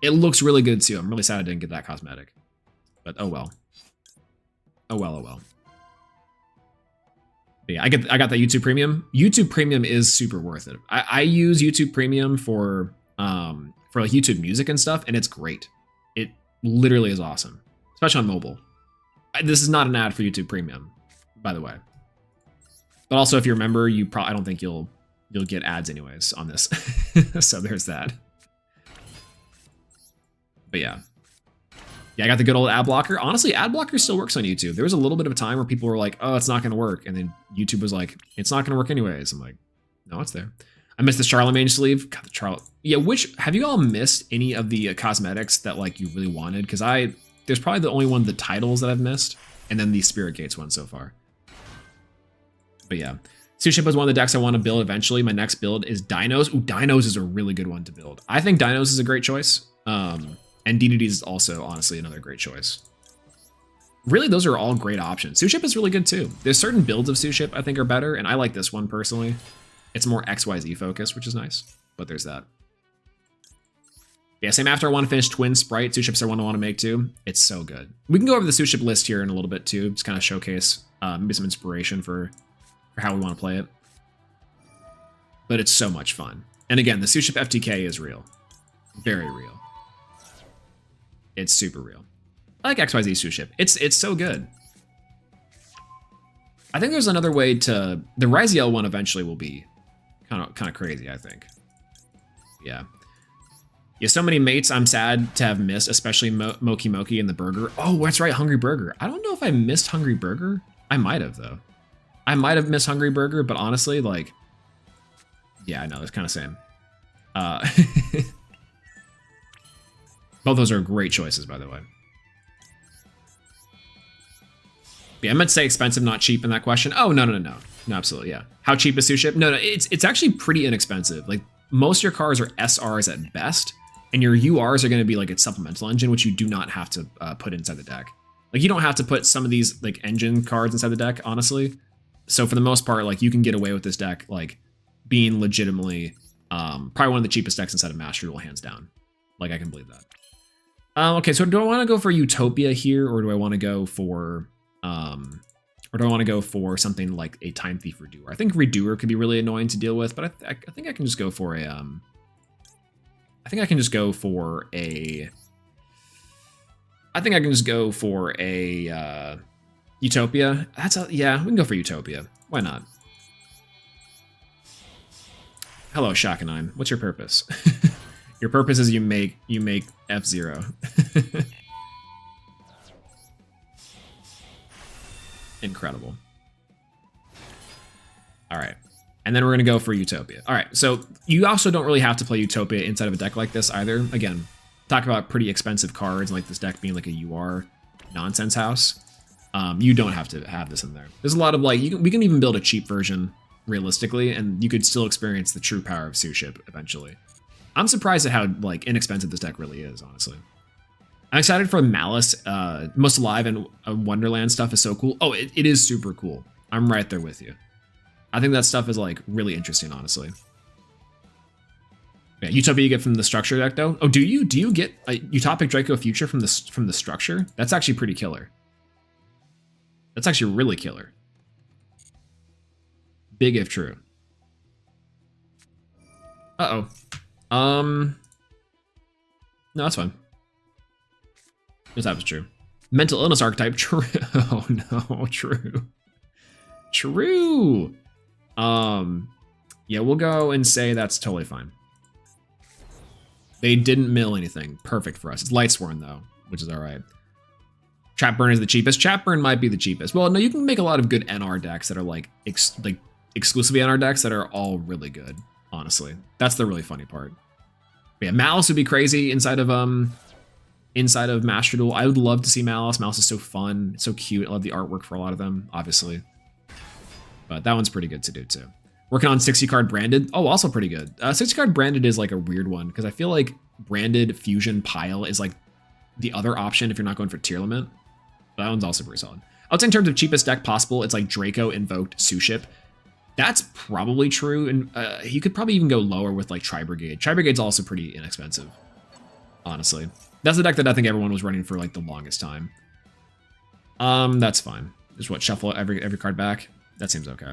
It looks really good too. I'm really sad I didn't get that cosmetic. But oh well. Oh well. But yeah, I got that YouTube Premium. YouTube Premium is super worth it. I use YouTube Premium for like YouTube Music and stuff, and it's great. It literally is awesome, especially on mobile. This is not an ad for YouTube Premium, by the way. But also, if you're a member, I don't think you'll get ads anyways on this. So there's that. But yeah, I got the good old ad blocker. Honestly, ad blocker still works on YouTube. There was a little bit of a time where people were like, "Oh, it's not going to work," and then YouTube was like, "It's not going to work anyways." I'm like, "No, it's there." I missed the Charlemagne sleeve. God, the Charlotte. Yeah, have you all missed any of the cosmetics that like you really wanted? Because there's probably the only one, the titles that I've missed, and then the Spirit Gates one so far. But yeah, SUSHIP was one of the decks I want to build eventually. My next build is Dinos. Ooh, Dinos is a really good one to build. I think Dinos is a great choice. And DDD is also, honestly, another great choice. Really, those are all great options. SUSHIP is really good too. There's certain builds of SUSHIP I think are better, and I like this one personally. It's more XYZ focused, which is nice, but there's that. Yeah, same after I want to finish Twin Sprite. SUSHIPs are one I want to make too. It's so good. We can go over the SUSHIP list here in a little bit too, just kind of showcase maybe some inspiration for how we want to play it. But it's so much fun. And again, the SUSHIP FTK is real. Very real. It's super real. I like XYZ SUSHIP. It's so good. I think there's another way to... The Raziel one eventually will be kind of crazy, I think. Yeah. Yeah, so many mates I'm sad to have missed, especially Moki Moki and the burger. Oh, that's right, Hungry Burger. I don't know if I missed Hungry Burger. I might have, though. I might have missed Hungry Burger, but honestly, like, yeah, I know, it's kind of same. Both those are great choices, by the way. Yeah, I meant to say expensive, not cheap in that question. Oh, no, absolutely, yeah. How cheap is SUSHIP? No, it's actually pretty inexpensive. Like, most of your cars are SRs at best, and your URs are going to be like its supplemental engine, which you do not have to put inside the deck. Like, you don't have to put some of these like engine cards inside the deck, honestly. So for the most part, like, you can get away with this deck like being legitimately probably one of the cheapest decks inside of Master Duel, hands down. Like, I can believe that. Okay, so do I want to go for Utopia here, or do I want to go for something like a Time Thief Redoer? I think Redoer could be really annoying to deal with, but I think I can just go for a Utopia. Yeah, we can go for Utopia. Why not? Hello, Shakanine. What's your purpose? Your purpose is you make F-Zero. Incredible. All right. And then we're going to go for Utopia. All right. So you also don't really have to play Utopia inside of a deck like this either. Again, talk about pretty expensive cards like this deck being like a UR nonsense house. You don't have to have this in there. There's a lot of like, we can even build a cheap version realistically, and you could still experience the true power of SUSHIP eventually. I'm surprised at how like inexpensive this deck really is, honestly. I'm excited for Malice. Most Alive and Wonderland stuff is so cool. Oh, it is super cool. I'm right there with you. I think that stuff is like really interesting, honestly. Yeah, Utopia you get from the structure deck though. Oh, do you get a Utopic Draco Future from the structure? That's actually pretty killer. That's actually really killer. Big if true. Uh-oh. No, that's fine. This type is true. Mental illness archetype, true. Oh no, true. True. Yeah, we'll go and say that's totally fine. They didn't mill anything. Perfect for us. It's Lightsworn though, which is all right. Trapburn is the cheapest. Trapburn might be the cheapest. Well, no, you can make a lot of good NR decks that are like exclusively NR decks that are all really good, honestly. That's the really funny part. But yeah, Malice would be crazy inside of Master Duel. I would love to see Malice. Malice is so fun, so cute. I love the artwork for a lot of them, obviously. But that one's pretty good to do too. Working on 60 card Branded. Oh, also pretty good. 60 card Branded is like a weird one because I feel like Branded Fusion Pile is like the other option if you're not going for tier limit. But that one's also pretty solid. I would say in terms of cheapest deck possible, it's like Draco Invoked SUSHIP. That's probably true, and you could probably even go lower with like Tri-Brigade. Tri-Brigade's also pretty inexpensive, honestly. That's the deck that I think everyone was running for like the longest time. That's fine. Just what, shuffle every card back? That seems okay.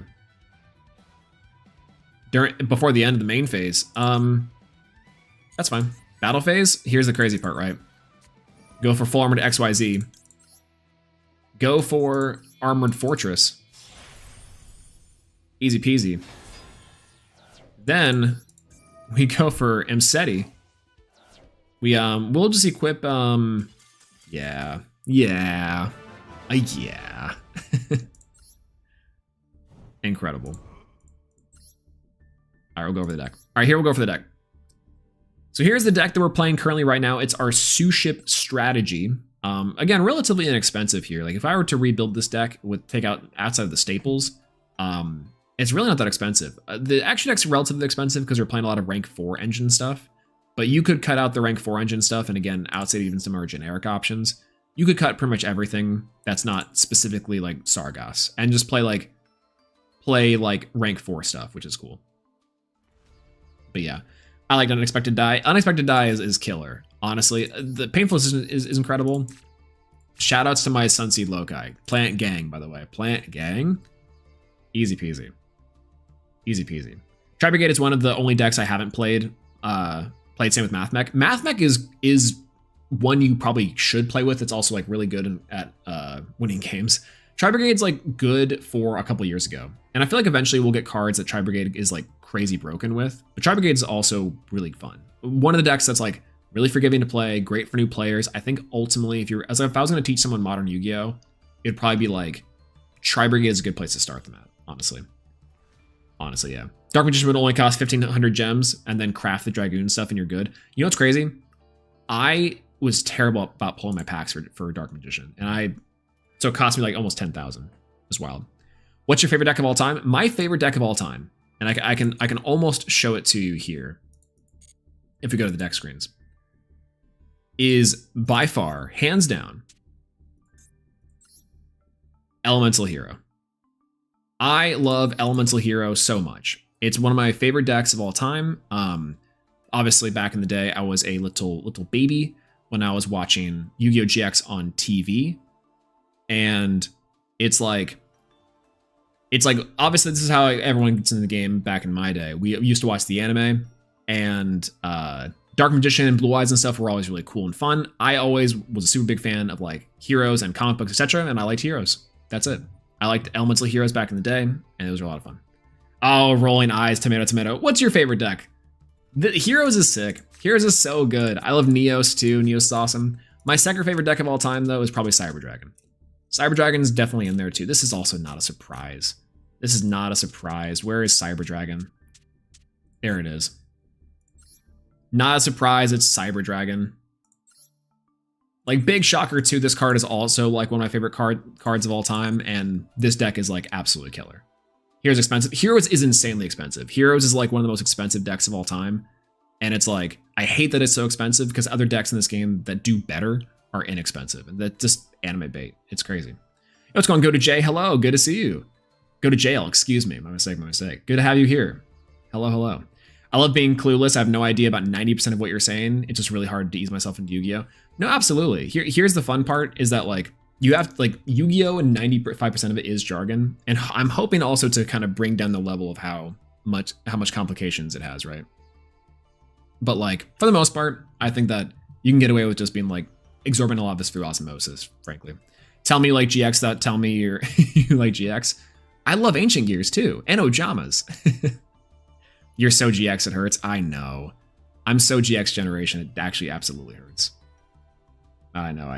Before the end of the main phase, that's fine. Battle phase, here's the crazy part, right? Go for full armored XYZ. Go for Armored Fortress. Easy peasy. Then we go for Imseti. We'll just equip yeah. Incredible. All right, we'll go over the deck. All right, here we'll go for the deck. So here's the deck that we're playing currently right now. It's our SUSHIP strategy. Again, relatively inexpensive here. Like if I were to rebuild this deck with take out outside of the staples, it's really not that expensive. The action deck's relatively expensive because we're playing a lot of rank 4 engine stuff, but you could cut out the rank 4 engine stuff. And again, outside even some more generic options, you could cut pretty much everything that's not specifically like Sargas and just play like rank 4 stuff, which is cool. But yeah, I like Unexpected Die. Unexpected Die is killer. Honestly, the Painful is incredible. Shoutouts to my Sunseed Loci. Plant Gang, by the way. Plant Gang. Easy peasy. Easy peasy. Tri-Brigade is one of the only decks I haven't played. Played same with Mathmech. Mathmech is one you probably should play with. It's also like really good at winning games. Tri-Brigade's like good for a couple years ago. And I feel like eventually we'll get cards that Tri-Brigade is like crazy broken with. But Tri-Brigade is also really fun. One of the decks that's like Really forgiving to play, great for new players. I think ultimately, if I was going to teach someone modern Yu-Gi-Oh, it'd probably be like, Tri-Brigade is a good place to start them at, honestly. Honestly, yeah. Dark Magician would only cost 1,500 gems, and then craft the Dragoon stuff, and you're good. You know what's crazy? I was terrible about pulling my packs for Dark Magician, so it cost me like almost 10,000. It's wild. What's your favorite deck of all time? My favorite deck of all time, and I can almost show it to you here, if we go to the deck screens, is by far, hands down, Elemental Hero. I love Elemental Hero so much. It's one of my favorite decks of all time. Obviously, back in the day, I was a little baby when I was watching Yu-Gi-Oh! GX on TV. And it's like, obviously, this is how everyone gets into the game back in my day. We used to watch the anime, and Dark Magician and Blue Eyes and stuff were always really cool and fun. I always was a super big fan of like heroes and comic books, etc., and I liked heroes. That's it. I liked Elemental Heroes back in the day, and it was a lot of fun. Oh, rolling eyes, tomato, tomato. What's your favorite deck? The Heroes is sick. Heroes is so good. I love Neos too. Neos is awesome. My second favorite deck of all time, though, is probably Cyber Dragon. Cyber Dragon is definitely in there too. This is also not a surprise. This is not a surprise. Where is Cyber Dragon? There it is. Not a surprise, it's Cyber Dragon. Like, big shocker too, this card is also like one of my favorite cards of all time, and this deck is like absolutely killer. Heroes expensive. Heroes is insanely expensive. Heroes is like one of the most expensive decks of all time. And it's like, I hate that it's so expensive because other decks in this game that do better are inexpensive. And that just anime bait. It's crazy. What's going on? Go to Jay. Hello. Good to see you. Go to jail. Excuse me. My mistake. My mistake. Good to have you here. Hello. Hello. I love being clueless. I have no idea about 90% of what you're saying. It's just really hard to ease myself into Yu-Gi-Oh. No, absolutely. Here's the fun part is that like, you have like Yu-Gi-Oh! And 95% of it is jargon. And I'm hoping also to kind of bring down the level of how much complications it has, right? But like, for the most part, I think that you can get away with just being like absorbing a lot of this through osmosis, frankly. Tell me you like GX, that tell me you like GX. I love Ancient Gears too, and Ojamas. You're so GX, it hurts. I know. I'm so GX generation, it actually absolutely hurts. I know.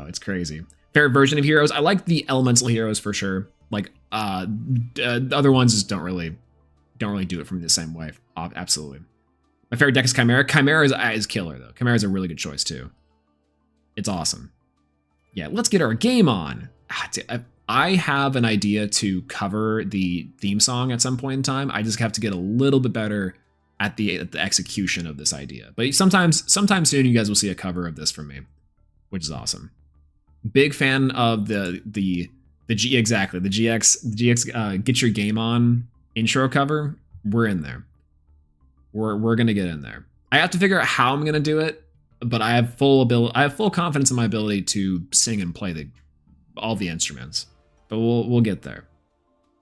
It's crazy. Favorite version of heroes, I like the elemental heroes for sure. Like the other ones just don't really do it for me the same way. Absolutely. My favorite deck is Chimera. Chimera is killer though. Chimera is a really good choice too. It's awesome. Yeah, let's get our game on. I have an idea to cover the theme song at some point in time. I just have to get a little bit better at the execution of this idea. But sometime soon you guys will see a cover of this from me, which is awesome. Big fan of the GX Get Your Game On intro cover. We're in there. We're gonna get in there. I have to figure out how I'm gonna do it, but I have full confidence in my ability to sing and play all the instruments. But we'll get there.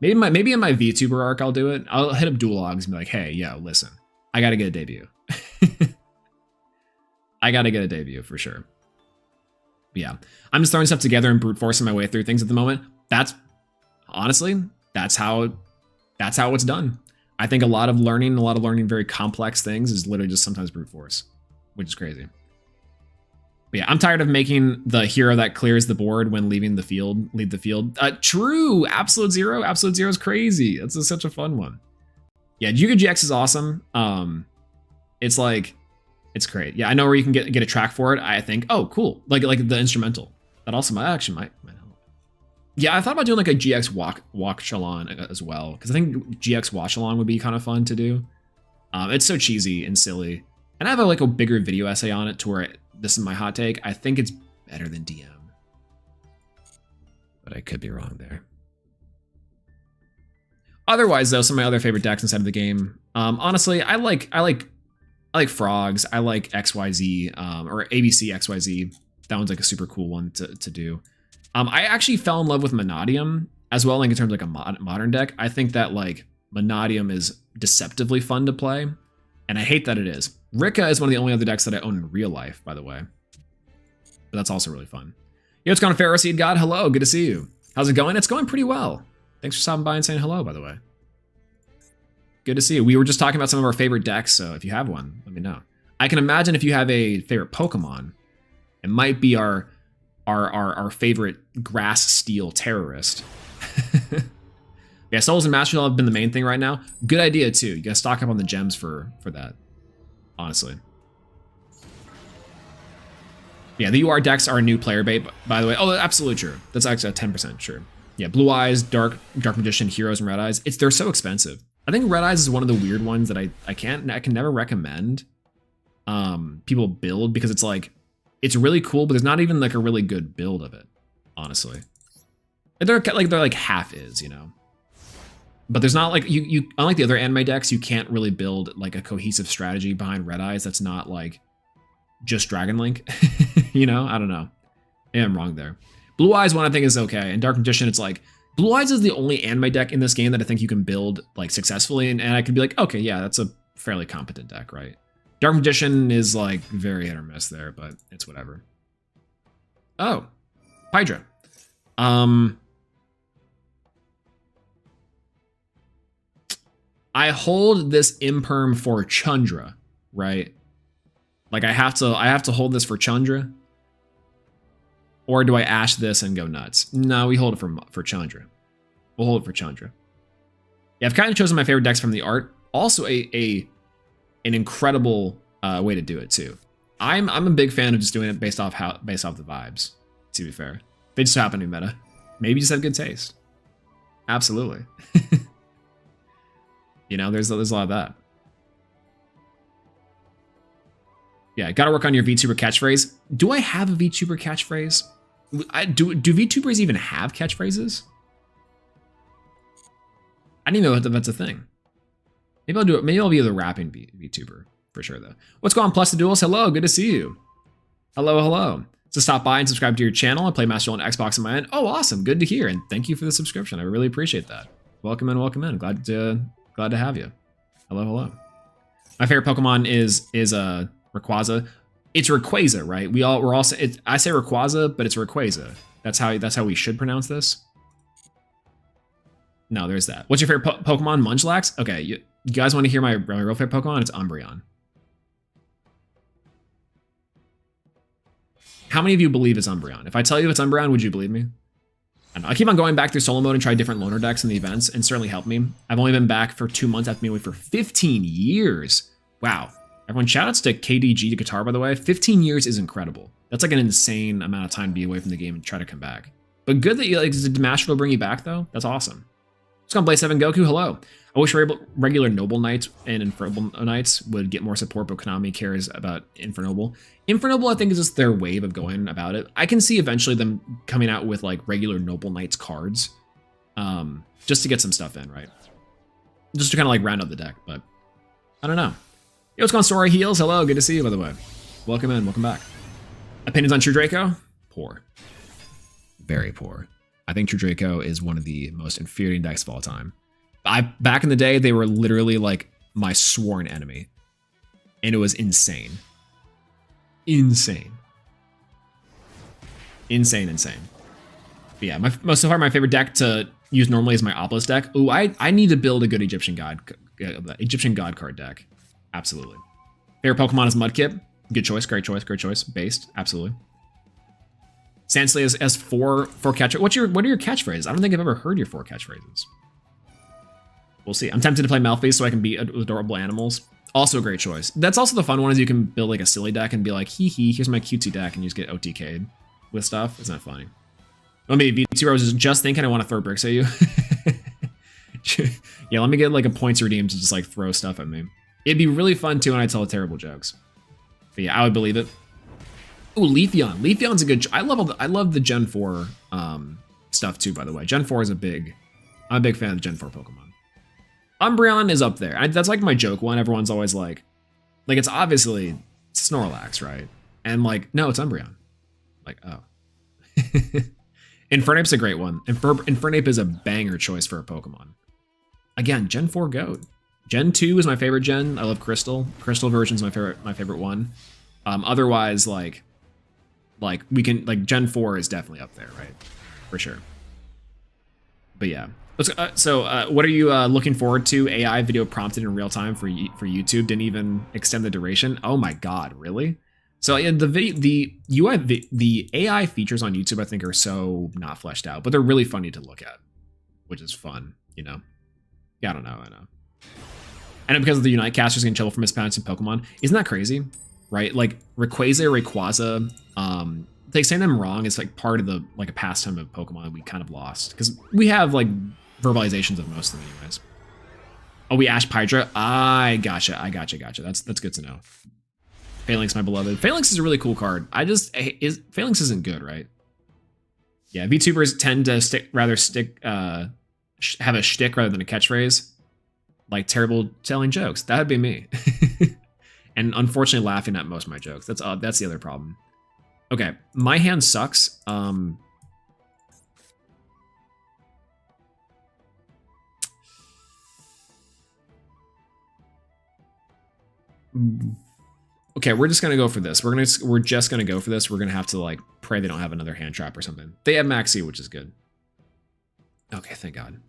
Maybe in my VTuber arc I'll do it. I'll hit up Duelogs and be like, hey, yo, listen, I gotta get a debut. I gotta get a debut for sure. But yeah, I'm just throwing stuff together and brute forcing my way through things at the moment. That's how it's done. I think a lot of learning very complex things is literally just sometimes brute force, which is crazy. But yeah, I'm tired of making the hero that clears the board when leave the field. True, Absolute Zero is crazy. That's such a fun one. Yeah, Yu-Gi-Oh! GX is awesome. It's great. Yeah, I know where you can get a track for it. I think, oh, cool. Like the instrumental. That also might help. Yeah, I thought about doing like a GX watch along as well, because I think GX watch along would be kind of fun to do. It's so cheesy and silly, and I have a bigger video essay on it to where this is my hot take. I think it's better than DM, but I could be wrong there. Otherwise, though, some of my other favorite decks inside of the game. Honestly, I like Frogs. I like XYZ or ABC XYZ. That one's like a super cool one to do. I actually fell in love with Monadium as well, like in terms of like a modern deck. I think that like Monadium is deceptively fun to play, and I hate that it is. Rika is one of the only other decks that I own in real life, by the way. But that's also really fun. Yo, what's going on, Pharaoh Seed God? Hello, good to see you. How's it going? It's going pretty well. Thanks for stopping by and saying hello, by the way. Good to see you. We were just talking about some of our favorite decks, so if you have one, let me know. I can imagine if you have a favorite Pokemon, it might be our favorite grass steel terrorist. Yeah, Souls and Master Duel have been the main thing right now. Good idea too. You gotta stock up on the gems for that. Honestly. Yeah, the UR decks are a new player bait, by the way. Oh, absolutely true. That's actually 10% true. Yeah, Blue Eyes, Dark Magician, Heroes, and Red Eyes. They're so expensive. I think Red Eyes is one of the weird ones that I can never recommend people build, because it's like, it's really cool, but there's not even like a really good build of it, honestly. They're like half is, you know. But there's not like you unlike the other anime decks, you can't really build like a cohesive strategy behind Red Eyes that's not like just Dragon Link. You know, I don't know. Maybe I'm wrong there. Blue Eyes one I think is okay, and Dark Magician, it's like Blue Eyes is the only anime deck in this game that I think you can build like successfully, and I can be like, okay, yeah, that's a fairly competent deck, right? Dark Magician is like very hit or miss there, but it's whatever. Oh, Hydra. I hold this imperm for Chundra, right? Like I have to hold this for Chundra, or do I ash this and go nuts? No, we hold it for Chundra. We'll hold it for Chundra. Yeah, I've kind of chosen my favorite decks from the art. Also, an incredible way to do it too. I'm a big fan of just doing it based off the vibes. To be fair, they just happen to be meta. Maybe you just have good taste. Absolutely. You know, there's a lot of that. Yeah, gotta work on your VTuber catchphrase. Do I have a VTuber catchphrase? Do VTubers even have catchphrases? I didn't even know that's a thing. Maybe I'll do it. Maybe I'll be the rapping VTuber for sure though. What's going on, Plus the Duels? Hello, good to see you. Hello. So stop by and subscribe to your channel. I play Master Duel on Xbox on my end. Oh, awesome, good to hear, and thank you for the subscription. I really appreciate that. Welcome in. Glad to have you. Hello. My favorite Pokemon is Rayquaza. It's Rayquaza, right? I say Rayquaza, but it's Rayquaza. That's how we should pronounce this. No, there's that. What's your favorite Pokemon? Munchlax? Okay, you guys want to hear my real favorite Pokemon? It's Umbreon. How many of you believe it's Umbreon? If I tell you it's Umbreon, would you believe me? I keep on going back through solo mode and try different loner decks in the events, and certainly helped me. I've only been back for 2 months after being away for 15 years. Wow. Everyone, shoutouts to KDG to Guitar, by the way. 15 years is incredible. That's like an insane amount of time to be away from the game and try to come back. But good that did Master Duel bring you back, though? That's awesome. What's going on, Blaze 7 Goku? Hello. I wish regular Noble Knights and Infernoble Knights would get more support, but Konami cares about Infernoble. Infernoble, I think, is just their wave of going about it. I can see eventually them coming out with like regular Noble Knights cards, just to get some stuff in, right? Just to kind of like round out the deck, but I don't know. Yo, what's going on, Sora Heals? Hello, good to see you, by the way. Welcome in, welcome back. Opinions on True Draco? Poor. Very poor. I think True Draco is one of the most infuriating decks of all time. Back in the day, they were literally like my sworn enemy. And it was insane. Insane. But yeah, so far my favorite deck to use normally is my Obelisk deck. Ooh, I need to build a good Egyptian God card deck. Absolutely. Favorite Pokemon is Mudkip. Good choice, great choice. Based, absolutely. Sansley has 4 catchphrases. What are your catchphrases? I don't think I've ever heard your 4 catchphrases. We'll see. I'm tempted to play Malphite so I can beat adorable animals. Also a great choice. That's also the fun one, is you can build like a silly deck and be like, hee, here's my cutesy deck, and you just get OTK'd with stuff. Isn't that funny? Let me VTuber, I was just thinking I want to throw bricks at you. Yeah, let me get like a points redeem to just like throw stuff at me. It'd be really fun too when I tell terrible jokes. But yeah, I would believe it. Ooh, Leafeon. Leafeon's a good. I love the Gen 4 stuff too. By the way, Gen 4 is I'm a big fan of Gen 4 Pokemon. Umbreon is up there. That's like my joke one. Everyone's always like it's obviously Snorlax, right? And like, no, it's Umbreon. Like, oh. Infernape's a great one. Infernape is a banger choice for a Pokemon. Again, Gen 4 GOAT. Gen 2 is my favorite gen. I love Crystal. Crystal version's my favorite one. Otherwise, like we can Gen 4 is definitely up there, right? For sure. But yeah. What are you looking forward to? AI video prompted in real time for YouTube didn't even extend the duration. Oh my god, really? So yeah, the UI, the AI features on YouTube, I think, are so not fleshed out, but they're really funny to look at, which is fun, you know? Yeah, I don't know. I know because of the Unite casters getting trouble from mispronuncing in Pokemon. Isn't that crazy? Right? Like Rayquaza, like saying them wrong is like part of the like a pastime of Pokemon we kind of lost because we have like verbalizations of most of them anyways. Oh, we Ash Pydra. I gotcha. That's good to know. Phalanx, my beloved. Phalanx is a really cool card. Phalanx isn't good, right? Yeah, VTubers tend to have a shtick rather than a catchphrase, like terrible telling jokes. That'd be me, and unfortunately laughing at most of my jokes. That's the other problem. Okay, my hand sucks. Okay, we're just gonna go for this. We're just gonna go for this. We're gonna have to like pray they don't have another hand trap or something. They have Maxi, which is good. Okay, thank God.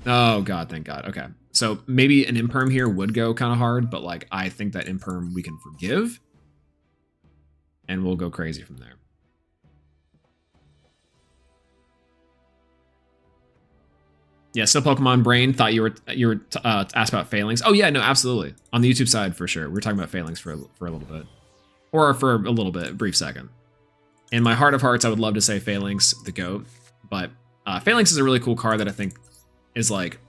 Oh God, thank God. Okay, so maybe an Imperm here would go kind of hard, but like I think that Imperm we can forgive, and we'll go crazy from there. Yeah, so Pokemon Brain thought you were asked about Phalanx. Oh yeah, no, absolutely. On the YouTube side for sure. We're talking about Phalanx for a little bit, or for a little bit, a brief second. In my heart of hearts, I would love to say Phalanx, the GOAT, but Phalanx is a really cool card that I think is like,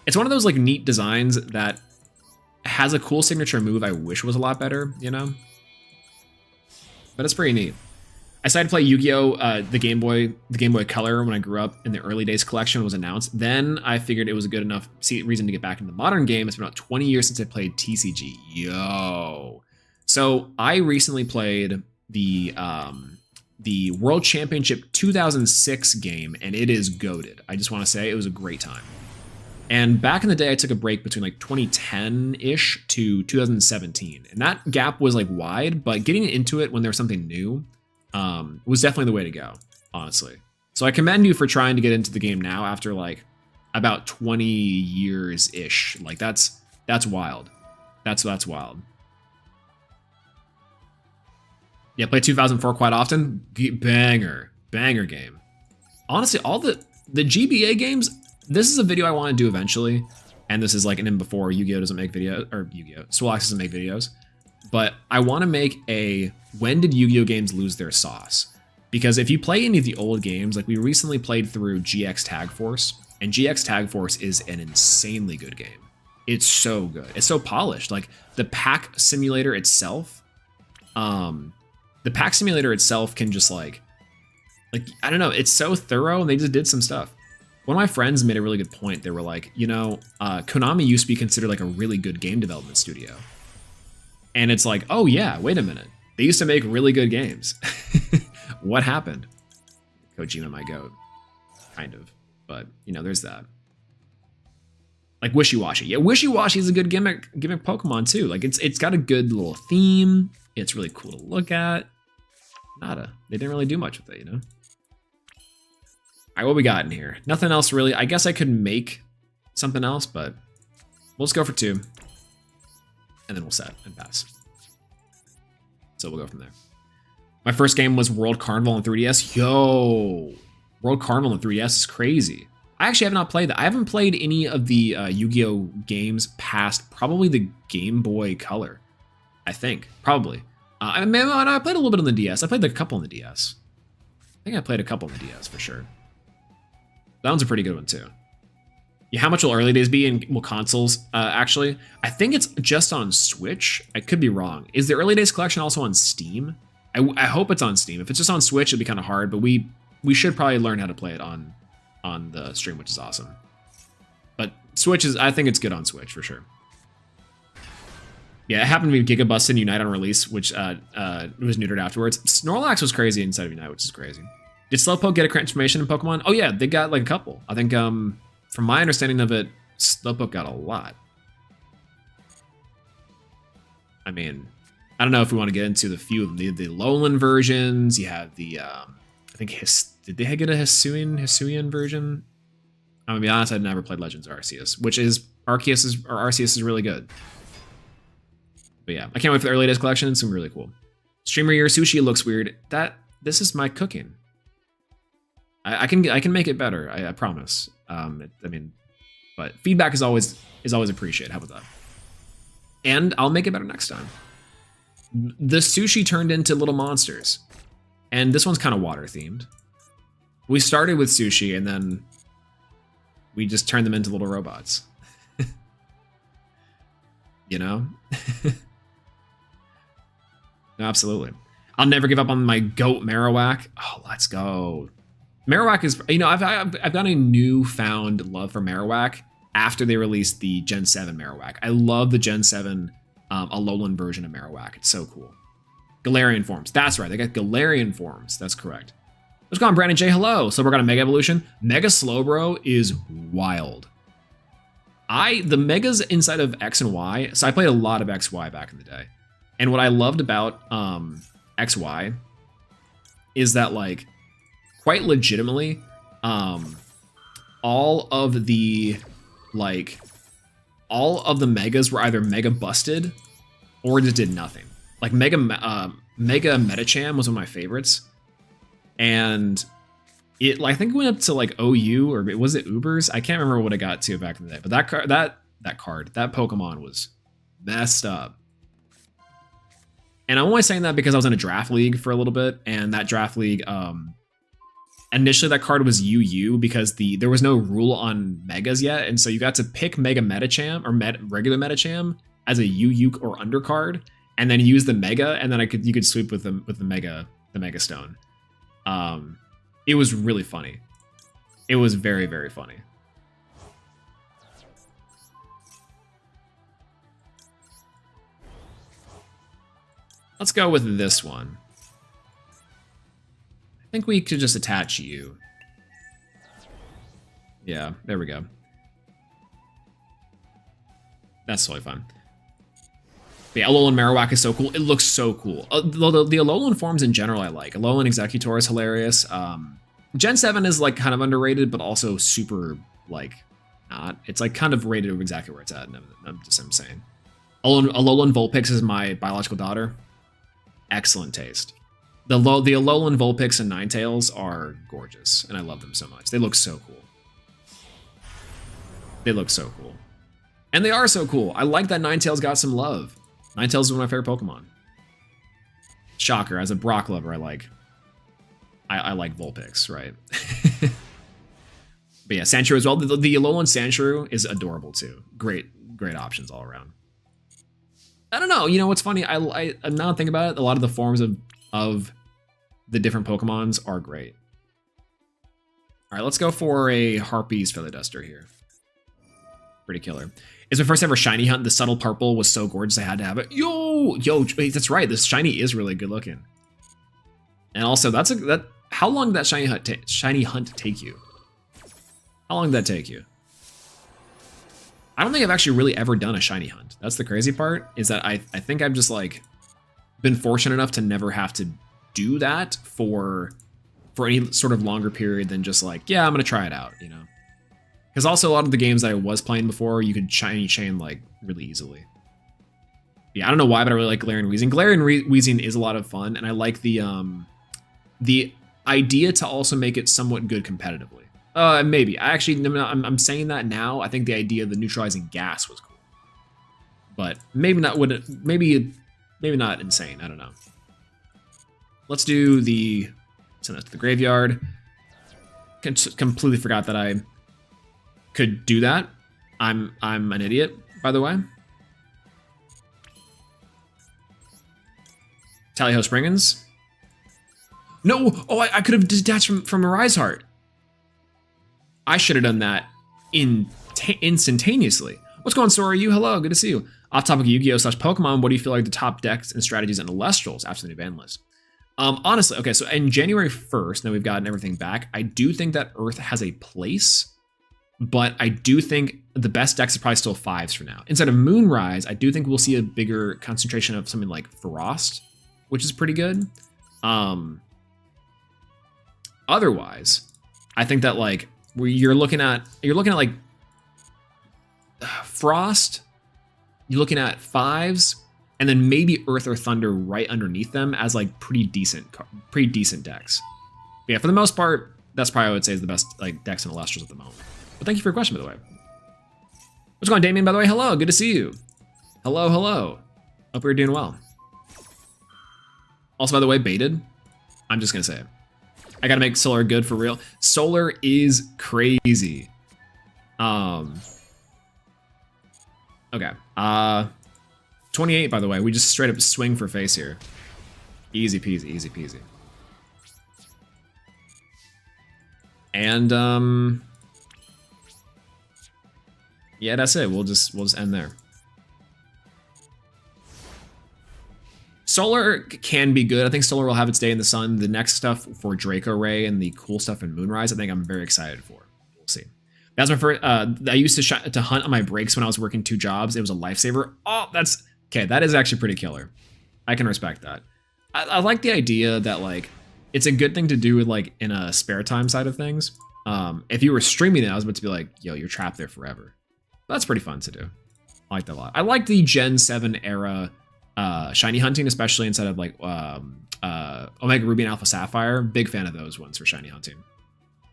it's one of those like neat designs that has a cool signature move I wish was a lot better, you know? But it's pretty neat. I decided to play Yu-Gi-Oh! The Game Boy Color when I grew up in the early days collection was announced. Then I figured it was a good enough reason to get back into the modern game. It's been about 20 years since I played TCG. Yo. So I recently played the World Championship 2006 game, and it is goated. I just want to say it was a great time. And back in the day, I took a break between like 2010-ish to 2017. And that gap was like wide, but getting into it when there was something new was definitely the way to go, honestly. So I commend you for trying to get into the game now after like about 20 years-ish. Like that's wild. That's wild. Yeah, play 2004 quite often. Banger game. Honestly, all the GBA games, this is a video I want to do eventually. And this is like an in before Yu-Gi-Oh! Doesn't make videos, or Yu-Gi-Oh! Swolelax doesn't make videos. But I want to make a when did Yu-Gi-Oh! Games lose their sauce? Because if you play any of the old games, like we recently played through GX Tag Force, and GX Tag Force is an insanely good game. It's so good. It's so polished. Like the pack simulator itself, can just like I don't know, it's so thorough and they just did some stuff. One of my friends made a really good point. They were like, you know, Konami used to be considered like a really good game development studio. And it's like, oh yeah, wait a minute. They used to make really good games. What happened? Kojima my goat. Kind of. But, you know, there's that. Like Wishy-Washy. Yeah, Wishy-Washy is a good gimmick Pokemon too. Like it's got a good little theme. It's really cool to look at. Nada. They didn't really do much with it, you know? Alright, what we got in here? Nothing else really. I guess I could make something else, but we'll just go for 2. And then we'll set and pass. So we'll go from there. My first game was World Carnival on 3DS. Yo! World Carnival on 3DS is crazy. I actually have not played that. I haven't played any of the Yu-Gi-Oh! Games past probably the Game Boy Color. I think. Probably. I played a little bit on the DS. I played a couple on the DS. I think I played a couple on the DS for sure. That one's a pretty good one too. Yeah, how much will early days be and will consoles actually? I think it's just on Switch. I could be wrong. Is the early days collection also on Steam? I hope it's on Steam. If it's just on Switch, it'd be kind of hard, but we should probably learn how to play it on the stream, which is awesome. But Switch I think it's good on Switch for sure. Yeah, it happened to be Gigabusted in Unite on release, which was neutered afterwards. Snorlax was crazy inside of Unite, which is crazy. Did Slowpoke get a transformation in Pokemon? Oh yeah, they got like a couple. I think from my understanding of it, Slowpoke got a lot. I mean, I don't know if we want to get into the few of the Lowland versions. You have the I think did they get a Hisuian version? I'm gonna be honest, I'd never played Legends Arceus, which is Arceus is really good. But yeah, I can't wait for the early days collection. It's gonna be really cool. Streamer Year Sushi looks weird. This is my cooking. I can make it better. I promise. I mean, but feedback is always appreciated. How about that? And I'll make it better next time. The sushi turned into little monsters, and this one's kind of water themed. We started with sushi, and then we just turned them into little robots. You know? No, absolutely. I'll never give up on my goat Marowak. Oh, let's go. Marowak is, you know, I've got a newfound love for Marowak after they released the Gen 7 Marowak. I love the Gen 7 Alolan version of Marowak. It's so cool. Galarian forms. That's right. They got Galarian forms. That's correct. What's going on, Brandon J? Hello. So we're got a Mega Evolution. Mega Slowbro is wild. The Megas inside of X and Y. So I played a lot of XY back in the day. And what I loved about XY is that, like, quite legitimately, all of the Megas were either mega busted or just did nothing. Like Mega Metacham was one of my favorites, and it, like, I think it went up to like OU, or was it Ubers? I can't remember what it got to back in the day. But that Pokemon was messed up. And I'm only saying that because I was in a draft league for a little bit, and that draft league, initially that card was UU because there was no rule on Megas yet, and so you got to pick Mega Metacham or regular Metacham as a UU or undercard, and then use the Mega, and then you could sweep with the Mega Stone. It was really funny. It was very, very funny. Let's go with this one. I think we could just attach you. Yeah, there we go. That's totally fine. But yeah, Alolan Marowak is so cool. It looks so cool. The Alolan forms in general I like. Alolan Executor is hilarious. Gen 7 is like kind of underrated, but also super, like, not. It's like kind of rated exactly where it's at. I'm saying. Alolan Vulpix is my biological daughter. Excellent taste. The Alolan Vulpix and Ninetales are gorgeous, and I love them so much. They look so cool. They look so cool. And they are so cool. I like that Ninetales got some love. Ninetales is one of my favorite Pokemon. Shocker, as a Brock lover, I like Vulpix, right? But yeah, Sandshrew as well. The Alolan Sandshrew is adorable too. Great options all around. I don't know. You know what's funny? I'm now thinking about it. A lot of the forms of the different Pokemons are great. All right, let's go for a Harpy's Feather Duster here. Pretty killer. It's my first ever shiny hunt. The subtle purple was so gorgeous, I had to have it. Yo, wait, that's right. This shiny is really good looking. And also, how long did that shiny hunt take you? How long did that take you? I don't think I've actually really ever done a shiny hunt. That's the crazy part, is that I think I've just, like, been fortunate enough to never have to do that for any sort of longer period than just like, yeah, I'm gonna try it out, you know? Because also a lot of the games that I was playing before, you could shiny chain like really easily. Yeah, I don't know why, but I really like Galarian Weezing. Galarian Weezing is a lot of fun, and I like the idea to also make it somewhat good competitively. Maybe. I'm saying that now. I think the idea of the neutralizing gas was cool, but maybe not. Maybe not insane. I don't know. Let's do send that to the graveyard. Completely forgot that I could do that. I'm an idiot, by the way. Tally-ho Springens. No! Oh, I could have detached from Arise Heart. I should have done that instantaneously. What's going on, Sora? You? Hello, good to see you. Off topic of Yu-Gi-Oh! /Pokemon, what do you feel like the top decks and strategies and Alestrals after the new ban list? Honestly, okay, so in January 1st, now we've gotten everything back, I do think that Earth has a place, but I do think the best decks are probably still 5s for now. Instead of Moonrise, I do think we'll see a bigger concentration of something like Frost, which is pretty good. Otherwise, I think that, like, where you're looking at like Frost, you're looking at 5s, and then maybe Earth or Thunder right underneath them as like pretty decent decks. But yeah, for the most part, that's probably I would say is the best like decks in Elestrals at the moment. But thank you for your question, by the way. What's going on, Damien, by the way? Hello, good to see you. Hello, hello. Hope you're doing well. Also, by the way, baited. I'm just gonna say it. I gotta make Solar good for real. Solar is crazy. Okay. 28, by the way. We just straight up swing for face here. Easy peasy, easy peasy. And yeah, that's it. We'll just end there. Solar can be good. I think Solar will have its day in the sun. The next stuff for Draco Ray and the cool stuff in Moonrise, I think I'm very excited for. We'll see. That's my first. I used to hunt on my breaks when I was working 2 jobs. It was a lifesaver. Oh, that's okay. That is actually pretty killer. I can respect that. I like the idea that like it's a good thing to do with like in a spare time side of things. If you were streaming it, I was about to be like, yo, you're trapped there forever. That's pretty fun to do. I like that a lot. I like the Gen 7 era shiny hunting, especially inside of like Omega Ruby and Alpha Sapphire. Big fan of those ones for shiny hunting.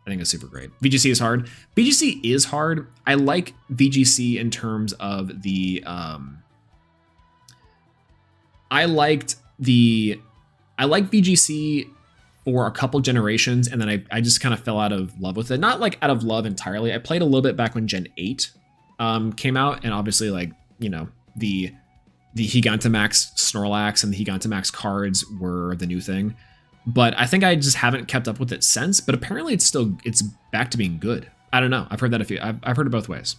I think it's super great. VGC is hard. VGC is hard. I like VGC in terms of the I like VGC for a couple generations, and then I just kind of fell out of love with it. Not like out of love entirely. I played a little bit back when Gen 8 came out, and obviously like, you know, the Gigantamax Snorlax and the Gigantamax cards were the new thing. But I think I just haven't kept up with it since, but apparently it's back to being good. I don't know. I've heard that I've heard it both ways.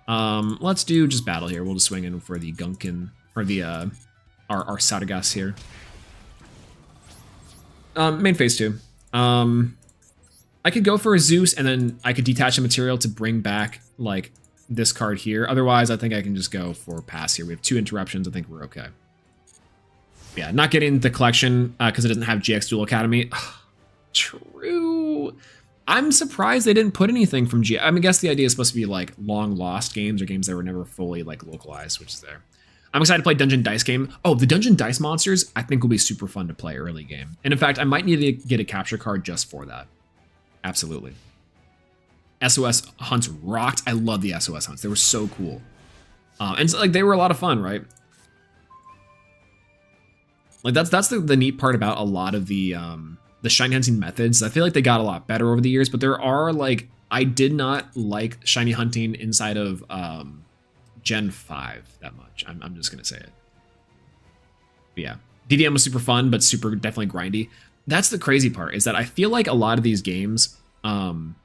Let's do just battle here. We'll just swing in for the Gunkin, or the our Sadagas here. Main phase 2. I could go for a Zeus, and then I could detach a material to bring back like this card here. Otherwise, I think I can just go for pass here. We have 2 interruptions. I think we're okay. Yeah, not getting the collection because it doesn't have GX Duel Academy. True. I'm surprised they didn't put anything from GX. I mean, I guess the idea is supposed to be like long lost games or games that were never fully like localized, which is there. I'm excited to play Dungeon Dice game. Oh, the Dungeon Dice monsters I think will be super fun to play early game. And in fact, I might need to get a capture card just for that. Absolutely. SOS hunts rocked. I love the SOS hunts. They were so cool. And so, like, they were a lot of fun, right? Like that's the neat part about a lot of the shiny hunting methods. I feel like they got a lot better over the years, but there are like, I did not like shiny hunting inside of Gen 5 that much. I'm just gonna say it. But yeah, DDM was super fun, but super definitely grindy. That's the crazy part, is that I feel like a lot of these games, some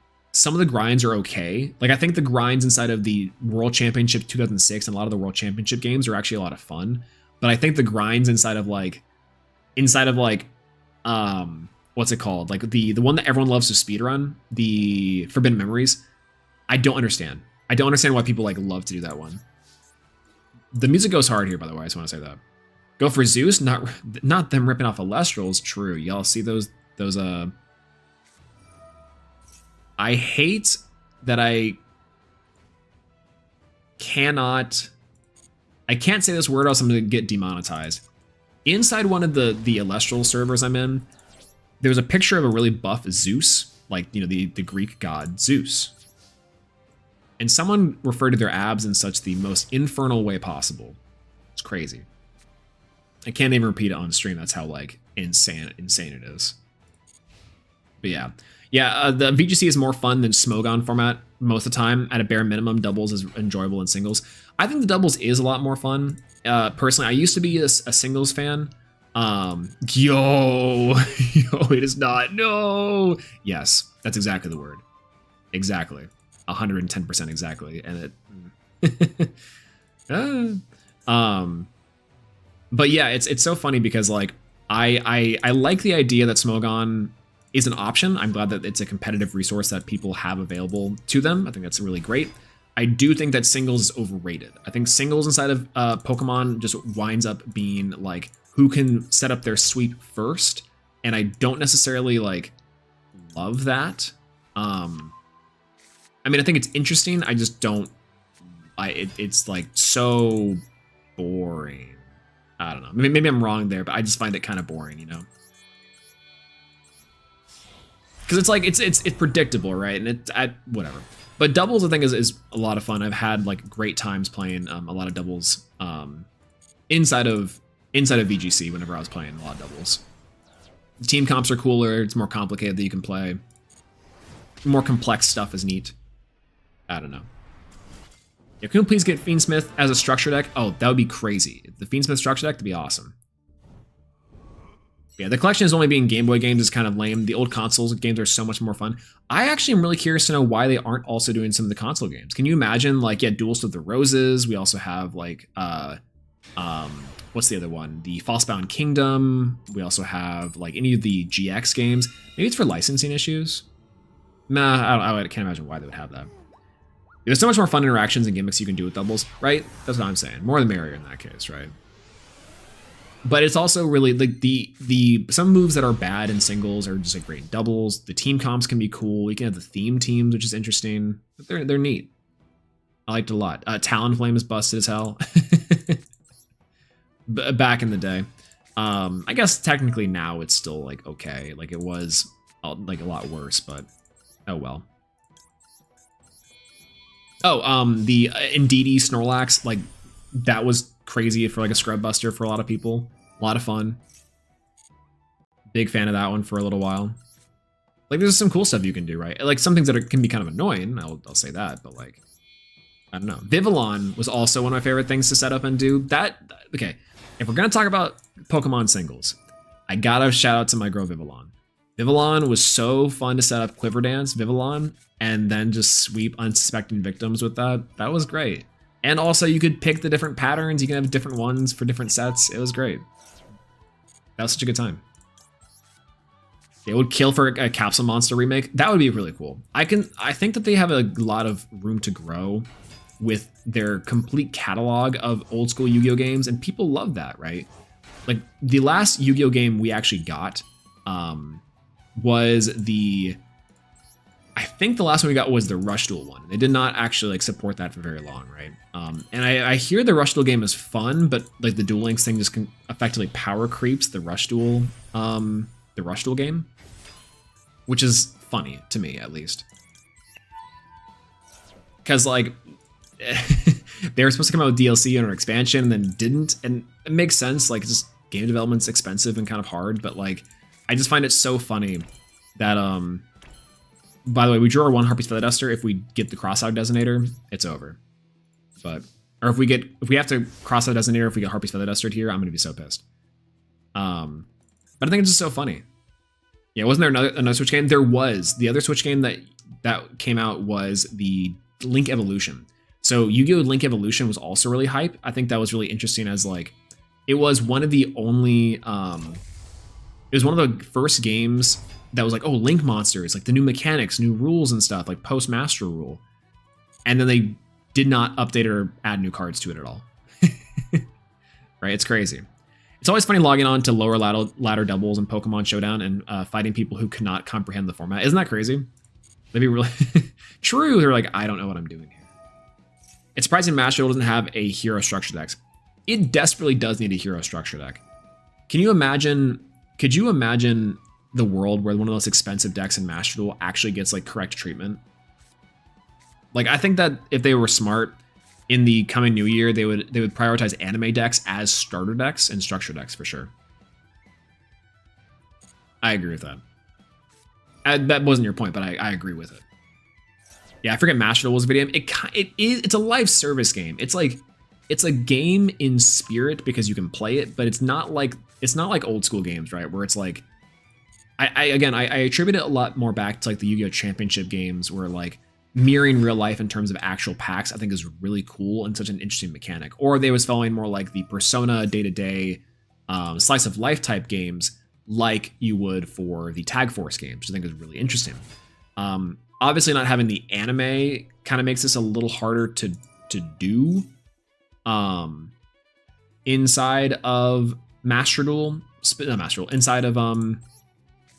of the grinds are okay. Like I think the grinds inside of the World Championship 2006 and a lot of the World Championship games are actually a lot of fun. But I think the grinds inside of like what's it called? Like the one that everyone loves to speedrun, the Forbidden Memories. I don't understand. I don't understand why people like love to do that one. The music goes hard here, by the way. I just want to say that. Go for Zeus, not them ripping off Elestrals. True. Y'all see those I hate that I can't say this word or else I'm gonna get demonetized. Inside one of the Elestral servers I'm in, there's a picture of a really buff Zeus, like, you know, the Greek god Zeus. And someone referred to their abs in such the most infernal way possible. It's crazy. I can't even repeat it on stream. That's how like insane it is. But yeah. Yeah, the VGC is more fun than Smogon format most of the time. At a bare minimum, doubles is enjoyable in singles. I think the doubles is a lot more fun. Personally, I used to be a singles fan. Yo, it is not. No. Yes, that's exactly the word. Exactly. 110% exactly. And it. But yeah, it's so funny because like I like the idea that Smogon is an option. I'm glad that it's a competitive resource that people have available to them. I think that's really great. I do think that singles is overrated. I think singles inside of Pokemon just winds up being like who can set up their sweep first. And I don't necessarily like love that. I mean, I think it's interesting. I just don't. It's like so boring. I don't know. Maybe I'm wrong there, but I just find it kind of boring, you know. Because it's like it's predictable, right? And whatever. But doubles, I think, is a lot of fun. I've had like great times playing a lot of doubles inside of VGC whenever I was playing a lot of doubles. The team comps are cooler. It's more complicated that you can play. More complex stuff is neat. I don't know. Yeah, can we please get Fiendsmith as a structure deck? Oh, that would be crazy. The Fiendsmith structure deck, that'd be awesome. Yeah, the collection is only being Game Boy games is kind of lame. The old consoles games are so much more fun. I actually am really curious to know why they aren't also doing some of the console games. Can you imagine, like, yeah, Duels of the Roses. We also have like what's the other one? The Falsebound Kingdom. We also have like any of the GX games. Maybe it's for licensing issues. Nah, I can't imagine why they would have that. There's so much more fun interactions and gimmicks you can do with doubles, right? That's what I'm saying. More the merrier in that case, right? But it's also really like the some moves that are bad in singles are just like great in doubles. The team comps can be cool. You can have the theme teams, which is interesting. But they're neat. I liked it a lot. Talonflame is busted as hell. Back in the day. I guess technically now it's still like okay. Like it was like a lot worse, but oh well. Oh, the Indeedee Snorlax, like that was crazy for like a scrub buster for a lot of people. A lot of fun. Big fan of that one for a little while. Like there's some cool stuff you can do, right? Like some things that can be kind of annoying, I'll say that, but like, I don't know. Vivillon was also one of my favorite things to set up and do. Okay, if we're gonna talk about Pokemon singles, I gotta shout out to my girl Vivillon. Vivillon was so fun to set up Quiver Dance, Vivillon, and then just sweep unsuspecting victims with that. That was great. And also you could pick the different patterns. You can have different ones for different sets. It was great. That was such a good time. It would kill for a Capsule Monster remake. That would be really cool. I think that they have a lot of room to grow with their complete catalog of old school Yu-Gi-Oh games, and people love that, right? Like the last Yu-Gi-Oh game we actually got was I think the last one we got was the Rush Duel one. They did not actually like support that for very long, right? And I hear the Rush Duel game is fun, but like the Duel Links thing just effectively power creeps the Rush Duel game, which is funny to me at least. Because like they were supposed to come out with DLC and an expansion and then didn't, and it makes sense. Like just game development's expensive and kind of hard, but like I just find it so funny that by the way, we drew our 1 Harpy's Feather Duster. If we get the Crossout Designator, it's over. Or if we have to Crossout Designator, if we get Harpy's Feather Duster here, I'm gonna be so pissed. But I think it's just so funny. Yeah, wasn't there another Switch game? There was. The other Switch game that came out was the Link Evolution. So Yu-Gi-Oh! Link Evolution was also really hype. I think that was really interesting as like, it was one of the only, it was one of the first games that was like, oh, Link monsters, like the new mechanics, new rules and stuff, like post-master rule. And then they did not update or add new cards to it at all. Right? It's crazy. It's always funny logging on to lower ladder doubles in Pokemon Showdown and fighting people who cannot comprehend the format. Isn't that crazy? They'd be really true. They're like, I don't know what I'm doing here. It's surprising Master Duel doesn't have a hero structure deck. It desperately does need a hero structure deck. Could you imagine the world where one of those expensive decks in Master Duel actually gets like correct treatment? Like I think that if they were smart in the coming new year, they would prioritize anime decks as starter decks and structure decks for sure. I agree with that. That wasn't your point, but I agree with it. Yeah, I forget Master Duel was a video game. It's a live service game. It's a game in spirit because you can play it, but it's not like old school games, right? Where it's like, I attribute it a lot more back to like the Yu-Gi-Oh! Championship games where like mirroring real life in terms of actual packs, I think is really cool and such an interesting mechanic. Or they was following more like the Persona day-to-day slice of life type games like you would for the Tag Force games, which I think is really interesting. Obviously not having the anime kind of makes this a little harder to do inside of Master Duel, inside of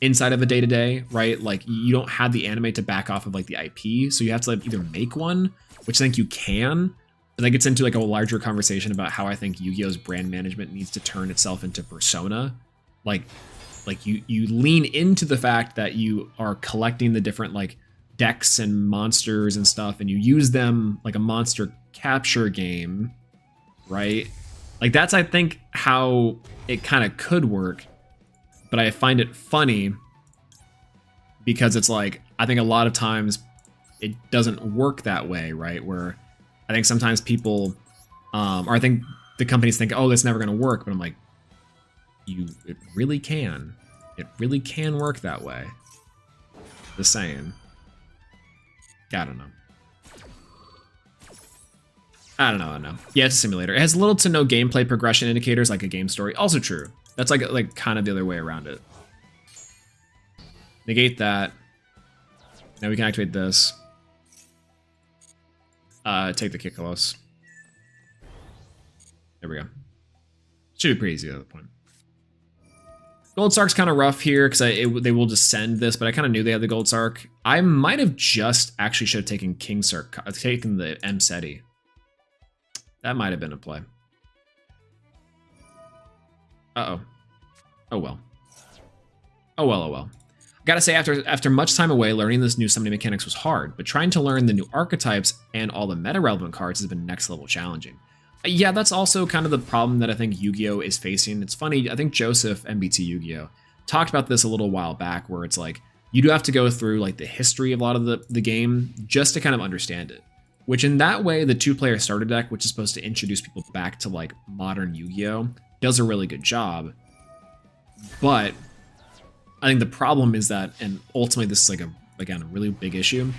inside of a day-to-day, right? Like you don't have the anime to back off of like the IP, so you have to like either make one, which I think you can, but that gets into like a larger conversation about how I think Yu-Gi-Oh's brand management needs to turn itself into persona. Like you lean into the fact that you are collecting the different like decks and monsters and stuff, and you use them like a monster capture game, right? Like that's, I think, how it kind of could work, but I find it funny because it's like, I think a lot of times it doesn't work that way, right? Where I think sometimes people, or I think the companies think, oh, that's never going to work, but I'm like, it really can. It really can work that way. Just saying. I don't know. I don't know. Yeah, it's a simulator. It has little to no gameplay progression indicators like a game story. Also true. That's like kind of the other way around it. Negate that. Now we can activate this. Take the Kikolos. There we go. Should be pretty easy at that point. Gold Sark's kind of rough here because they will just send this, but I kind of knew they had the Gold Sark. I might have just actually should have taken King Sark, taken the M Seti. That might have been a play. Uh-oh. Oh well. Oh well, oh well. I gotta say, after much time away, learning this new summoning mechanics was hard, but trying to learn the new archetypes and all the meta-relevant cards has been next level challenging. Yeah, that's also kind of the problem that I think Yu-Gi-Oh! Is facing. It's funny, I think Joseph, MBT Yu-Gi-Oh! Talked about this a little while back, where it's like, you do have to go through like the history of a lot of the game just to kind of understand it. Which in that way, the 2-player starter deck, which is supposed to introduce people back to like modern Yu-Gi-Oh! Does a really good job. But I think the problem is that, and ultimately this is like again, a really big issue,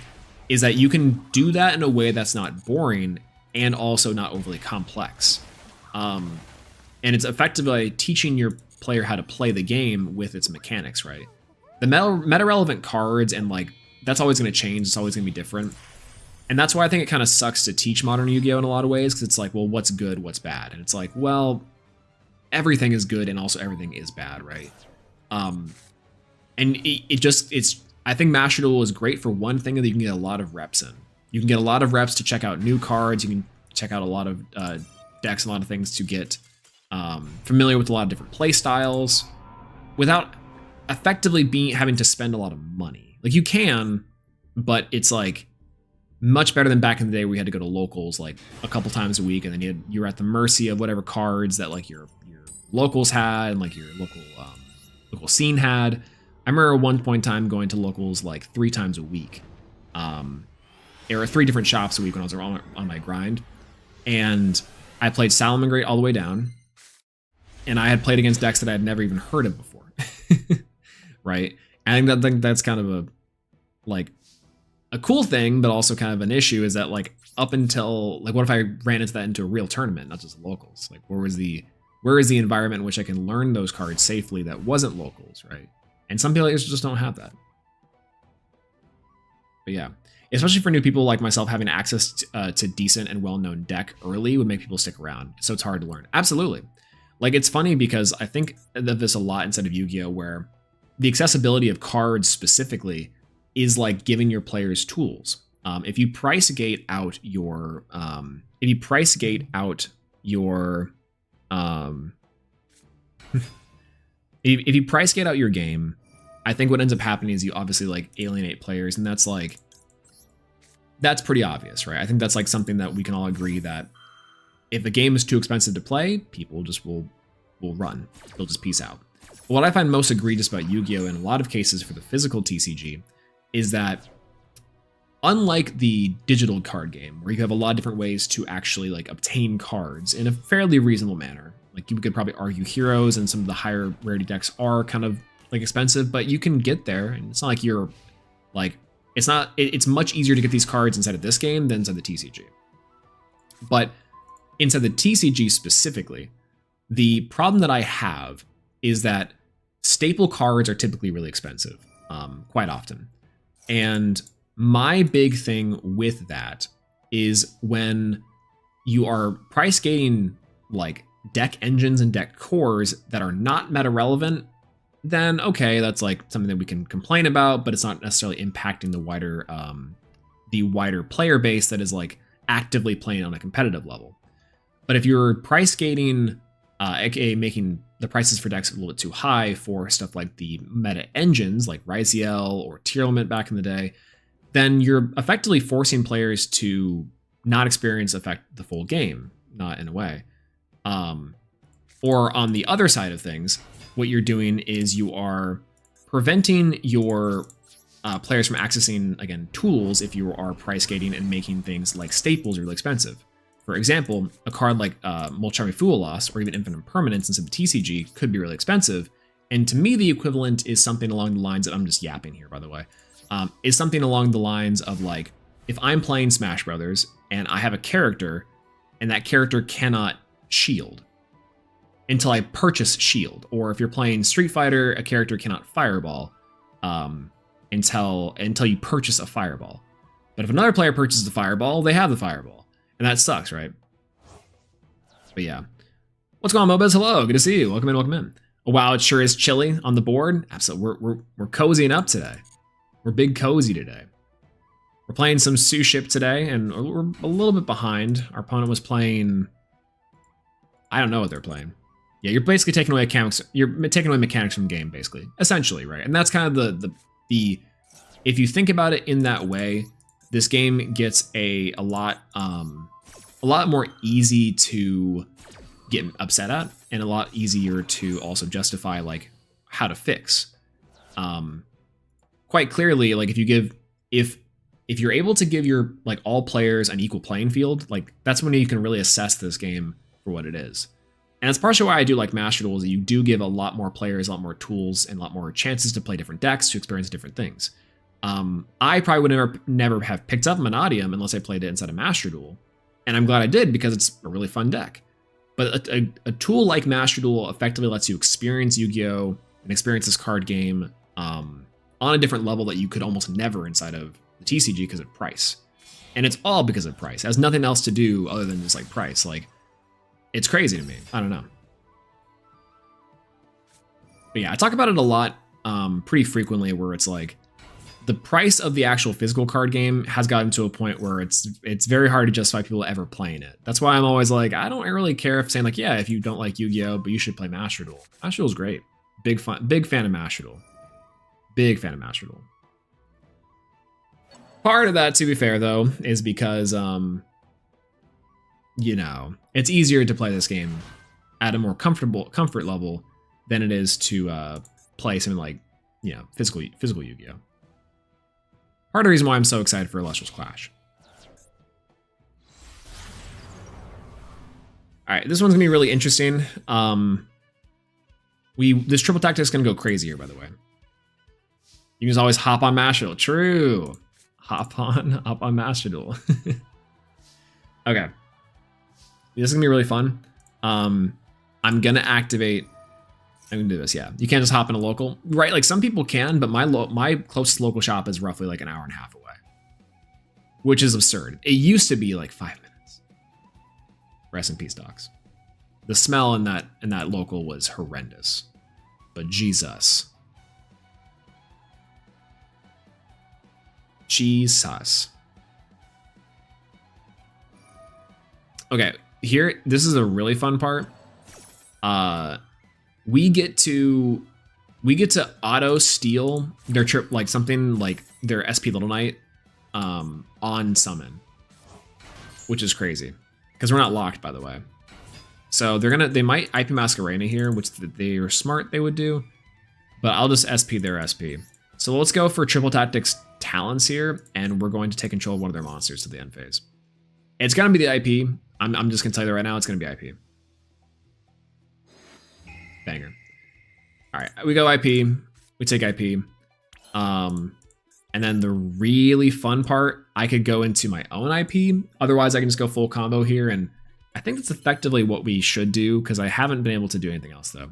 is that you can do that in a way that's not boring and also not overly complex. And it's effectively teaching your player how to play the game with its mechanics, right? The meta-relevant cards and like, that's always going to change. It's always going to be different. And that's why I think it kind of sucks to teach modern Yu-Gi-Oh! In a lot of ways, because it's like, well, what's good, what's bad? And it's like, well, everything is good and also everything is bad, right? And I think Master Duel is great for one thing that you can get a lot of reps in. You can get a lot of reps to check out new cards. You can check out a lot of decks, a lot of things to get familiar with a lot of different play styles without effectively having to spend a lot of money. Like you can, but it's like much better than back in the day where you had to go to locals like a couple times a week, and then you were at the mercy of whatever cards that like your locals had and like your local scene had. I remember at one point in time going to locals like 3 times a week. There were 3 different shops a week when I was on my grind. And I played Salamangreat all the way down. And I had played against decks that I had never even heard of before. Right? And I think that's kind of a cool thing, but also kind of an issue, is that like up until like, what if I ran into that into a real tournament, not just locals? Like where is the environment in which I can learn those cards safely that wasn't locals, right? And some players just don't have that. But yeah, especially for new people like myself, having access to decent and well-known deck early would make people stick around. So it's hard to learn. Absolutely. Like it's funny because I think of this a lot inside of Yu-Gi-Oh! Where the accessibility of cards specifically is like giving your players tools. If you price gate out your if you price gate out your game, I think what ends up happening is you obviously like alienate players, and that's pretty obvious, right? I think that's like something that we can all agree that if a game is too expensive to play, people just will run. They'll just peace out. But what I find most egregious about Yu-Gi-Oh! In a lot of cases for the physical TCG is that unlike the digital card game, where you have a lot of different ways to actually like obtain cards in a fairly reasonable manner, like you could probably argue heroes and some of the higher rarity decks are kind of like expensive, but you can get there, and it's not like you're like, it's much easier to get these cards inside of this game than inside the TCG. But inside the TCG specifically, the problem that I have is that staple cards are typically really expensive, quite often. And my big thing with that is when you are price gating like deck engines and deck cores that are not meta relevant, then okay, that's like something that we can complain about, but it's not necessarily impacting the wider player base that is like actively playing on a competitive level. But if you're price gating, aka making the prices for decks a little bit too high for stuff like the meta engines like Ryziel or Tearlament back in the day, then you're effectively forcing players to not experience effect the full game, not in a way. Or on the other side of things, what you're doing is you are preventing your players from accessing, again, tools if you are price gating and making things like staples really expensive. For example, a card like Molchari Fool Loss or even Infinite Permanence instead of TCG could be really expensive. And to me, the equivalent is something along the lines that I'm just yapping here, by the way, is something along the lines of like, if I'm playing Smash Brothers and I have a character and that character cannot shield until I purchase shield, or if you're playing Street Fighter, a character cannot fireball until you purchase a fireball. But if another player purchases the fireball, they have the fireball. And that sucks, right? But yeah. What's going on, Mobez? Hello, good to see you. Welcome in, welcome in. Oh, wow, it sure is chilly on the board. Absolutely, we're cozying up today. We're big cozy today. We're playing some SUSHIP today, and we're a little bit behind. Our opponent was playing... I don't know what they're playing. Yeah, you're basically taking away mechanics. You're taking away mechanics from the game, basically, essentially, right? And that's kind of the if you think about it in that way, this game gets a lot more easy to get upset at, and a lot easier to also justify like how to fix. Quite clearly, like if you're able to give your like all players an equal playing field, like that's when you can really assess this game for what it is. And it's partially why I do like Master Duels. You do give a lot more players, a lot more tools, and a lot more chances to play different decks, to experience different things. I probably would never have picked up Manadium unless I played it inside a Master Duel. And I'm glad I did because it's a really fun deck. But a tool like Master Duel effectively lets you experience Yu-Gi-Oh! And experience this card game on a different level that you could almost never inside of the TCG because of price. And it's all because of price. It has nothing else to do other than just like price. Like, it's crazy to me. I don't know. But yeah, I talk about it a lot pretty frequently where it's like the price of the actual physical card game has gotten to a point where it's very hard to justify people ever playing it. That's why I'm always like, I don't really care if saying like, yeah, if you don't like Yu-Gi-Oh, but you should play Master Duel. Master Duel is great. Big fan of Master Duel. Big fan of Master Duel. Part of that, to be fair though, is because you know, it's easier to play this game at a more comfort level than it is to play something like, you know, physical Yu-Gi-Oh. Part of the reason why I'm so excited for Illustrious Clash. All right, this one's gonna be really interesting. This triple tactic is gonna go crazy here, by the way. You can just always hop on Master Duel. True. Hop on Master Duel. Okay. This is gonna be really fun. I'm gonna do this, yeah. You can't just hop in a local, right? Like some people can, but my closest local shop is roughly like an hour and a half away, which is absurd. It used to be like 5 minutes. Rest in peace, docs. The smell in that local was horrendous, but Jesus. Okay, here, this is a really fun part. We get to auto steal their trip, like something like their SP Little Knight on summon, which is crazy because we're not locked, by the way. So they might IP Masquerena here, which they are smart they would do, but I'll just SP their SP. So let's go for Triple Tactics Talents here, and we're going to take control of one of their monsters to the end phase. It's gonna be the IP. I'm just gonna tell you right now, it's gonna be IP. Banger. All right, we go IP, we take IP. And then the really fun part, I could go into my own IP. Otherwise, I can just go full combo here. And I think that's effectively what we should do because I haven't been able to do anything else though.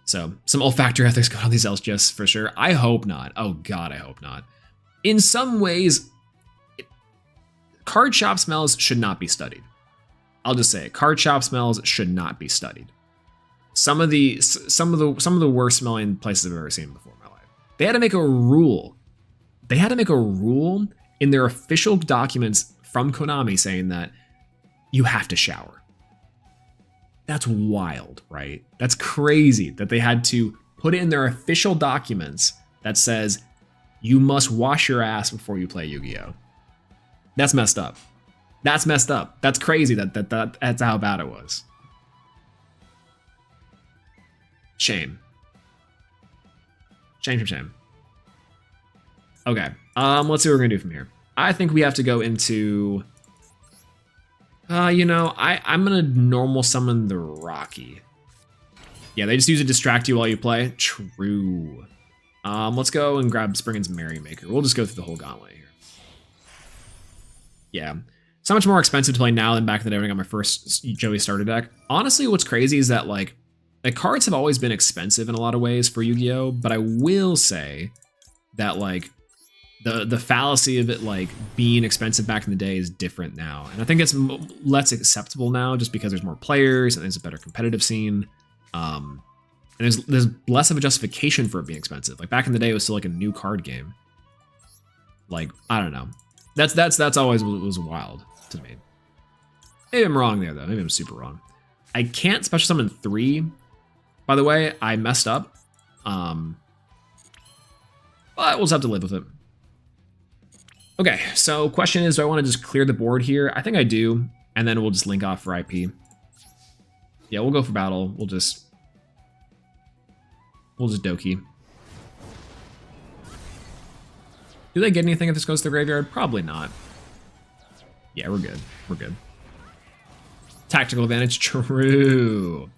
So some olfactory ethics going on these LGS for sure. I hope not. Oh God, I hope not. In some ways, card shop smells should not be studied. I'll just say it. Card shop smells should not be studied. some of the worst smelling places I've ever seen before in my life. They had to make a rule. They had to make a rule in their official documents from Konami saying that you have to shower. That's wild, right? That's crazy that they had to put it in their official documents that says you must wash your ass before you play Yu-Gi-Oh. That's messed up. That's messed up. That's crazy that's how bad it was. Shame. Shame. Okay. Let's see what we're gonna do from here. I think we have to go into I'm gonna normal summon the Rocky. Yeah, they just use it to distract you while you play. True. Let's go and grab Springen's Merrymaker. We'll just go through the whole gauntlet here. Yeah. So much more expensive to play now than back in the day when I got my first Joey starter deck. Honestly, what's crazy is that like the cards have always been expensive in a lot of ways for Yu-Gi-Oh, but I will say that like the fallacy of it like being expensive back in the day is different now. And I think it's less acceptable now just because there's more players and there's a better competitive scene. And there's less of a justification for it being expensive. Like back in the day, it was still like a new card game. Like, I don't know. That's always what was wild to me. Maybe I'm wrong there though. Maybe I'm super wrong. I can't special summon 3. By the way, I messed up. But we'll just have to live with it. Okay, so question is, do I want to just clear the board here? I think I do, and then we'll just link off for IP. Yeah, we'll go for battle. We'll just Doki. Do they get anything if this goes to the graveyard? Probably not. Yeah, we're good. We're good. Tactical advantage, true.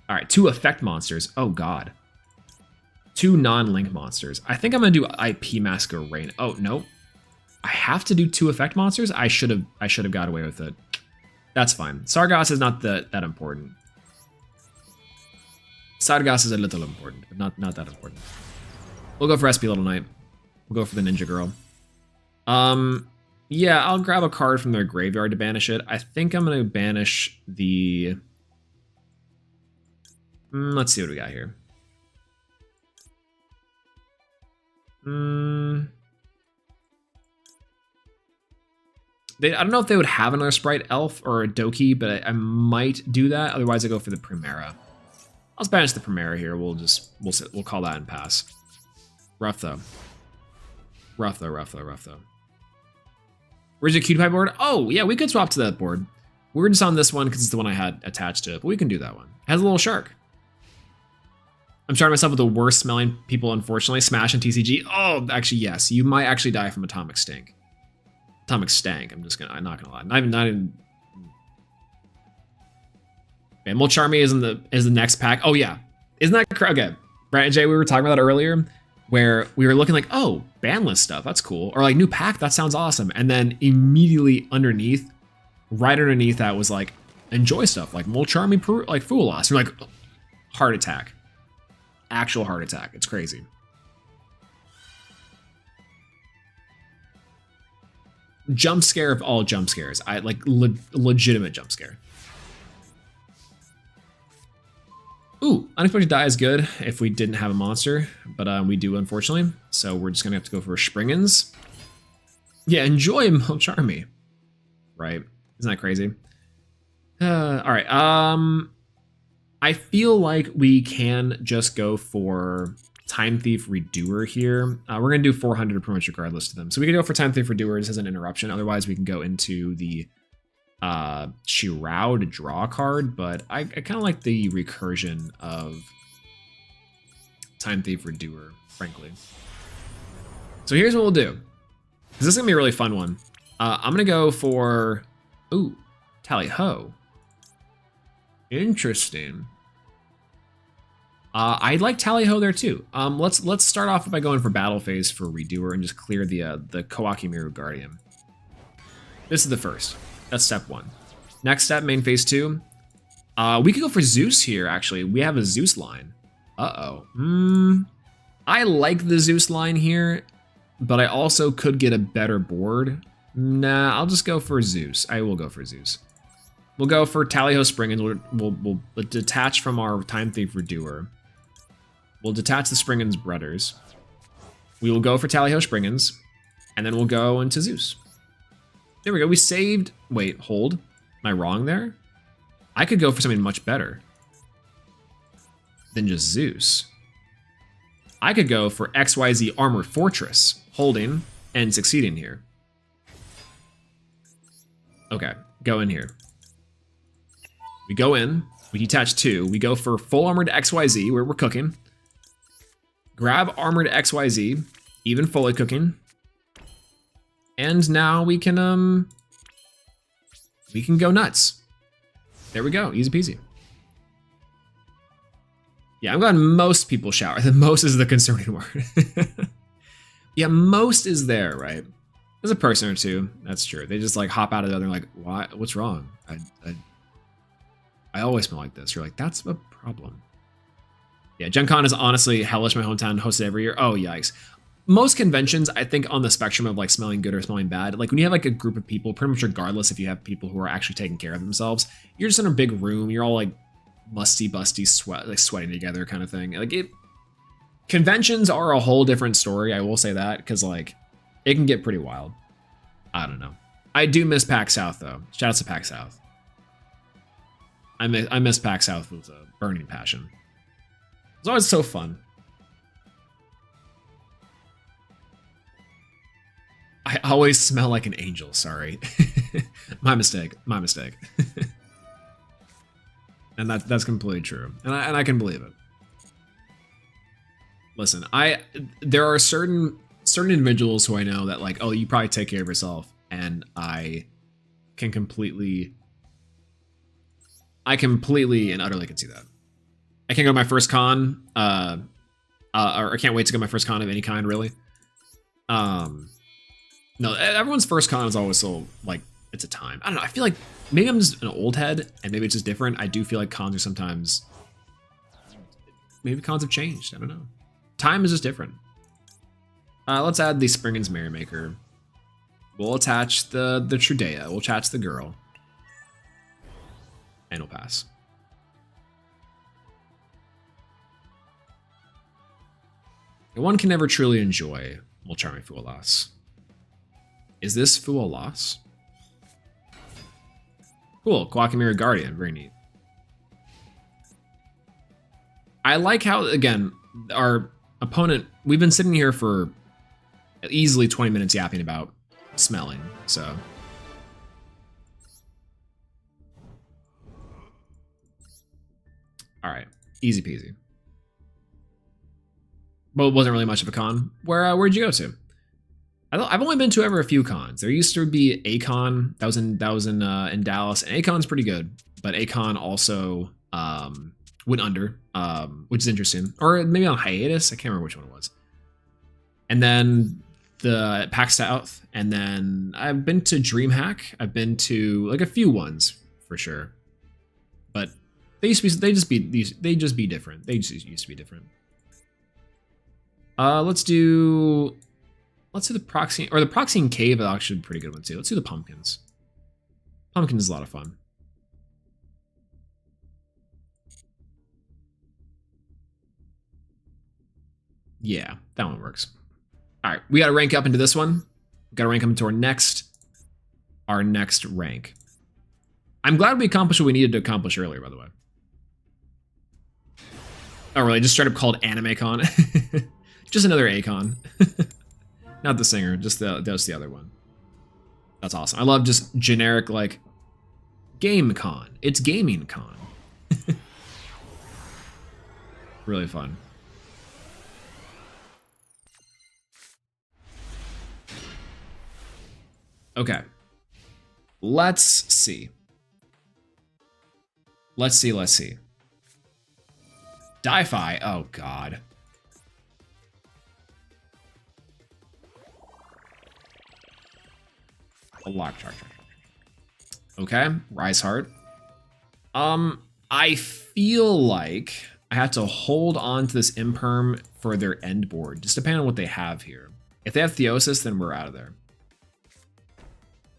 All right, 2 effect monsters. Oh God. 2 non-link monsters. I think I'm gonna do IP Masquerade. Oh no, I have to do 2 effect monsters. I should have got away with it. That's fine. Sargas is not that important. Sargas is a little important, but not that important. We'll go for SP Little Knight. We'll go for the Ninja Girl. Yeah, I'll grab a card from their graveyard to banish it. I think I'm gonna banish the. Let's see what we got here. I don't know if they would have another Sprite Elf or a Doki, but I might do that. Otherwise, I go for the Primera. I'll just banish the Primera here. We'll call that and pass. Rough though. Rough though. Where's your Cutie Pie board? Oh yeah, we could swap to that board. We were just on this one because it's the one I had attached to it, but we can do that one. It has a little shark. I'm starting myself with the worst smelling people, unfortunately. Smash and TCG. Oh, actually, yes. You might actually die from Atomic Stink. Atomic Stank. I'm not gonna lie. Not even. Okay, Molcharmy is the next pack. Oh yeah, isn't that okay? Brett and Jay, we were talking about that earlier, where we were looking like, oh, banlist stuff. That's cool. Or like new pack. That sounds awesome. And then immediately underneath, right underneath that was like enjoy stuff like Molcharmy, like Fool Loss. You're like heart attack. Actual heart attack. It's crazy. Jump scare of all jump scares. I like legitimate jump scare. Ooh, unexpected die is good if we didn't have a monster, but we do unfortunately. So we're just gonna have to go for Springens. Yeah, enjoy Molcharmy. Right? Isn't that crazy? All right. I feel like we can just go for Time Thief Redoer here. We're going to do 400 pretty much regardless to them. So we can go for Time Thief Redoer just as an interruption. Otherwise, we can go into the Chirao to draw a card. But I kind of like the recursion of Time Thief Redoer, frankly. So here's what we'll do. This is going to be a really fun one. I'm going to go for... Ooh, Tally Ho. Interesting. I like Tally Ho there too. Let's start off by going for battle phase for Redoer and just clear the Kawaki Miru Guardian. This is the first. That's step 1. Next step, main phase 2. We could go for Zeus here. Actually, we have a Zeus line. I like the Zeus line here, but I also could get a better board. Nah, I'll just go for Zeus. I will go for Zeus. We'll go for Tally-Ho Springens. We'll detach from our Time Thief Redoer. We'll detach the Springens Breaders. We will go for Tally-Ho Springens, and then we'll go into Zeus. There we go. We saved. Wait, hold. Am I wrong there? I could go for something much better than just Zeus. I could go for XYZ Armored Fortress, holding and succeeding here. Okay, go in here. We go in, we detach 2, we go for full armored XYZ, where we're cooking. Grab armored XYZ, even fully cooking. And now we can go nuts. There we go, easy peasy. Yeah, I'm glad most people shower. Most is the concerning word. Yeah, most is there, right? There's a person or two, that's true. They just like hop out of there and they're like, why? What's wrong? I always smell like this. You're like, that's a problem. Yeah, Gen Con is honestly hellish. My hometown hosts it every year. Oh, yikes. Most conventions, I think, on the spectrum of like smelling good or smelling bad, like when you have like a group of people, pretty much regardless if you have people who are actually taking care of themselves, you're just in a big room. You're all like musty, busty, sweating together kind of thing. Like conventions are a whole different story. I will say that because like it can get pretty wild. I don't know. I do miss PAX South though. Shout out to PAX South. I miss PAX South with a burning passion. It's always so fun. I always smell like an angel. Sorry, my mistake. My mistake. And that's completely true, and I can believe it. Listen, there are certain individuals who I know that like, oh, you probably take care of yourself, and I completely and utterly can see that. I can't go to my first con, or I can't wait to go to my first con of any kind, really. No, everyone's first con is always so like it's a time. I don't know. I feel like maybe I'm just an old head, and maybe it's just different. I do feel like cons are sometimes maybe cons have changed. I don't know. Time is just different. Let's add the Springens Merrymaker. We'll attach the Trudea. We'll attach the girl. And we'll pass. One can never truly enjoy Molcharming Fualas. Is this Fualas? Cool, Quackmere Guardian, very neat. I like how, again, our opponent, we've been sitting here for easily 20 minutes yapping about smelling, so. All right, easy peasy. Well, it wasn't really much of a con. Where'd you go to? I've only been to ever a few cons. There used to be a con that was in Dallas, and A-Con's pretty good, but A-Con also went under, which is interesting, or maybe on hiatus. I can't remember which one it was. And then the PAX South, and then I've been to DreamHack. I've been to like a few ones for sure, but they just be different. They just used to be different. Let's do the Proxy, or the Proxying Cave is actually a pretty good one too. Let's do the Pumpkins. Pumpkins is a lot of fun. Yeah, that one works. All right, we got to rank up into this one. We got to rank up into our next rank. I'm glad we accomplished what we needed to accomplish earlier, by the way. Oh, really? Just straight up called AnimeCon. Just another A-Con. Not the singer, just the other one. That's awesome. I love just generic like Game Con. It's Gaming Con. Really fun. Okay. Let's see. Let's see. Di-Fi. Oh god. A lock charge. Okay, Rise Heart. I feel like I have to hold on to this Imperm for their end board, just depending on what they have here. If they have Theosis, then we're out of there.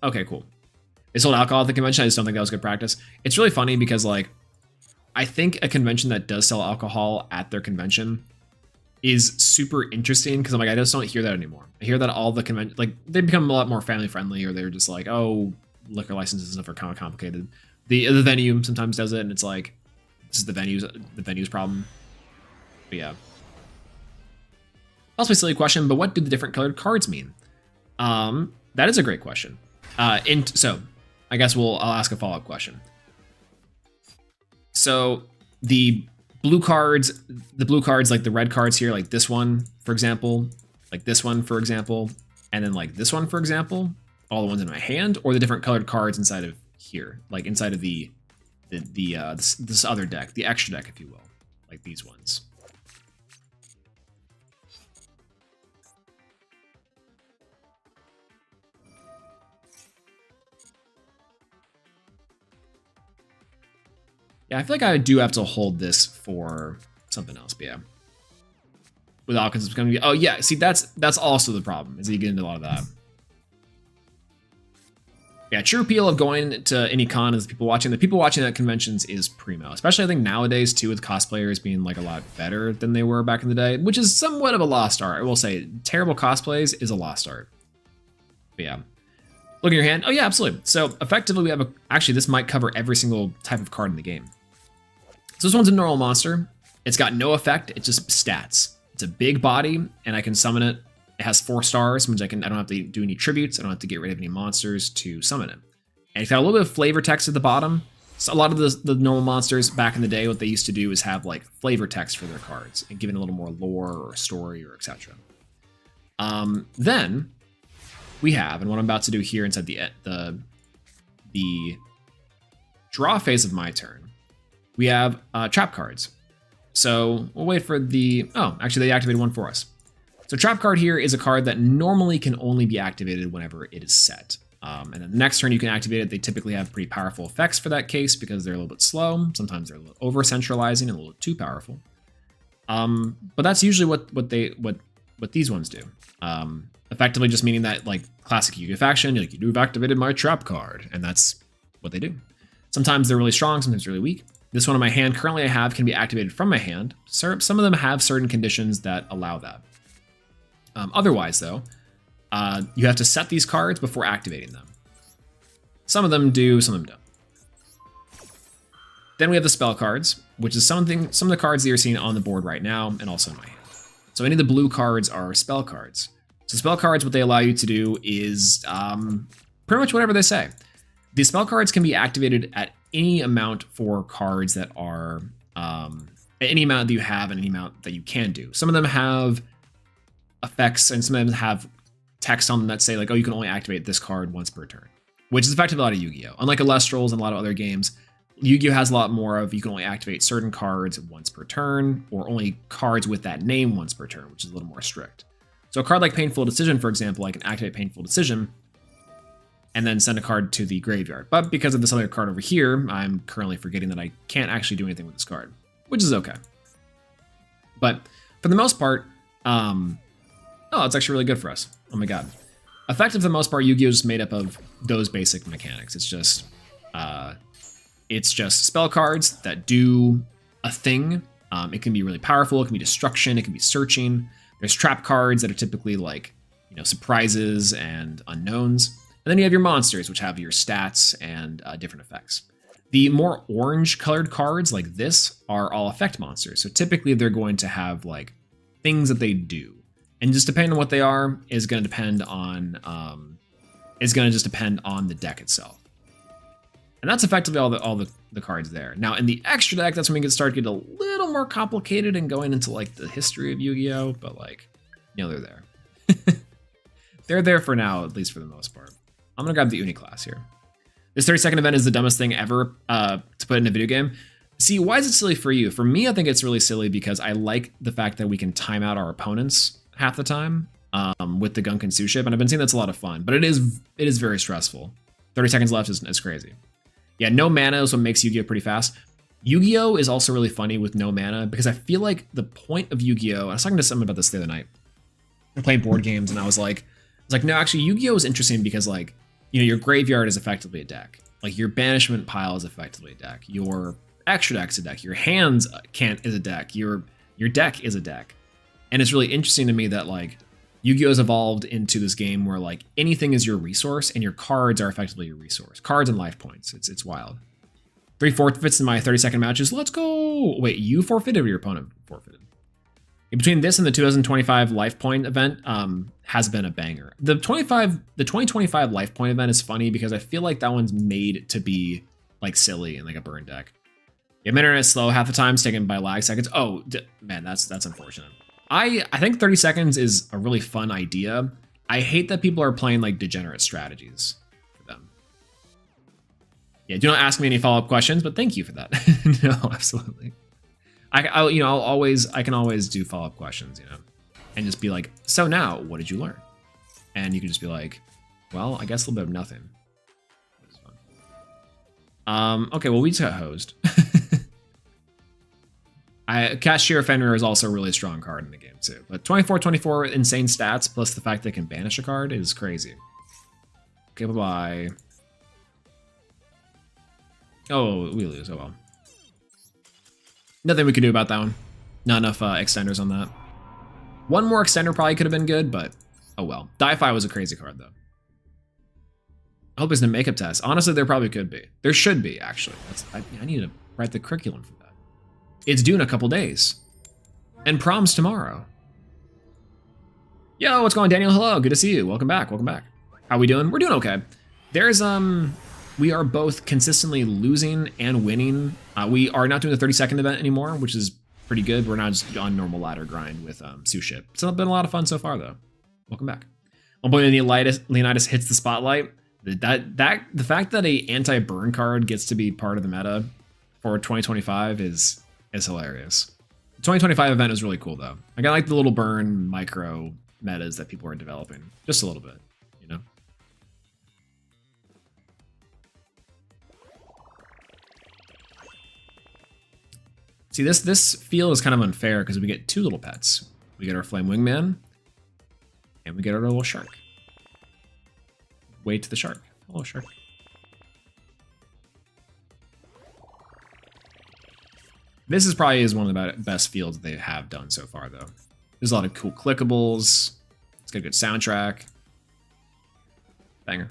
Okay, cool. They sold alcohol at the convention. I just don't think that was good practice. It's really funny because like, I think a convention that does sell alcohol at their convention is super interesting because I'm like, I just don't hear that anymore. I hear that all the convention, like they become a lot more family friendly, or they're just like, oh, liquor licenses and stuff are kind of complicated. The venue sometimes does it, and it's like, this is the venue's problem. But yeah. Also a silly question, but what do the different colored cards mean? That is a great question. So I guess I'll ask a follow-up question. So the blue cards, like the red cards here, like this one, for example, like this one, for example, and then like this one, for example, all the ones in my hand, or the different colored cards inside of here, like inside of this other deck, the extra deck, if you will, like these ones. Yeah, I feel like I do have to hold this for something else, but yeah. Without, because it's going to be, oh yeah, see, that's also the problem, is that you get into a lot of that. Yeah, true appeal of going to any con is the people watching at conventions is primo, especially I think nowadays too, with cosplayers being like a lot better than they were back in the day, which is somewhat of a lost art. I will say terrible cosplays is a lost art. But yeah. Look at your hand. Oh yeah, absolutely. So effectively we have actually this might cover every single type of card in the game. So this one's a normal monster. It's got no effect, it's just stats. It's a big body, and I can summon it. It has 4 stars, which I don't have to do any tributes. I don't have to get rid of any monsters to summon it. And it's got a little bit of flavor text at the bottom. So a lot of the normal monsters back in the day, what they used to do is have like flavor text for their cards and give it a little more lore or story or etc. Then we have, and what I'm about to do here inside the draw phase of my turn, we have trap cards. So we'll wait for actually they activated one for us. So trap card here is a card that normally can only be activated whenever it is set. And then the next turn you can activate it. They typically have pretty powerful effects for that case because they're a little bit slow. Sometimes they're a little over centralizing and a little too powerful. But that's usually what these ones do. Effectively just meaning that like classic Yu-Gi-Oh faction, like you've activated my trap card, and that's what they do. Sometimes they're really strong, sometimes really weak. This one in my hand currently I have can be activated from my hand. Some of them have certain conditions that allow that. Otherwise though, you have to set these cards before activating them. Some of them do, some of them don't. Then we have the spell cards, which is some of the cards that you're seeing on the board right now and also in my hand. So any of the blue cards are spell cards. So spell cards, what they allow you to do is pretty much whatever they say. The spell cards can be activated at any amount for cards that are any amount that you have and any amount that you can do. Some of them have effects and some of them have text on them that say like, oh, you can only activate this card once per turn, which is effectively a lot of Yu-Gi-Oh. Unlike Alestrals and a lot of other games, Yu-Gi-Oh has a lot more of you can only activate certain cards once per turn, or only cards with that name once per turn, which is a little more strict. So a card like Painful Decision, for example, I can activate Painful Decision and then send a card to the graveyard. But because of this other card over here, I'm currently forgetting that I can't actually do anything with this card, which is okay. But for the most part, it's actually really good for us. Oh my god. Effective for the most part, Yu-Gi-Oh is made up of those basic mechanics. It's just spell cards that do a thing. It can be really powerful. It can be destruction. It can be searching. There's trap cards that are typically like, surprises and unknowns. And then you have your monsters, which have your stats and different effects. The more orange colored cards like this are all effect monsters. So typically they're going to have like things that they do. And just depending on what they are is going to depend on just depend on the deck itself. And that's effectively all the cards there. Now in the extra deck, that's when we can start getting a little more complicated and going into like the history of Yu-Gi-Oh, but like, they're there. They're there for now, at least for the most part. I'm gonna grab the Uni class here. This 30-second event is the dumbest thing ever to put in a video game. See, why is it silly for you? For me, I think it's really silly because I like the fact that we can time out our opponents half the time with the Gunkan SUSHIP, and I've been seeing that's a lot of fun, but it is very stressful. 30 seconds left is crazy. Yeah, no mana is what makes Yu-Gi-Oh pretty fast. Yu-Gi-Oh is also really funny with no mana because I feel like the point of Yu-Gi-Oh, I was talking to someone about this the other night. I played board games and I was like, no, actually Yu-Gi-Oh is interesting because like your graveyard is effectively a deck. Like your banishment pile is effectively a deck. Your extra deck's a deck. Your hands is a deck. Your deck is a deck. And it's really interesting to me that like Yu-Gi-Oh's evolved into this game where like anything is your resource and your cards are effectively your resource. Cards and life points. It's wild. 3 forfeits in my 30-second matches. Let's go. Wait, you forfeited or your opponent forfeited? Between this and the 2025 life point event has been a banger. The 2025 life point event is funny because I feel like that one's made to be like silly and like a burn deck. Yeah, my internet is slow half the time, it's taken by lag seconds. Oh man, that's unfortunate. I think 30 seconds is a really fun idea. I hate that people are playing like degenerate strategies for them. Yeah, do not ask me any follow-up questions, but thank you for that. No, absolutely. I can always do follow-up questions, and just be like, so now, what did you learn? And you can just be like, well, I guess a little bit of nothing. That was fun. Okay, well, we just got hosed. Cashier Fenrir is also a really strong card in the game too, but 24/24 insane stats plus the fact they can banish a card is crazy. Okay, bye-bye. Oh, we lose, oh well. Nothing we could do about that one. Not enough extenders on that. One more extender probably could have been good, but oh well. Die-Fi was a crazy card though. I hope there's no makeup test. Honestly, there probably could be. There should be, actually. I need to write the curriculum for that. It's due in a couple days. And prom's tomorrow. Yo, what's going on, Daniel? Hello, good to see you. Welcome back, welcome back. How we doing? We're doing okay. There's, we are both consistently losing and winning. We are not doing the 30-second event anymore, which is pretty good. We're not just on normal ladder grind with SUSHIP. It's been a lot of fun so far, though. Welcome back. One point Leonidas hits the spotlight. The fact that a anti-burn card gets to be part of the meta for 2025 is hilarious. The 2025 event is really cool, though. I like the little burn micro metas that people are developing. Just a little bit, See, this field is kind of unfair because we get two little pets. We get our Flame Wingman, and we get our little shark. Wait to the shark. Hello, shark. This is probably one of the best fields they have done so far, though. There's a lot of cool clickables. It's got a good soundtrack. Banger.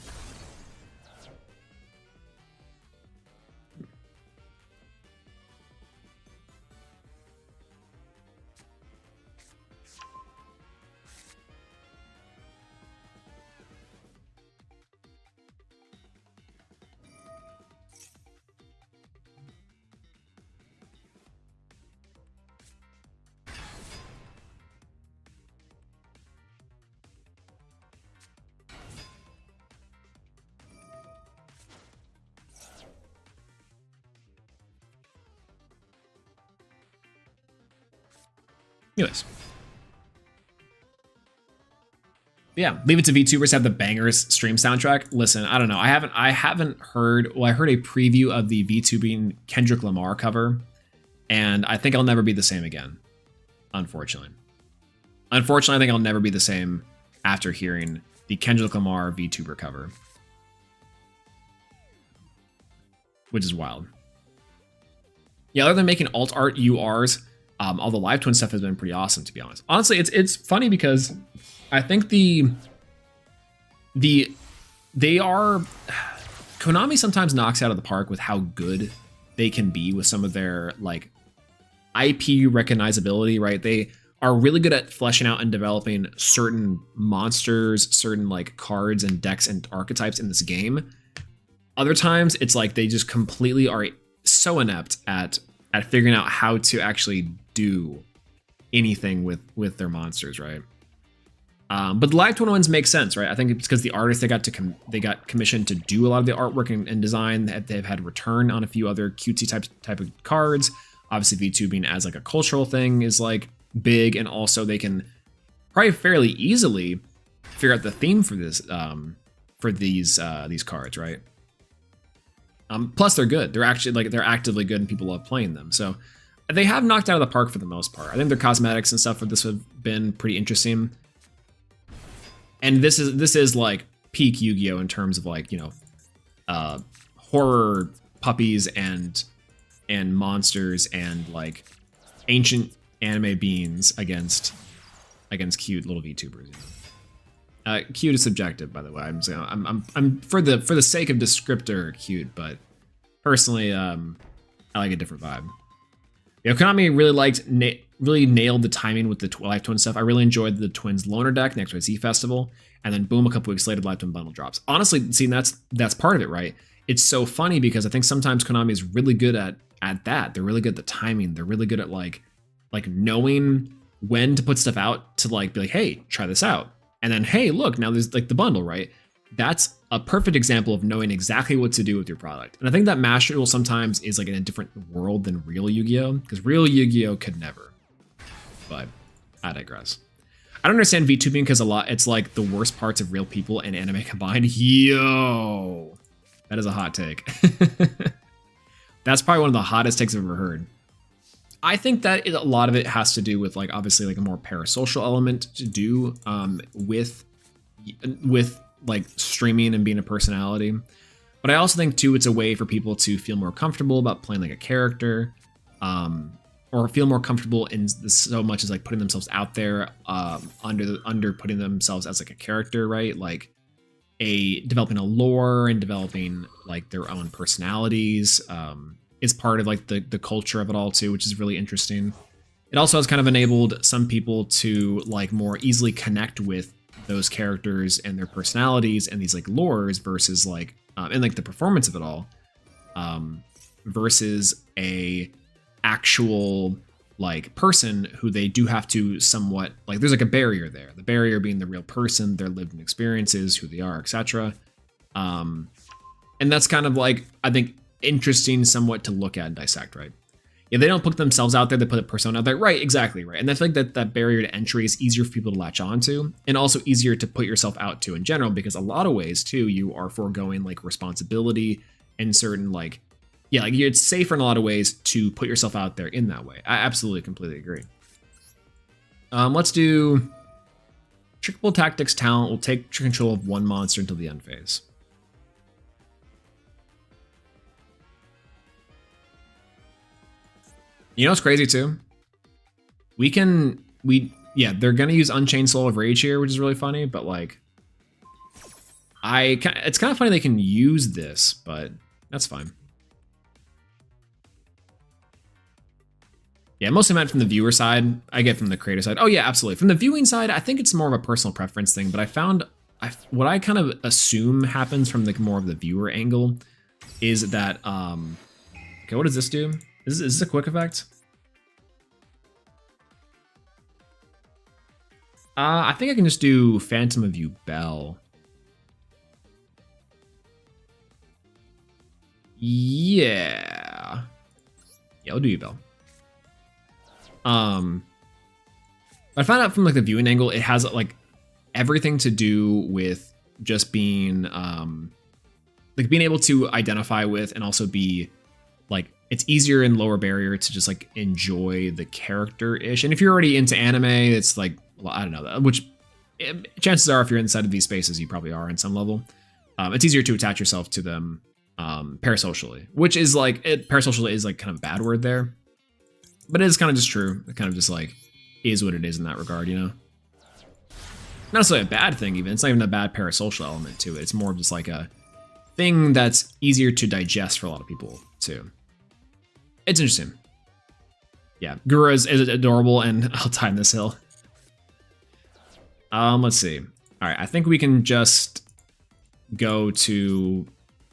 Anyways. Yeah, leave it to VTubers to have the bangers stream soundtrack. Listen, I don't know. I haven't heard, well, I heard a preview of the VTubing Kendrick Lamar cover, and I think I'll never be the same again. Unfortunately. I think I'll never be the same after hearing the Kendrick Lamar VTuber cover. Which is wild. Yeah, other than making alt art URs, all the live twin stuff has been pretty awesome, to be honest. Honestly, it's funny because I think Konami sometimes knocks out of the park with how good they can be with some of their like IP recognizability, right? They are really good at fleshing out and developing certain monsters, certain like cards and decks and archetypes in this game. Other times it's like they just completely are so inept at figuring out how to actually do anything with their monsters, right? But the live tournament ones make sense, right? I think it's because the artists they got commissioned to do a lot of the artwork and design. They've had return on a few other cutesy type of cards. Obviously, VTubing as like a cultural thing is like big, and also they can probably fairly easily figure out the theme for this for these cards, right? Plus, they're good. They're actively good, and people love playing them. So they have knocked out of the park for the most part. I think their cosmetics and stuff for this have been pretty interesting. And this is like peak Yu-Gi-Oh in terms of like, you know, horror puppies and monsters and like ancient anime beings against cute little VTubers. You know? Cute is subjective, by the way. I'm for the sake of descriptor cute, but personally, I like a different vibe. You know, Konami really nailed the timing with the Life Twin stuff. I really enjoyed the Twins Loner deck next to a Z Festival, and then boom, a couple weeks later, Life Twin bundle drops. Honestly, see, that's part of it, right? It's so funny because I think sometimes Konami is really good at that. They're really good at the timing. They're really good at like knowing when to put stuff out to like be like, hey, try this out. And then, hey, look, now there's like the bundle, right? That's a perfect example of knowing exactly what to do with your product. And I think that Master sometimes is like in a different world than real Yu-Gi-Oh! Because real Yu-Gi-Oh! Could never. But I digress. I don't understand VTubing because it's like the worst parts of real people and anime combined. Yo, that is a hot take. That's probably one of the hottest takes I've ever heard. I think that a lot of it has to do with like obviously like a more parasocial element to do with like streaming and being a personality. But I also think too it's a way for people to feel more comfortable about playing like a character, or feel more comfortable in so much as like putting themselves out there, under putting themselves as like a character, right? Like developing a lore and developing like their own personalities. Is part of like the culture of it all too, which is really interesting. It also has kind of enabled some people to like more easily connect with those characters and their personalities and these like lores versus like and like the performance of it all, versus a actual like person who they do have to somewhat like, there's like a barrier there, the barrier being the real person, their lived experiences, who they are, etc. And that's kind of like, I think, interesting somewhat to look at and dissect, right? Yeah, they don't put themselves out there, they put a persona out there, right? Exactly, right. And I think that barrier to entry is easier for people to latch onto, and also easier to put yourself out to in general, because a lot of ways too, you are foregoing like responsibility and certain like, yeah, like it's safer in a lot of ways to put yourself out there in that way. I absolutely completely agree. Let's do Trickable Tactics talent will take control of one monster until the end phase. You know what's crazy too? Yeah, they're gonna use Unchained Soul of Rage here, which is really funny, but like, it's kind of funny they can use this, but that's fine. Yeah, mostly meant from the viewer side. I get from the creator side. Oh yeah, absolutely. From the viewing side, I think it's more of a personal preference thing, but I found what I kind of assume happens from like more of the viewer angle is that, okay, what does this do? Is this a quick effect? I think I can just do Phantom of You Bell. Yeah. Yeah, I'll do You Bell. I found out from like the viewing angle, it has like everything to do with just being like being able to identify with and also be like, it's easier and lower barrier to just like enjoy the character-ish. And if you're already into anime, it's like, well, I don't know, which chances are if you're inside of these spaces, you probably are on some level. It's easier to attach yourself to them parasocially, which is like, parasocially is like kind of a bad word there, but it is kind of just true. It kind of just like is what it is in that regard, you know? Not necessarily a bad thing even. It's not even a bad parasocial element to it. It's more of just like a thing that's easier to digest for a lot of people too. It's interesting. Yeah, Gura is adorable, and I'll time this hill. Let's see. All right, I think we can just go to.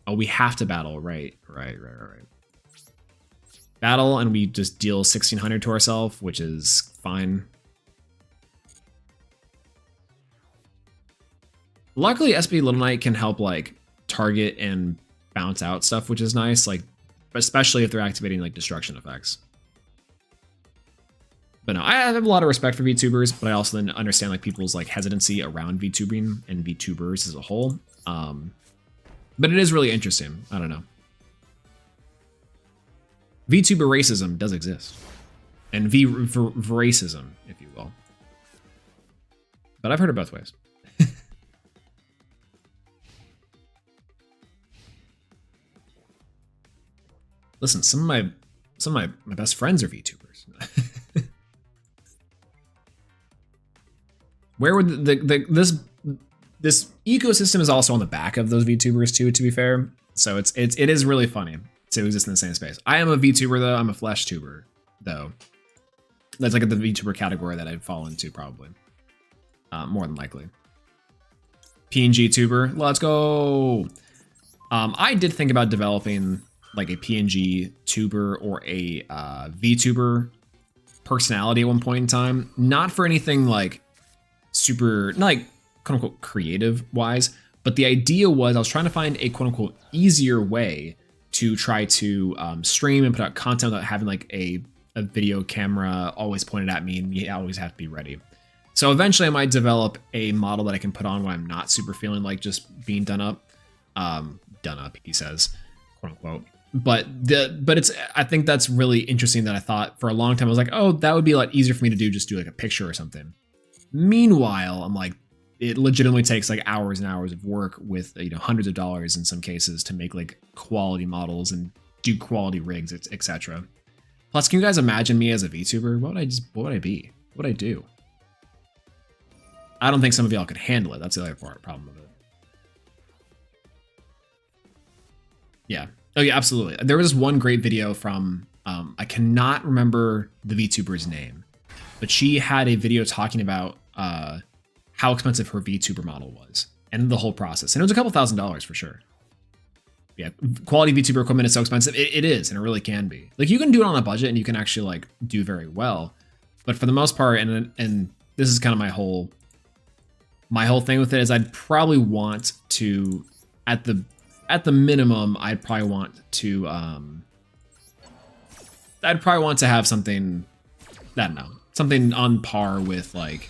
Oh, we have to battle, right? Battle, and we just deal 1600 to ourselves, which is fine. Luckily, SB Little Knight can help like target and bounce out stuff, which is nice. Like, especially if they're activating like destruction effects. But no, I have a lot of respect for VTubers, but I also then understand like people's like hesitancy around VTubing and VTubers as a whole. But it is really interesting. I don't know. VTuber racism does exist, and racism, if you will. But I've heard it both ways. Listen, some of my best friends are VTubers. Where would this ecosystem is also on the back of those VTubers too, to be fair. So it is really funny to exist in the same space. I am a VTuber though. I'm a Flash tuber though. That's like the VTuber category that I'd fall into probably. More than likely. PNG tuber, let's go. I did think about developing like a PNG tuber or a VTuber personality at one point in time. Not for anything like super, not like quote unquote creative wise, but the idea was I was trying to find a quote unquote easier way to try to stream and put out content without having like a video camera always pointed at me and you always have to be ready. So eventually I might develop a model that I can put on when I'm not super feeling like just being done up, he says, quote unquote. But it's, I think that's really interesting that I thought for a long time, I was like, oh, that would be a lot easier for me to just do like a picture or something. Meanwhile, I'm like, it legitimately takes like hours and hours of work with, you know, hundreds of dollars in some cases to make like quality models and do quality rigs, etc. Plus, can you guys imagine me as a VTuber? What would I be? What would I do? I don't think some of y'all could handle it. That's the other problem of it. Yeah. Oh yeah, absolutely. There was one great video from, I cannot remember the VTuber's name, but she had a video talking about how expensive her VTuber model was and the whole process. And it was a couple $1,000s for sure. Yeah, quality VTuber equipment is so expensive. It is, and it really can be. Like you can do it on a budget and you can actually like do very well. But for the most part, and this is kind of my whole thing with it is I'd probably want to, at the minimum, I'd probably want to have something, I don't know, something on par with like,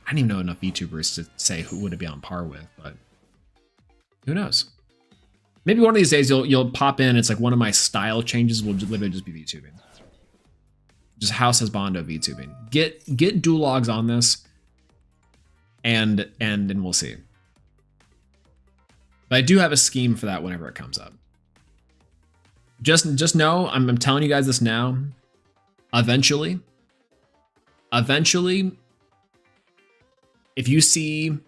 I don't even know enough VTubers to say who would it be on par with, but who knows? Maybe one of these days you'll pop in. It's like one of my style changes will literally just be VTubing. Just House Husbando VTubing. Get dual logs on this, and we'll see. But I do have a scheme for that whenever it comes up. Just know, I'm telling you guys this now. Eventually, if you see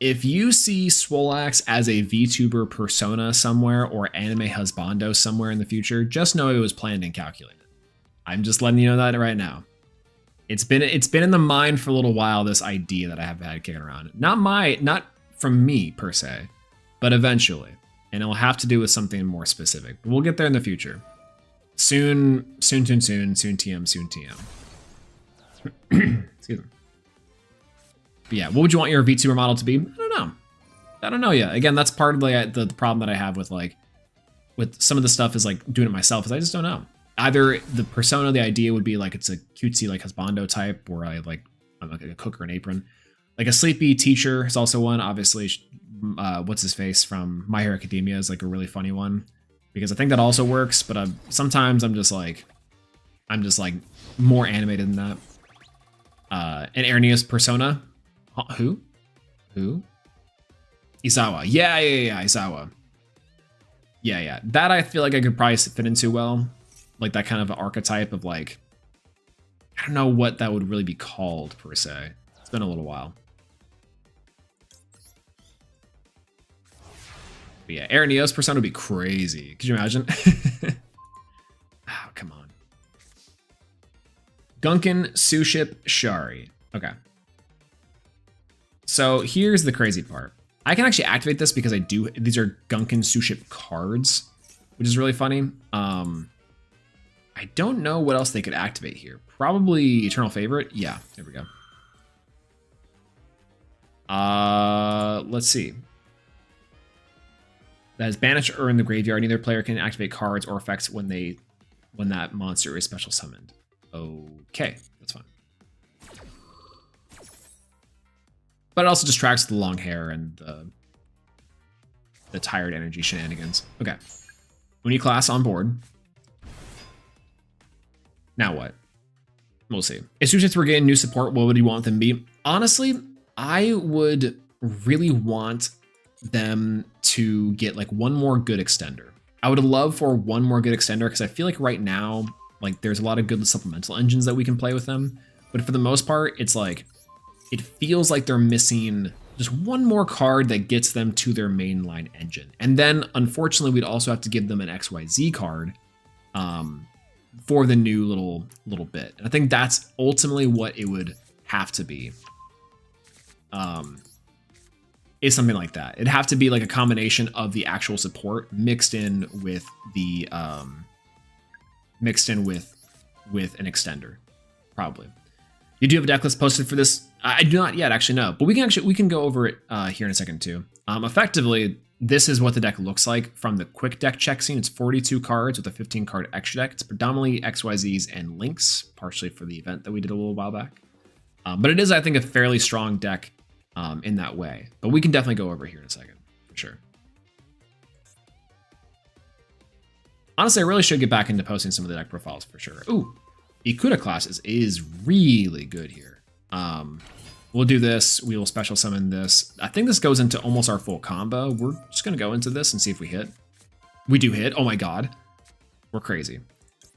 Swolelax as a VTuber persona somewhere or anime husbando somewhere in the future, just know it was planned and calculated. I'm just letting you know that right now. It's been in the mind for a little while, this idea that I have had kicking around. Not from me per se, but eventually. And it'll have to do with something more specific. But we'll get there in the future. Soon TM. Excuse me. But yeah, what would you want your VTuber model to be? I don't know yet. Again, that's part of the problem that I have with some of the stuff is like doing it myself is I just don't know. Either the persona, the idea would be like it's a cutesy like husbando type, or I'm like a cook or an apron. Like a sleepy teacher is also one. Obviously, what's his face from My Hero Academia is like a really funny one because I think that also works. But sometimes I'm just like more animated than that. An Ernie's persona. Who? Isawa. Yeah, Isawa. Yeah. That I feel like I could probably fit into well. Like that kind of archetype of like, I don't know what that would really be called per se. It's been a little while. But yeah, Aaron Neo's persona would be crazy. Could you imagine? Oh, come on. Gunkin, SUSHIP, Shari. Okay. So here's the crazy part. I can actually activate this because these are Gunkin SUSHIP cards, which is really funny. I don't know what else they could activate here. Probably Eternal Favorite. Yeah, there we go. Let's see. That is banished or in the graveyard. Neither player can activate cards or effects when that monster is special summoned. Okay, that's fine. But it also distracts the long hair and the tired energy shenanigans. Okay. Uni class on board. Now what? We'll see. If SUSHIPs were getting new support, what would you want them to be? Honestly, I would really want them to get like one more good extender. I would love for one more good extender because I feel like right now, like there's a lot of good supplemental engines that we can play with them. But for the most part, it's like, it feels like they're missing just one more card that gets them to their mainline engine. And then unfortunately, we'd also have to give them an XYZ card for the new little bit. And I think that's ultimately what it would have to be. Is something like that. It'd have to be like a combination of the actual support mixed in with the with an extender, probably. You do have a deck list posted for this. I do not yet actually know, but we can go over it here in a second too. Effectively, this is what the deck looks like from the quick deck check scene. It's 42 cards with a 15 card extra deck. It's predominantly XYZs and Links, partially for the event that we did a little while back. But it is, I think, a fairly strong deck in that way. But we can definitely go over here in a second, for sure. Honestly, I really should get back into posting some of the deck profiles for sure. Ooh, Ikuta class is really good here. We'll do this. We will special summon this. I think this goes into almost our full combo. We're just going to go into this and see if we hit. We do hit. Oh my god. We're crazy.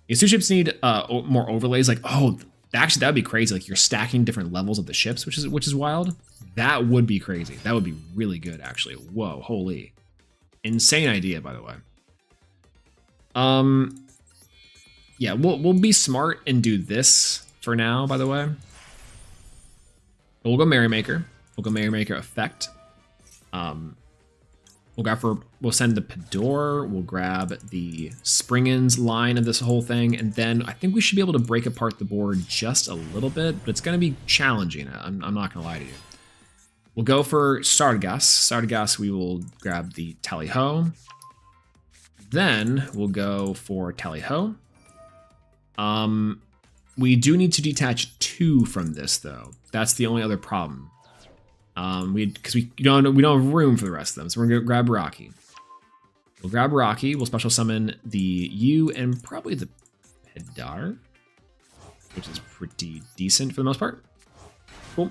These two ships need more overlays. Like, oh, actually, that would be crazy. Like, you're stacking different levels of the ships, which is wild. That would be crazy. That would be really good, actually. Whoa, holy. Insane idea, by the way. Yeah, we'll be smart and do this for now, by the way. We'll go Merrymaker. We'll go Merrymaker effect. We'll send the Pador. We'll grab the Springens line of this whole thing, and then I think we should be able to break apart the board just a little bit, but it's going to be challenging. I'm not going to lie to you. We'll go for Sardagas. Sardagas, we will grab the Tally-Ho. Then we'll go for Tally-Ho. We do need to detach 2 from this, though. That's the only other problem. Because we don't have room for the rest of them, so we're gonna grab Rocky. We'll grab Rocky. We'll special summon the U and probably the Pedar, which is pretty decent for the most part. Cool.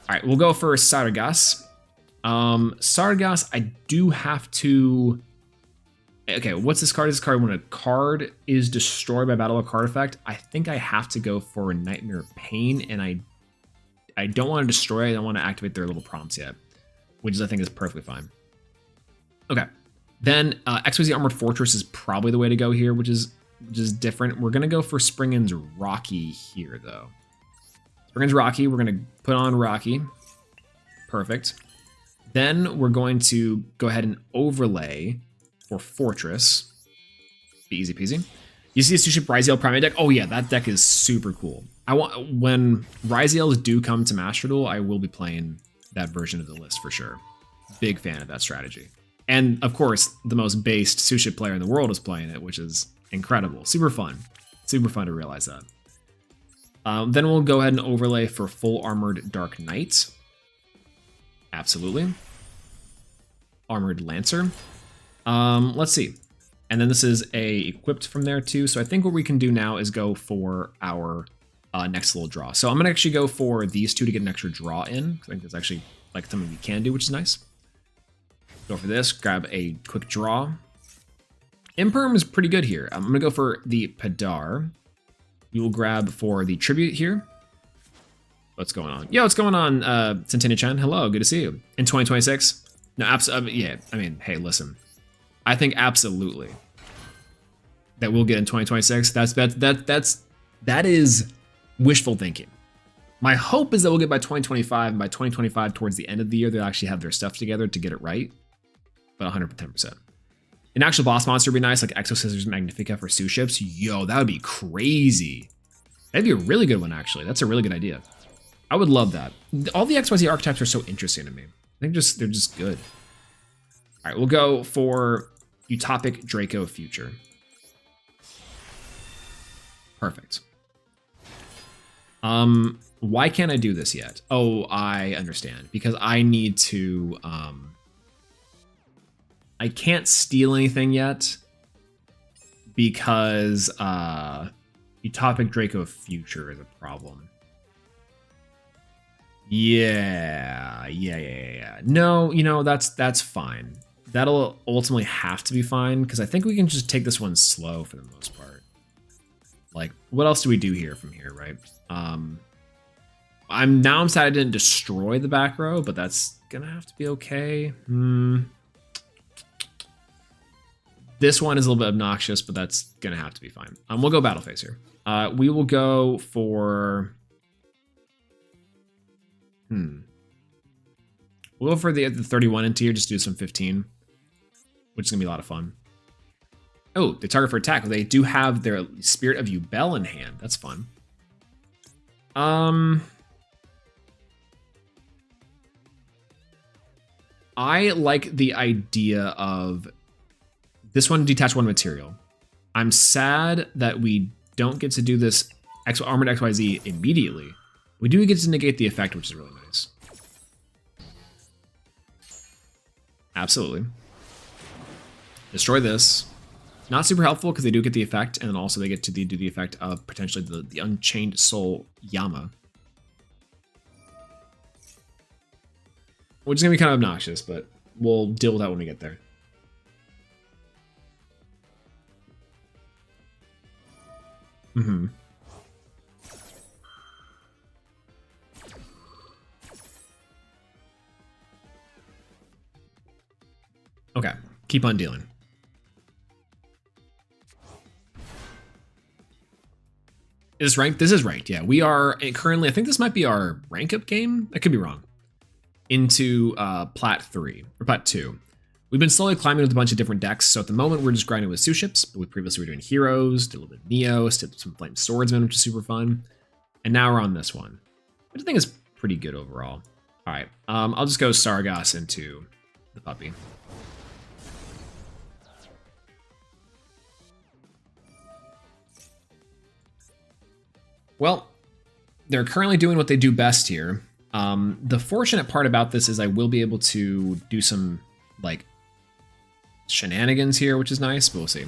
All right, we'll go for Sardagas. Sardagas, I do have to. Okay, what's this card? This card, when a card is destroyed by battle or card effect, I think I have to go for Nightmare Pain, and I don't want to destroy it. I don't want to activate their little prompts yet, which I think is perfectly fine. Okay, then XYZ Armored Fortress is probably the way to go here, which is different. We're gonna go for Springen's Rocky here, though. Springen's Rocky. We're gonna put on Rocky. Perfect. Then we're going to go ahead and overlay for Fortress. Be easy peasy. You see a SUSHIP Ryziel Primate deck? Oh yeah, that deck is super cool. When Ryziels do come to Master Duel, I will be playing that version of the list for sure. Big fan of that strategy. And of course, the most based SUSHIP player in the world is playing it, which is incredible. Super fun. Super fun to realize that. Then we'll go ahead and overlay for Full Armored Dark Knight. Absolutely. Armored Lancer. Let's see. And then this is a equipped from there too. So I think what we can do now is go for our next little draw. So I'm gonna actually go for these 2 to get an extra draw in. I think that's actually like something we can do, which is nice. Go for this, grab a quick draw. Imperm is pretty good here. I'm gonna go for the Padar. We will grab for the Tribute here. What's going on? Yo, what's going on, Centennia-chan? Hello, good to see you. In 2026? No, absolutely. Yeah, I mean, hey, listen. I think absolutely that we'll get in 2026. That is wishful thinking. My hope is that we'll get by 2025, and by 2025, towards the end of the year, they'll actually have their stuff together to get it right. But 110%. An actual boss monster would be nice, like Exo Scissors Magnifica for SUSHIPs. Yo, that would be crazy. That'd be a really good one, actually. That's a really good idea. I would love that. All the XYZ archetypes are so interesting to me. I think they're just good. All right, we'll go for Utopic Draco Future. Perfect. Why can't I do this yet? Oh, I understand. Because I need to, I can't steal anything yet because Utopic Draco Future is a problem. Yeah. No, you know, that's fine. that'll ultimately have to be fine, because I think we can just take this one slow for the most part. Like, what else do we do here from here, right? I'm sad I didn't destroy the back row, but that's gonna have to be okay. This one is a little bit obnoxious, but that's gonna have to be fine. We'll go battle phase here. We will go for... We'll go for the 31 into here, just do some 15, which is gonna be a lot of fun. Oh, they target for attack. They do have their Spirit of Yubel in hand. That's fun. I like the idea of this one detach one material. I'm sad that we don't get to do this Armored XYZ immediately. We do get to negate the effect, which is really nice. Absolutely. Destroy this. Not super helpful because they do get the effect, and then also they get to do the effect of potentially the Unchained Soul Yama. Which is going to be kind of obnoxious, but we'll deal with that when we get there. Okay, keep on dealing. Is this ranked? This is ranked, yeah. We are currently, I think this might be our rank up game. I could be wrong. Into Plat 3, or Plat 2. We've been slowly climbing with a bunch of different decks, so at the moment we're just grinding with SUSHIPs, but we previously were doing Heroes, did a little bit of Neos, did some Flame Swordsman, which is super fun. And now we're on this one, which I think is pretty good overall. All right, I'll just go Sargas into the puppy. Well, they're currently doing what they do best here. The fortunate part about this is I will be able to do some, like, shenanigans here, which is nice, but we'll see.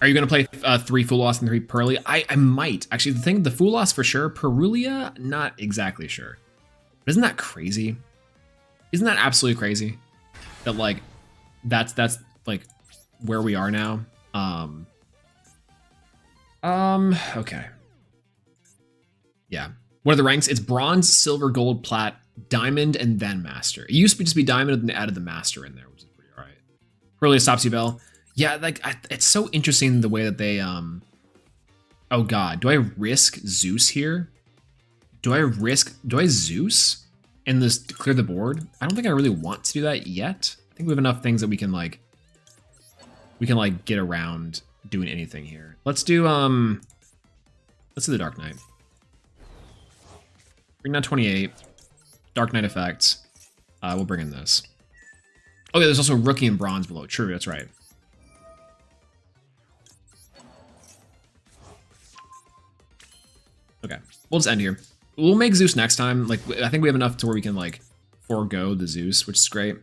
Are you going to play 3 Fulos and 3 Purlia? I might. Actually, the Fulos for sure. Perulia, not exactly sure. But isn't that crazy? Isn't that absolutely crazy? That, like, that's like, where we are now. Okay. Yeah. What are the ranks? It's bronze, silver, gold, plat, diamond, and then master. It used to just be diamond and they added the master in there, which is pretty all right. Perulia stops you, Bell. Yeah, like, it's so interesting the way that they, oh god, do I risk Zeus here? Do I Zeus and this clear the board? I don't think I really want to do that yet. I think we have enough things that we can get around doing anything here. Let's do the Dark Knight. Bring down 28. Dark Knight effect. We'll bring in this. Oh yeah, there's also Rookie and Bronze below. True, that's right. Okay, we'll just end here. We'll make Zeus next time. Like, I think we have enough to where we can, like, forego the Zeus, which is great.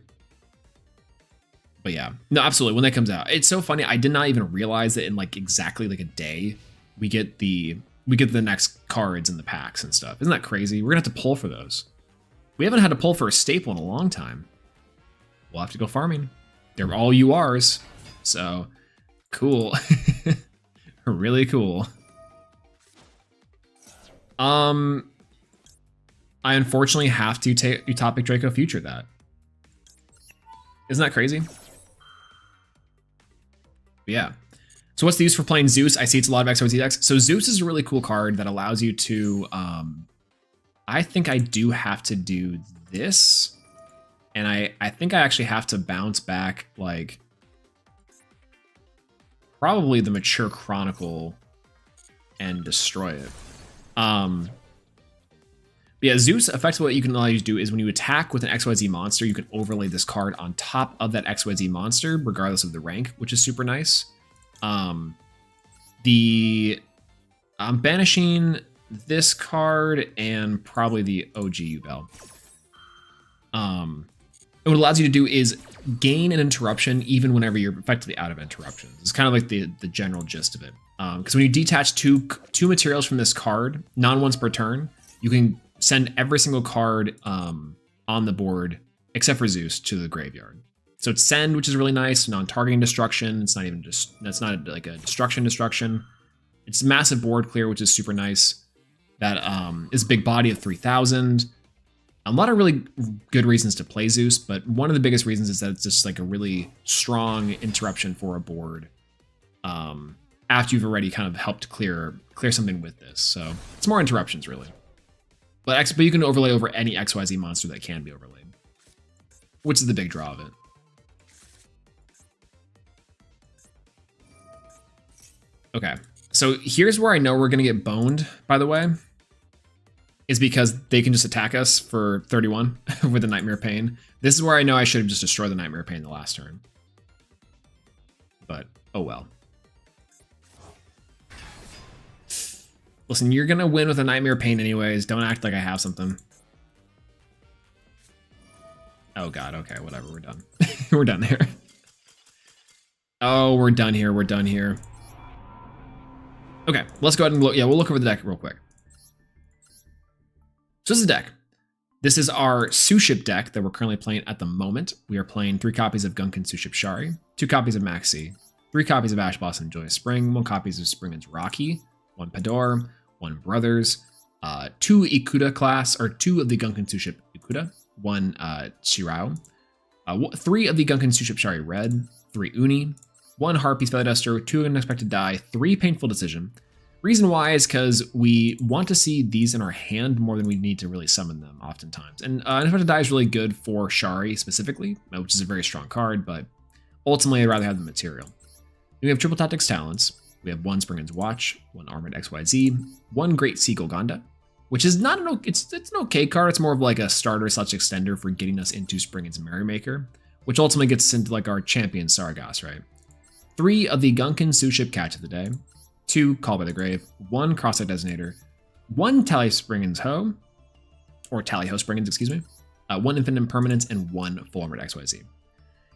But yeah, no, absolutely. When that comes out, it's so funny. I did not even realize that in like exactly like a day, we get the next cards in the packs and stuff. Isn't that crazy? We're gonna have to pull for those. We haven't had to pull for a staple in a long time. We'll have to go farming. They're all URs, so cool. Really cool. I unfortunately have to take Utopic Draco Future that. Isn't that crazy? Yeah. So what's the use for playing Zeus? I see it's a lot of XYZ decks. So Zeus is a really cool card that allows you to, I think I do have to do this. And I think I actually have to bounce back, like, probably the Mature Chronicle and destroy it. Yeah, Zeus, effectively what you can allow you to do is when you attack with an XYZ monster, you can overlay this card on top of that XYZ monster, regardless of the rank, which is super nice. I'm banishing this card and probably the OG Ubel. What it allows you to do is gain an interruption even whenever you're effectively out of interruptions. It's kind of like the general gist of it. Because when you detach two materials from this card, non-once per turn, you can send every single card on the board, except for Zeus, to the graveyard. So it's send, which is really nice, non-targeting destruction. It's not even just, that's not like a destruction. It's massive board clear, which is super nice. That is a big body of 3,000. A lot of really good reasons to play Zeus, but one of the biggest reasons is that it's just like a really strong interruption for a board after you've already kind of helped clear something with this. So it's more interruptions, really. But you can overlay over any XYZ monster that can be overlaid, which is the big draw of it. Okay, so here's where I know we're going to get boned, by the way, is because they can just attack us for 31 with the Nightmare Pain. This is where I know I should have just destroyed the Nightmare Pain the last turn. But, oh well. Listen, you're going to win with a Nightmare Pain anyways. Don't act like I have something. Oh god, okay, whatever, we're done. We're done here. Oh, we're done here, we're done here. Okay, let's go ahead and look. Yeah, we'll look over the deck real quick. So this is the deck. This is our SUSHIP deck that we're currently playing at the moment. We are playing 3 copies of Gunkan SUSHIP Shari, 2 copies of Maxi, 3 copies of Ash Blossom Joyous Spring, 1 copies of Springan's Rocky, 1 Pador, 1 Brothers, 2 Ikuda class, or 2 of the Gunkan SUSHIP Ikuda, 1 Shirao, 3 of the Gunkan SUSHIP Shari Red, 3 Uni, 1 Harpy's Feather Duster, 2 Unexpected Die, 3 Painful Decision. Reason why is because we want to see these in our hand more than we need to really summon them oftentimes. And Unexpected Die is really good for Shari specifically, which is a very strong card, but ultimately I'd rather have the material. We have Triple Tactics Talents. We have 1 Springan's Watch, 1 Armored XYZ, 1 Great Sea Golgonda, which is not an it's an okay card. It's more of like a starter / extender for getting us into Springan's Merrymaker, which ultimately gets us into like our champion Sargas, right? 3 of the Gunkan SUSHIP Catch of the Day, 2 Call by the Grave, 1 Cross-Site Designator, 1 Tally Springan's Ho, or Tally Ho Springan's, excuse me, 1 Infinite Impermanence, and 1 Full Armored XYZ.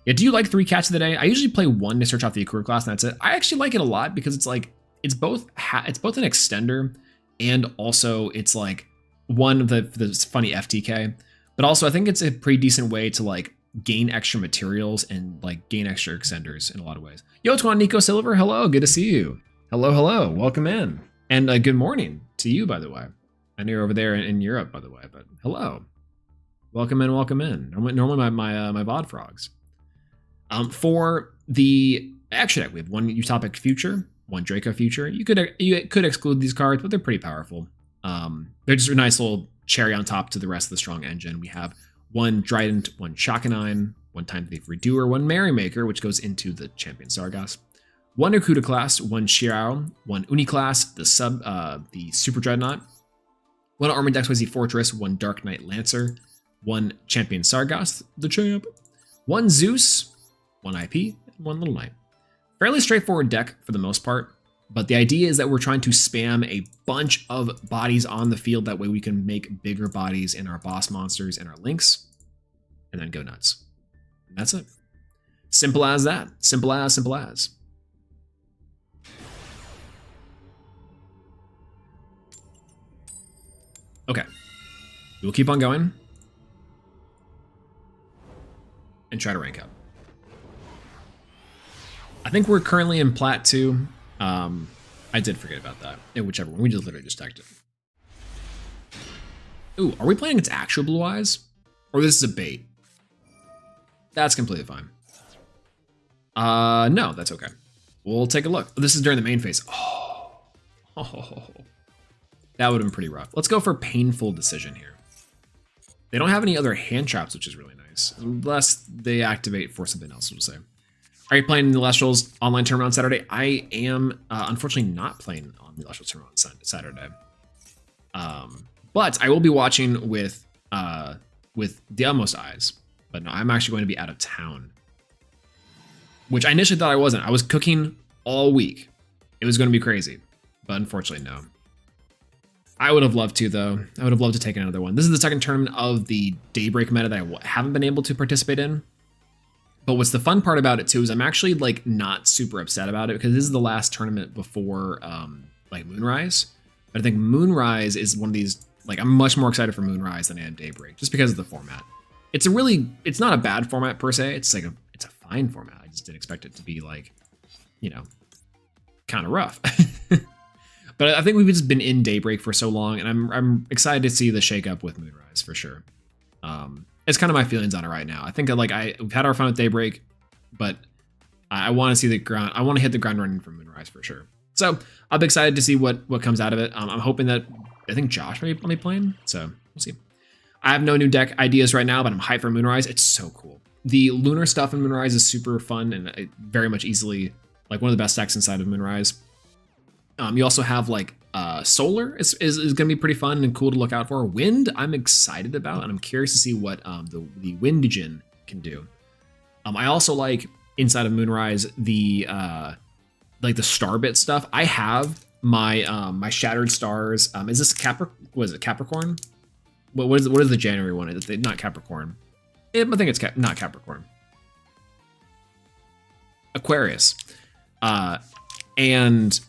Yeah, do you like 3 Catch of the Day? I usually play 1 to search out the Akura class, and that's it. I actually like it a lot because it's like, it's both an extender, and also it's like one of the funny FTK, but also I think it's a pretty decent way to like gain extra materials and like gain extra extenders in a lot of ways. Yo, what's going on, Nico Silver? Hello, good to see you. Hello, welcome in. And good morning to you, by the way. I know you're over there in Europe, by the way, but hello. Welcome in. Normally my VOD frogs. For the action deck, we have 1 Utopic Future, 1 Draco Future. You could exclude these cards, but they're pretty powerful. They're just a nice little cherry on top to the rest of the strong engine. We have 1 Trident, 1 Shakanine, 1 Time Thief Redoer, 1 Merrymaker, which goes into the Champion Sargas, 1 Okuda class, 1 Shirao, 1 Uni class, the Super Dreadnought, 1 Armored XYZ Fortress, 1 Dark Knight Lancer, 1 Champion Sargas, the champ, 1 Zeus, 1 IP, and 1 Little Knight. Fairly straightforward deck for the most part, but the idea is that we're trying to spam a bunch of bodies on the field. That way we can make bigger bodies in our boss monsters and our links, and then go nuts. And that's it. Simple as that. Simple as. Okay. We'll keep on going and try to rank up. I think we're currently in Plat 2. I did forget about that. Whichever one. We just literally just checked it. Ooh, are we playing against actual Blue Eyes? Or this is a bait? That's completely fine. No, that's okay. We'll take a look. This is during the main phase. Oh. That would have been pretty rough. Let's go for Painful Decision here. They don't have any other hand traps, which is really nice. Unless they activate for something else, we'll say. Are you playing the Lestrals online tournament on Saturday? I am unfortunately not playing on the Lestrals tournament on Saturday. But I will be watching with the utmost eyes. But no, I'm actually going to be out of town. Which I initially thought I wasn't. I was cooking all week. It was going to be crazy. But unfortunately, no. I would have loved to, though. I would have loved to take another one. This is the second tournament of the Daybreak meta that I haven't been able to participate in. But what's the fun part about it, too, is I'm actually, like, not super upset about it because this is the last tournament before, like, Moonrise. But I think Moonrise is one of these, like, I'm much more excited for Moonrise than I am Daybreak, just because of the format. It's not a bad format, per se. It's fine format. I just didn't expect it to be like, you know, kind of rough. But I think we've just been in Daybreak for so long, and I'm excited to see the shakeup with Moonrise for sure. It's kind of my feelings on it right now. I think that like we've had our fun with Daybreak, but I want to see the ground. I want to hit the ground running from Moonrise for sure. So I'll be excited to see what comes out of it. I'm hoping that I think Josh may be playing, so we'll see. I have no new deck ideas right now, but I'm hyped for Moonrise. It's so cool. The lunar stuff in Moonrise is super fun and very much easily like one of the best decks inside of Moonrise. You also have like solar is going to be pretty fun and cool to look out for. Wind, I'm excited about, and I'm curious to see what the Wind Djinn can do. I also like inside of Moonrise the like the Starbit stuff. I have my my Shattered Stars. Is this Capricorn? What is the January one? Is it not Capricorn? I think it's not Capricorn. Aquarius. And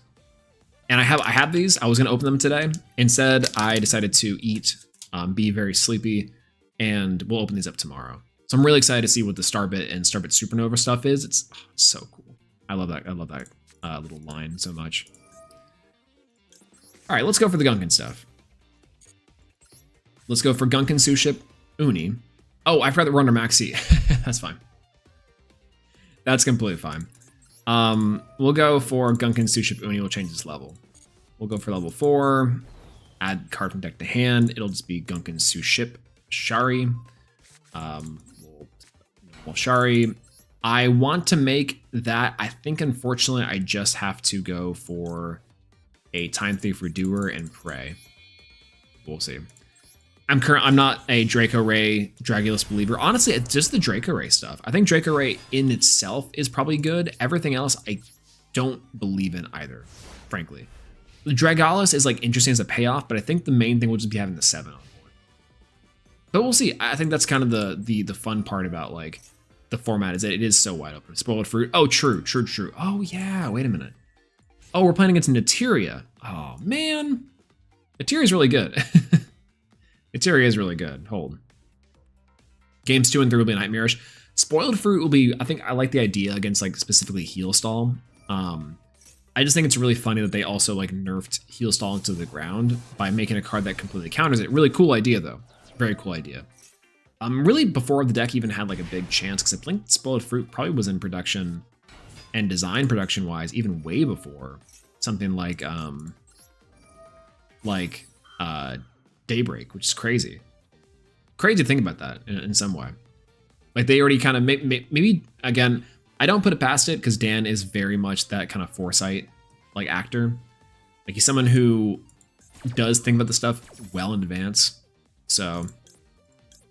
I have these. I was gonna open them today. Instead, I decided to eat, be very sleepy, and we'll open these up tomorrow. So I'm really excited to see what the Starbit and Starbit Supernova stuff is. It's so cool. I love that. I love that little line so much. All right, let's go for the Gunkin stuff. Let's go for Gunkin SUSHIP Uni. Oh, I forgot that we're under Maxi. That's fine. That's completely fine. We'll go for Gunkin SUSHIP Uni. We'll change this level. We'll go for level 4. Add card from deck to hand. It'll just be Gunkin SUSHIP Shari. Well, Shari. I want to make that. I think unfortunately I just have to go for a Time Thief Redoer and Prey. We'll see. I'm not a Draco Ray Dragulus believer. Honestly, it's just the Draco Ray stuff. I think Draco Ray in itself is probably good. Everything else I don't believe in either, frankly. The Dragulus is like interesting as a payoff, but I think the main thing will just be having the 7 on board. But we'll see. I think that's kind of the fun part about like the format is that it is so wide open. Spoiled Fruit. Oh, true. Oh yeah, wait a minute. Oh, we're playing against Nateria. Oh man. Nateria is really good. Nateria is really good. Hold. Games 2 and 3 will be Nightmarish. Spoiled Fruit will be, I think I like the idea against like specifically Heal Stall. I just think it's really funny that they also like nerfed Heal Stall into the ground by making a card that completely counters it. Really cool idea though. Very cool idea. Really before the deck even had like a big chance, because I think Spoiled Fruit probably was in production and design production wise even way before something like Daybreak, which is crazy. Crazy to think about that in some way. Like they already kind of maybe again, I don't put it past it because Dan is very much that kind of foresight like actor. Like he's someone who does think about the stuff well in advance. So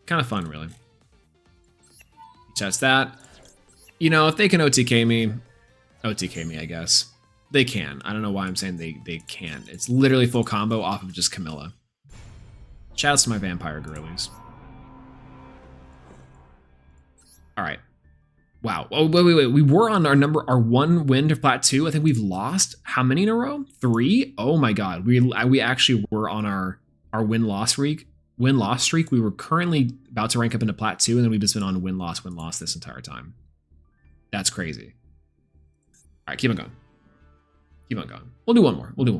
kind of fun, really. That's that. You know, if they can OTK me, I guess. They can. I don't know why I'm saying they can. It's literally full combo off of just Camilla. Shouts to my vampire girlies. All right. Wow. Oh, wait. We were on our 1 win to plat 2. I think we've lost how many in a row? 3? Oh my God. We actually were on our win-loss streak. We were currently about to rank up into plat 2, and then we've just been on win-loss this entire time. That's crazy. All right, keep on going. We'll do one more. We'll do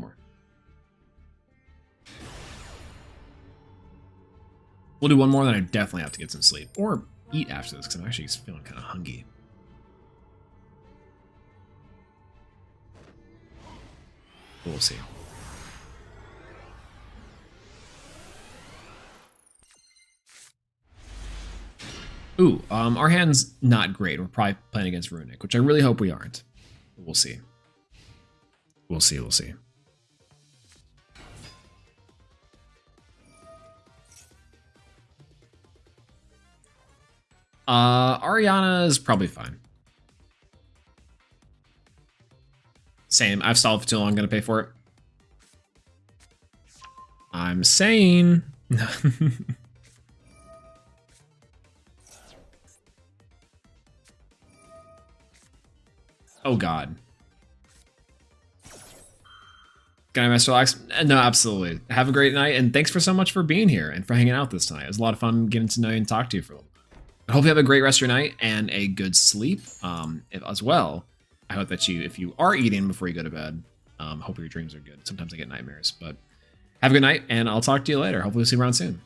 one more, then I definitely have to get some sleep. Or eat after this, because I'm actually feeling kind of hungry. We'll see. Ooh, our hand's not great. We're probably playing against Runic, which I really hope we aren't. We'll see. We'll see. Ariana is probably fine. Same. I've stalled for too long. I'm gonna pay for it. I'm saying. Oh God. Can I mess relax? No, absolutely. Have a great night, and thanks for so much for being here and for hanging out this tonight. It was a lot of fun getting to know you and talk to you for a little bit. I hope you have a great rest of your night and a good sleep. As well, I hope that if you are eating before you go to bed, hope your dreams are good. Sometimes I get nightmares, but have a good night, and I'll talk to you later. Hopefully we'll see you around soon.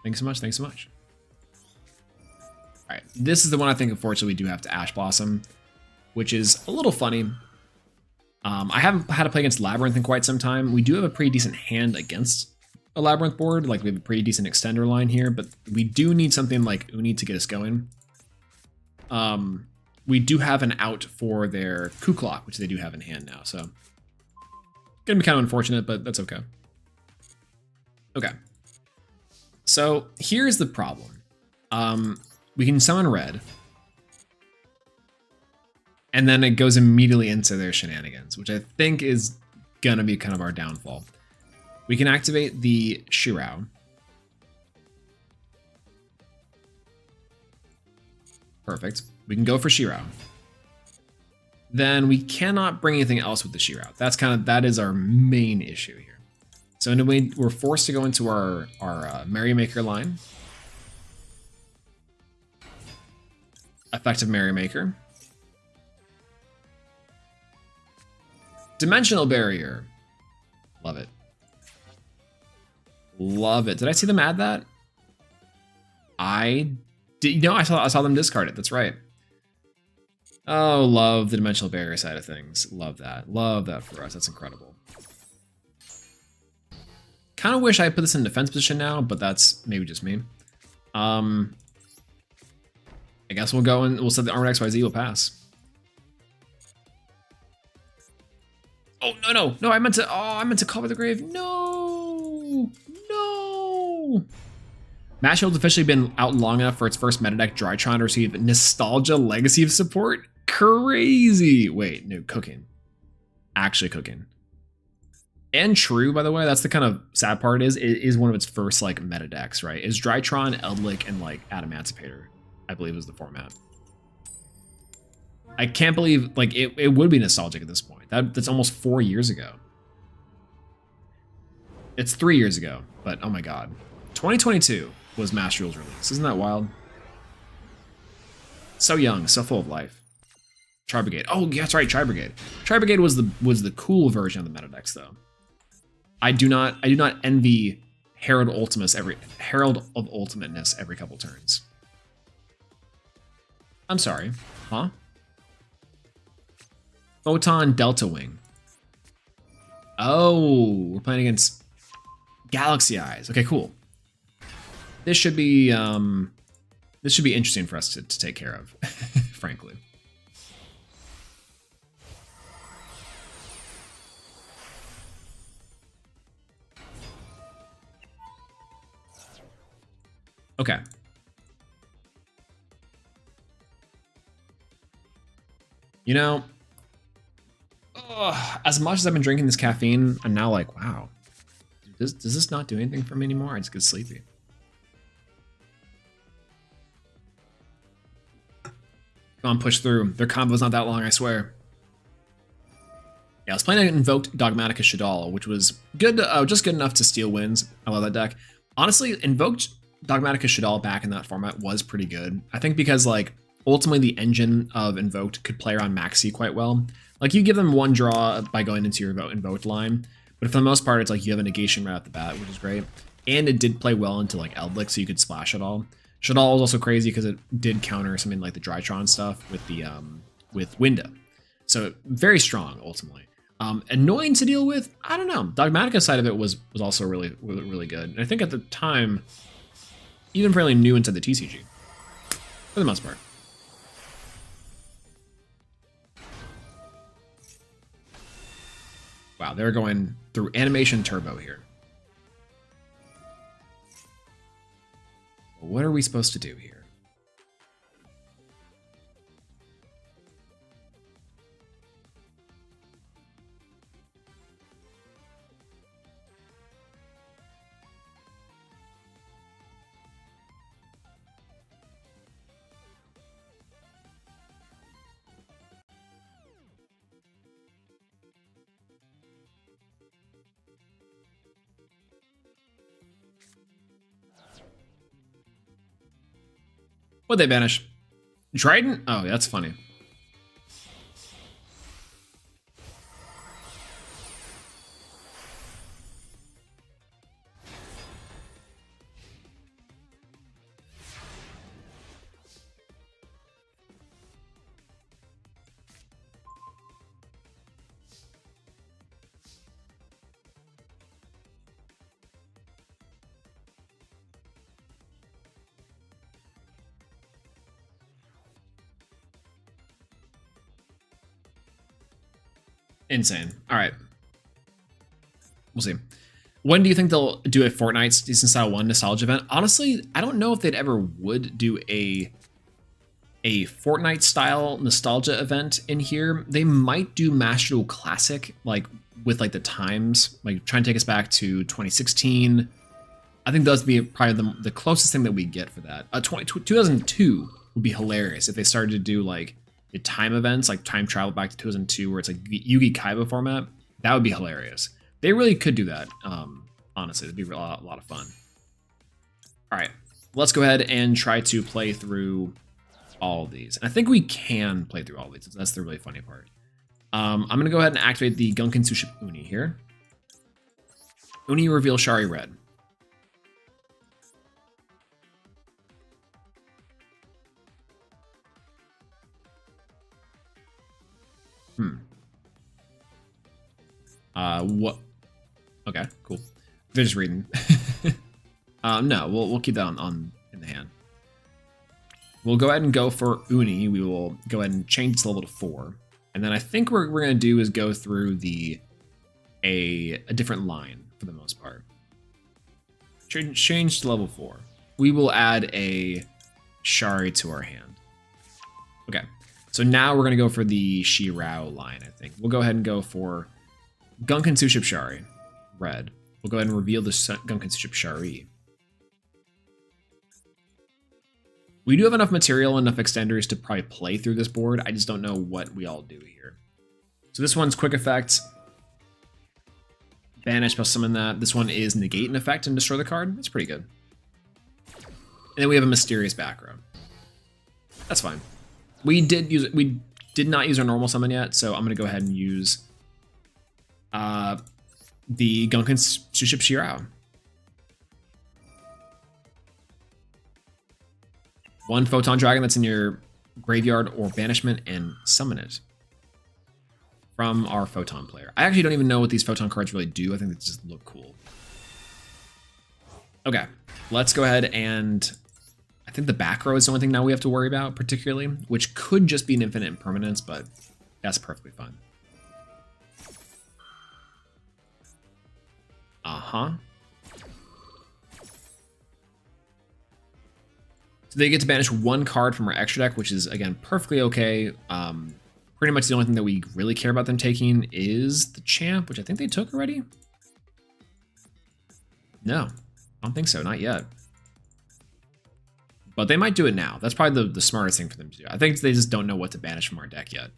Thanks so much. Thanks so much. All right, this is the one I think, unfortunately, we do have to Ash Blossom, which is a little funny. I haven't had to play against Labyrinth in quite some time. We do have a pretty decent hand against a Labyrinth board. Like, we have a pretty decent extender line here, but we do need something like Uni to get us going. We do have an out for their Coup Clock, which they do have in hand now, so gonna be kind of unfortunate, but that's okay. Okay. So here's the problem. We can summon red, and then it goes immediately into their shenanigans, which I think is gonna be kind of our downfall. We can activate the Shirao. Perfect. We can go for Shirao. Then we cannot bring anything else with the Shirao. That is our main issue here. So in a way, we're forced to go into our Merrymaker line. Effective Merrymaker. Dimensional Barrier. Love it. Love it. Did I see them add that? I did. No, I saw them discard it. That's right. Oh, love the Dimensional Barrier side of things. Love that. Love that for us. That's incredible. Kind of wish I put this in defense position now, but that's maybe just me. I guess we'll go and we'll set the Armored XYZ. Will pass. Oh no! I meant to cover the grave. No. Match Shield's officially been out long enough for its first meta deck, Drytron, to receive Nostalgia Legacy of Support. Crazy. Wait, no, cooking. Actually cooking. And true, by the way, that's the kind of sad part is one of its first like meta decks, right? Is Drytron, Eldlik, and like Adamantipator, I believe is the format. I can't believe like it would be nostalgic at this point. That's almost 4 years ago. It's 3 years ago, but oh my god. 2022 was Master Duel's release. Isn't that wild? So young, so full of life. Tri-Brigade. Oh, yeah, that's right, Tri-Brigade. Tri-Brigade was the cool version of the meta decks, though. I do not envy Herald of Ultimateness every couple turns. I'm sorry. Huh? Photon Delta Wing. Oh, we're playing against Galaxy Eyes. Okay, cool. This should be interesting for us to take care of, frankly. Okay. You know, as much as I've been drinking this caffeine, I'm now like, wow, does this not do anything for me anymore? I just get sleepy. Come on, push through. Their combo's not that long, I swear. Yeah, I was playing an Invoked Dogmatica Shaddoll, which was good, just good enough to steal wins. I love that deck. Honestly, Invoked Dogmatica Shaddoll back in that format was pretty good. I think because, like, ultimately the engine of Invoked could play around Maxi quite well. Like, you give them one draw by going into your Invoked line, but for the most part, it's like you have a negation right off the bat, which is great. And it did play well into, like, Eldlik, so you could splash it all. Shaddoll was also crazy because it did counter something like the Drytron stuff with the with Winda. So very strong ultimately. Annoying to deal with, I don't know. Dogmatica side of it was also really good. And I think at the time, even fairly new into the TCG, for the most part. Wow, they're going through animation turbo here. What are we supposed to do here? What'd they banish? Trident? Oh, that's funny. Insane. All right. We'll see. When do you think they'll do a Fortnite Season Style 1 Nostalgia event? Honestly, I don't know if they'd ever would do a Fortnite style nostalgia event in here. They might do Master Duel Classic, like with like the times, like try and take us back to 2016. I think those would be probably the closest thing that we get for that. 2002 would be hilarious if they started to do like the time events, like time travel back to 2002, where it's like Yugi Kaiba format. That would be hilarious. They really could do that. Honestly, it'd be a lot of fun. All right, let's go ahead and try to play through all of these. And I think we can play through all of these. That's the really funny part. I'm gonna go ahead and activate the Gunkin SUSHIP Uni here. Uni reveal Shari Red. What? Okay, cool. They're just reading. No, we'll keep that on in the hand. We'll go ahead and go for Uni. We will go ahead and change its level to 4. And then I think what we're gonna do is go through a different line for the most part. Change to level 4. We will add a Shari to our hand. Okay, so now we're gonna go for the Shirao line, I think. We'll go ahead and go for Gunkin SUSHIP Shari, red. We'll go ahead and reveal the Gunkin SUSHIP Shari. We do have enough material, enough extenders to probably play through this board. I just don't know what we all do here. So this one's quick effect. Banish plus summon that. This one is negate an effect and destroy the card. That's pretty good. And then we have a mysterious back row. That's fine. We did not use our normal summon yet, so I'm gonna go ahead and use the Gunkin SUSHIP Shirao. One Photon Dragon that's in your graveyard or banishment and summon it from our Photon player. I actually don't even know what these Photon cards really do. I think they just look cool. Okay, let's go ahead and I think the back row is the only thing now we have to worry about particularly, which could just be an infinite impermanence, but that's perfectly fine. Uh-huh. So they get to banish one card from our extra deck, which is, again, perfectly okay. Pretty much the only thing that we really care about them taking is the champ, which I think they took already. No, I don't think so, not yet. But they might do it now. That's probably the smartest thing for them to do. I think they just don't know what to banish from our deck yet,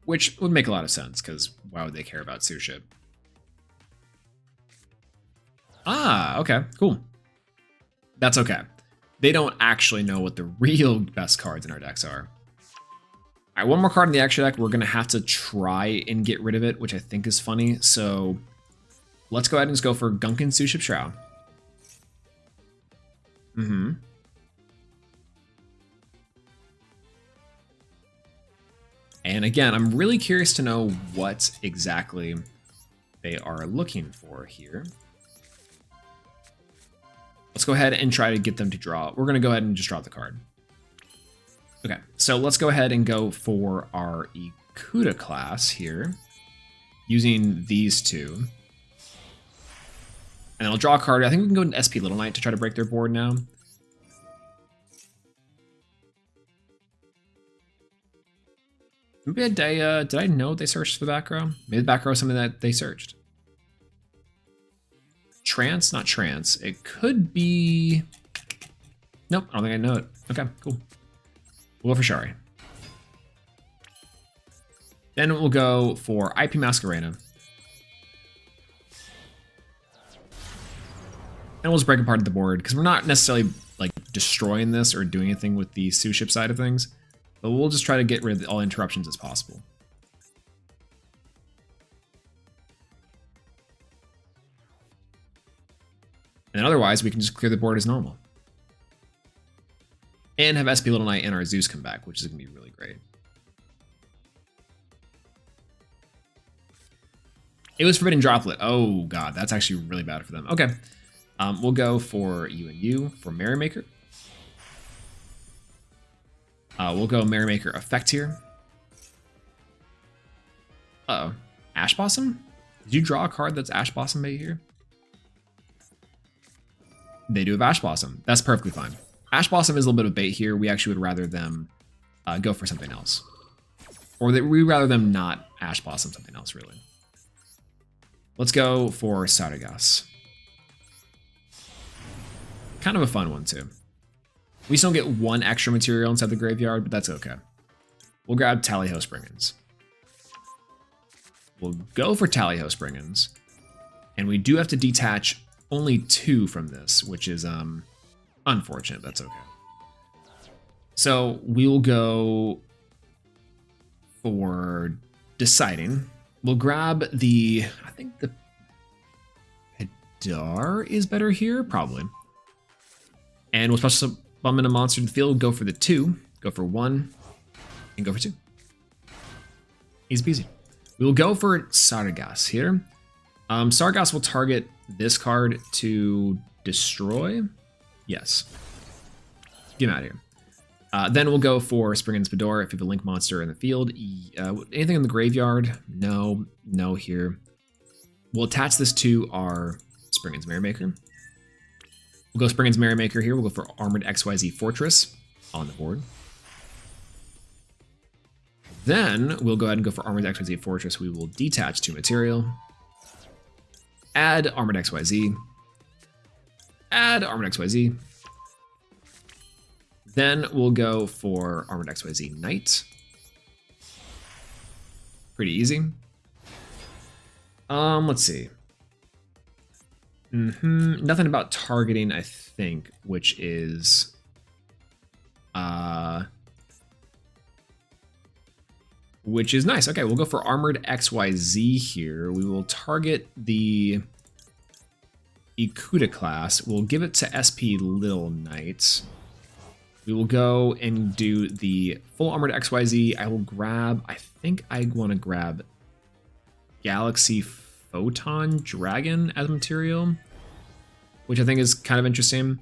which would make a lot of sense, because why would they care about SUSHIP? Ah, okay, cool. That's okay. They don't actually know what the real best cards in our decks are. All right, one more card in the extra deck. We're going to have to try and get rid of it, which I think is funny. So let's go ahead and just go for Gunkin SUSHIP Shroud. And again, I'm really curious to know what exactly they are looking for here. Let's go ahead and try to get them to draw. We're going to go ahead and just draw the card. Okay, so let's go ahead and go for our Ikuta class here, using these two. And I'll draw a card. I think we can go into SP Little Knight to try to break their board now. Maybe did I know they searched the back row? Maybe the back row is something that they searched. Trance, not trance. It could be. Nope, I don't think I know it. Okay, cool. We'll go for Shari. Then we'll go for IP Masquerena. And we'll just break apart the board because we're not necessarily like destroying this or doing anything with the SUSHIP side of things. But we'll just try to get rid of all interruptions as possible. And otherwise, we can just clear the board as normal. And have SP Little Knight and our Zeus come back, which is going to be really great. It was Forbidden Droplet. Oh, God, that's actually really bad for them. Okay. We'll go for you and you for Merrymaker. We'll go Merrymaker Effect here. Uh-oh. Ash Blossom? Did you draw a card that's Ash Blossom bait here? They do have Ash Blossom. That's perfectly fine. Ash Blossom is a little bit of bait here. We actually would rather them go for something else. Or that we'd rather them not Ash Blossom something else, really. Let's go for Sargas. Kind of a fun one, too. We still get one extra material inside the graveyard, but that's okay. We'll grab Tallyho Springans. We'll go for Tallyho Springans. And we do have to detach only 2 from this, which is unfortunate. That's okay. So we'll go for deciding. We'll grab the, I think the Hadar is better here, probably. And we'll special summon a monster to the field, go for the 2, go for 1, and go for 2. Easy peasy. We will go for Sargas here. Sargas will target this card to destroy. Yes. Get him out of here. Then we'll go for Springan's Fedora if you have a link monster in the field. Anything in the graveyard? No. No here. We'll attach this to our Springan's Merrymaker. We'll go Springan's Merrymaker here. We'll go for Armored XYZ Fortress on the board. Then we'll go ahead and go for Armored XYZ Fortress. We will detach 2 material. Add Armored XYZ. Add Armored XYZ. Then we'll go for Armored XYZ Knight. Pretty easy. Let's see. Nothing about targeting, I think, which is nice. Okay, we'll go for Armored XYZ here. We will target the Ikuta class. We'll give it to SP Little Knight. We will go and do the full Armored XYZ. I will grab, I think I want to grab Galaxy Photon Dragon as material, which I think is kind of interesting.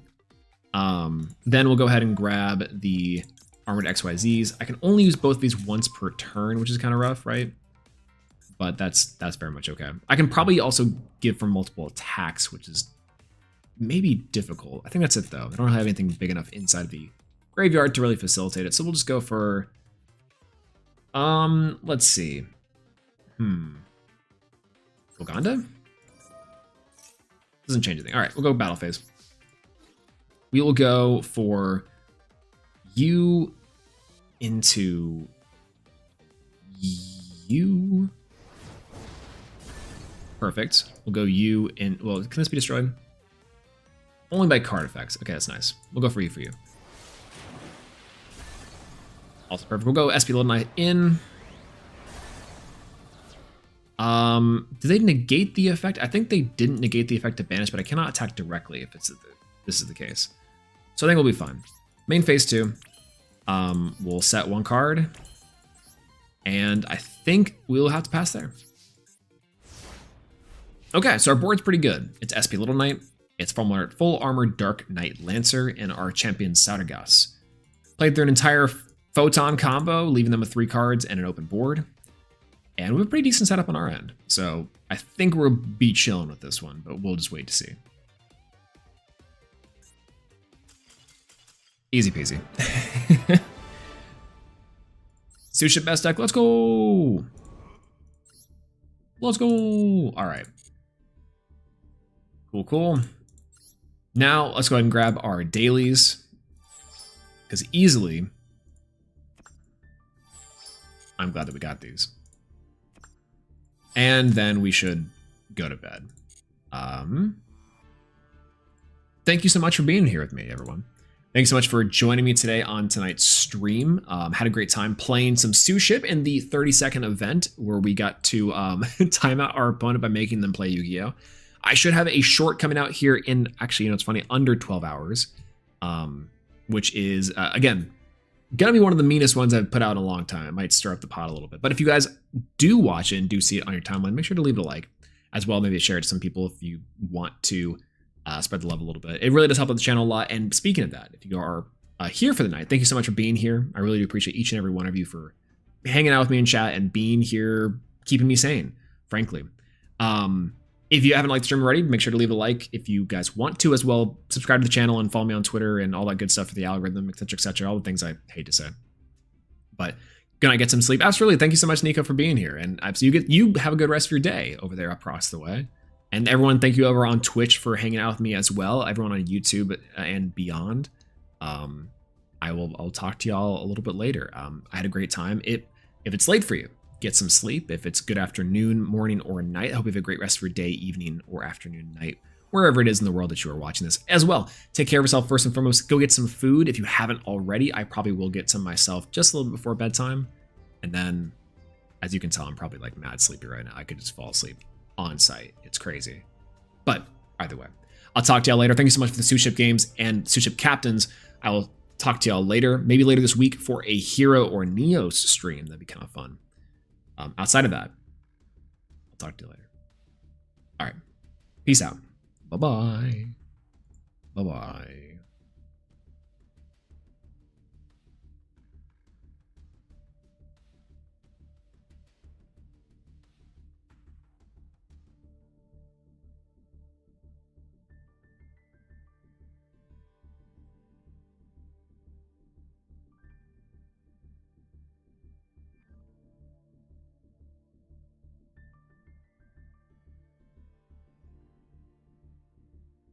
Then we'll go ahead and grab the Armored XYZs. I can only use both of these once per turn, which is kind of rough, right? But that's very much okay. I can probably also give for multiple attacks, which is maybe difficult. I think that's it, though. I don't have anything big enough inside the graveyard to really facilitate it, so we'll just go for... let's see. Uganda? Doesn't change anything. All right, we'll go battle phase. We will go for you into you. Perfect. We'll go you in. Well, can this be destroyed? Only by card effects. Okay, that's nice. We'll go for you. Also perfect. We'll go SP Little Knight in. Do they negate the effect? I think they didn't negate the effect to banish, but I cannot attack directly if this is the case. So I think we'll be fine. Main phase 2. We'll set 1 card. And I think we'll have to pass there. Okay, so our board's pretty good. It's SP Little Knight, it's full armor Dark Knight Lancer, and our champion Sargas. Played through an entire Photon combo, leaving them with 3 cards and an open board. And we have a pretty decent setup on our end. So I think we'll be chilling with this one, but we'll just wait to see. Easy peasy. SUSHIP best deck, let's go! Let's go! All right. Cool. Now let's go ahead and grab our dailies, because easily, I'm glad that we got these. And then we should go to bed. Thank you so much for being here with me, everyone. Thanks so much for joining me today on tonight's stream. Had a great time playing some SUSHIP in the 30-second event where we got to time out our opponent by making them play Yu-Gi-Oh! I should have a short coming out here in, actually, you know, it's funny, under 12 hours, which is, again, gonna be one of the meanest ones I've put out in a long time. It might stir up the pot a little bit. But if you guys do watch it and do see it on your timeline, make sure to leave it a like as well. Maybe share it to some people if you want to spread the love a little bit. It really does help out the channel a lot. And speaking of that, if you are here for the night, thank you so much for being here. I really do appreciate each and every one of you for hanging out with me in chat and being here, keeping me sane, frankly. If you haven't liked the stream already, make sure to leave a like. If you guys want to as well, subscribe to the channel and follow me on Twitter and all that good stuff for the algorithm, etc., all the things I hate to say. But gonna get some sleep. Absolutely. Thank you so much, Nico, for being here. And so you have a good rest of your day over there across the way. And everyone, thank you over on Twitch for hanging out with me as well. Everyone on YouTube and beyond. I'll talk to y'all a little bit later. I had a great time. If it's late for you, get some sleep. If it's good afternoon, morning, or night, I hope you have a great rest of your day, evening, or afternoon, night, wherever it is in the world that you are watching this as well. Take care of yourself first and foremost. Go get some food. If you haven't already, I probably will get some myself just a little bit before bedtime. And then, as you can tell, I'm probably like mad sleepy right now. I could just fall asleep on site. It's crazy. But either way, I'll talk to y'all later. Thank you so much for the SUSHIP games and SUSHIP captains. I will talk to y'all later, maybe later this week for a Hero or Neos stream. That'd be kind of fun. Outside of that, I'll talk to you later. All right. Peace out. Bye-bye. Bye-bye.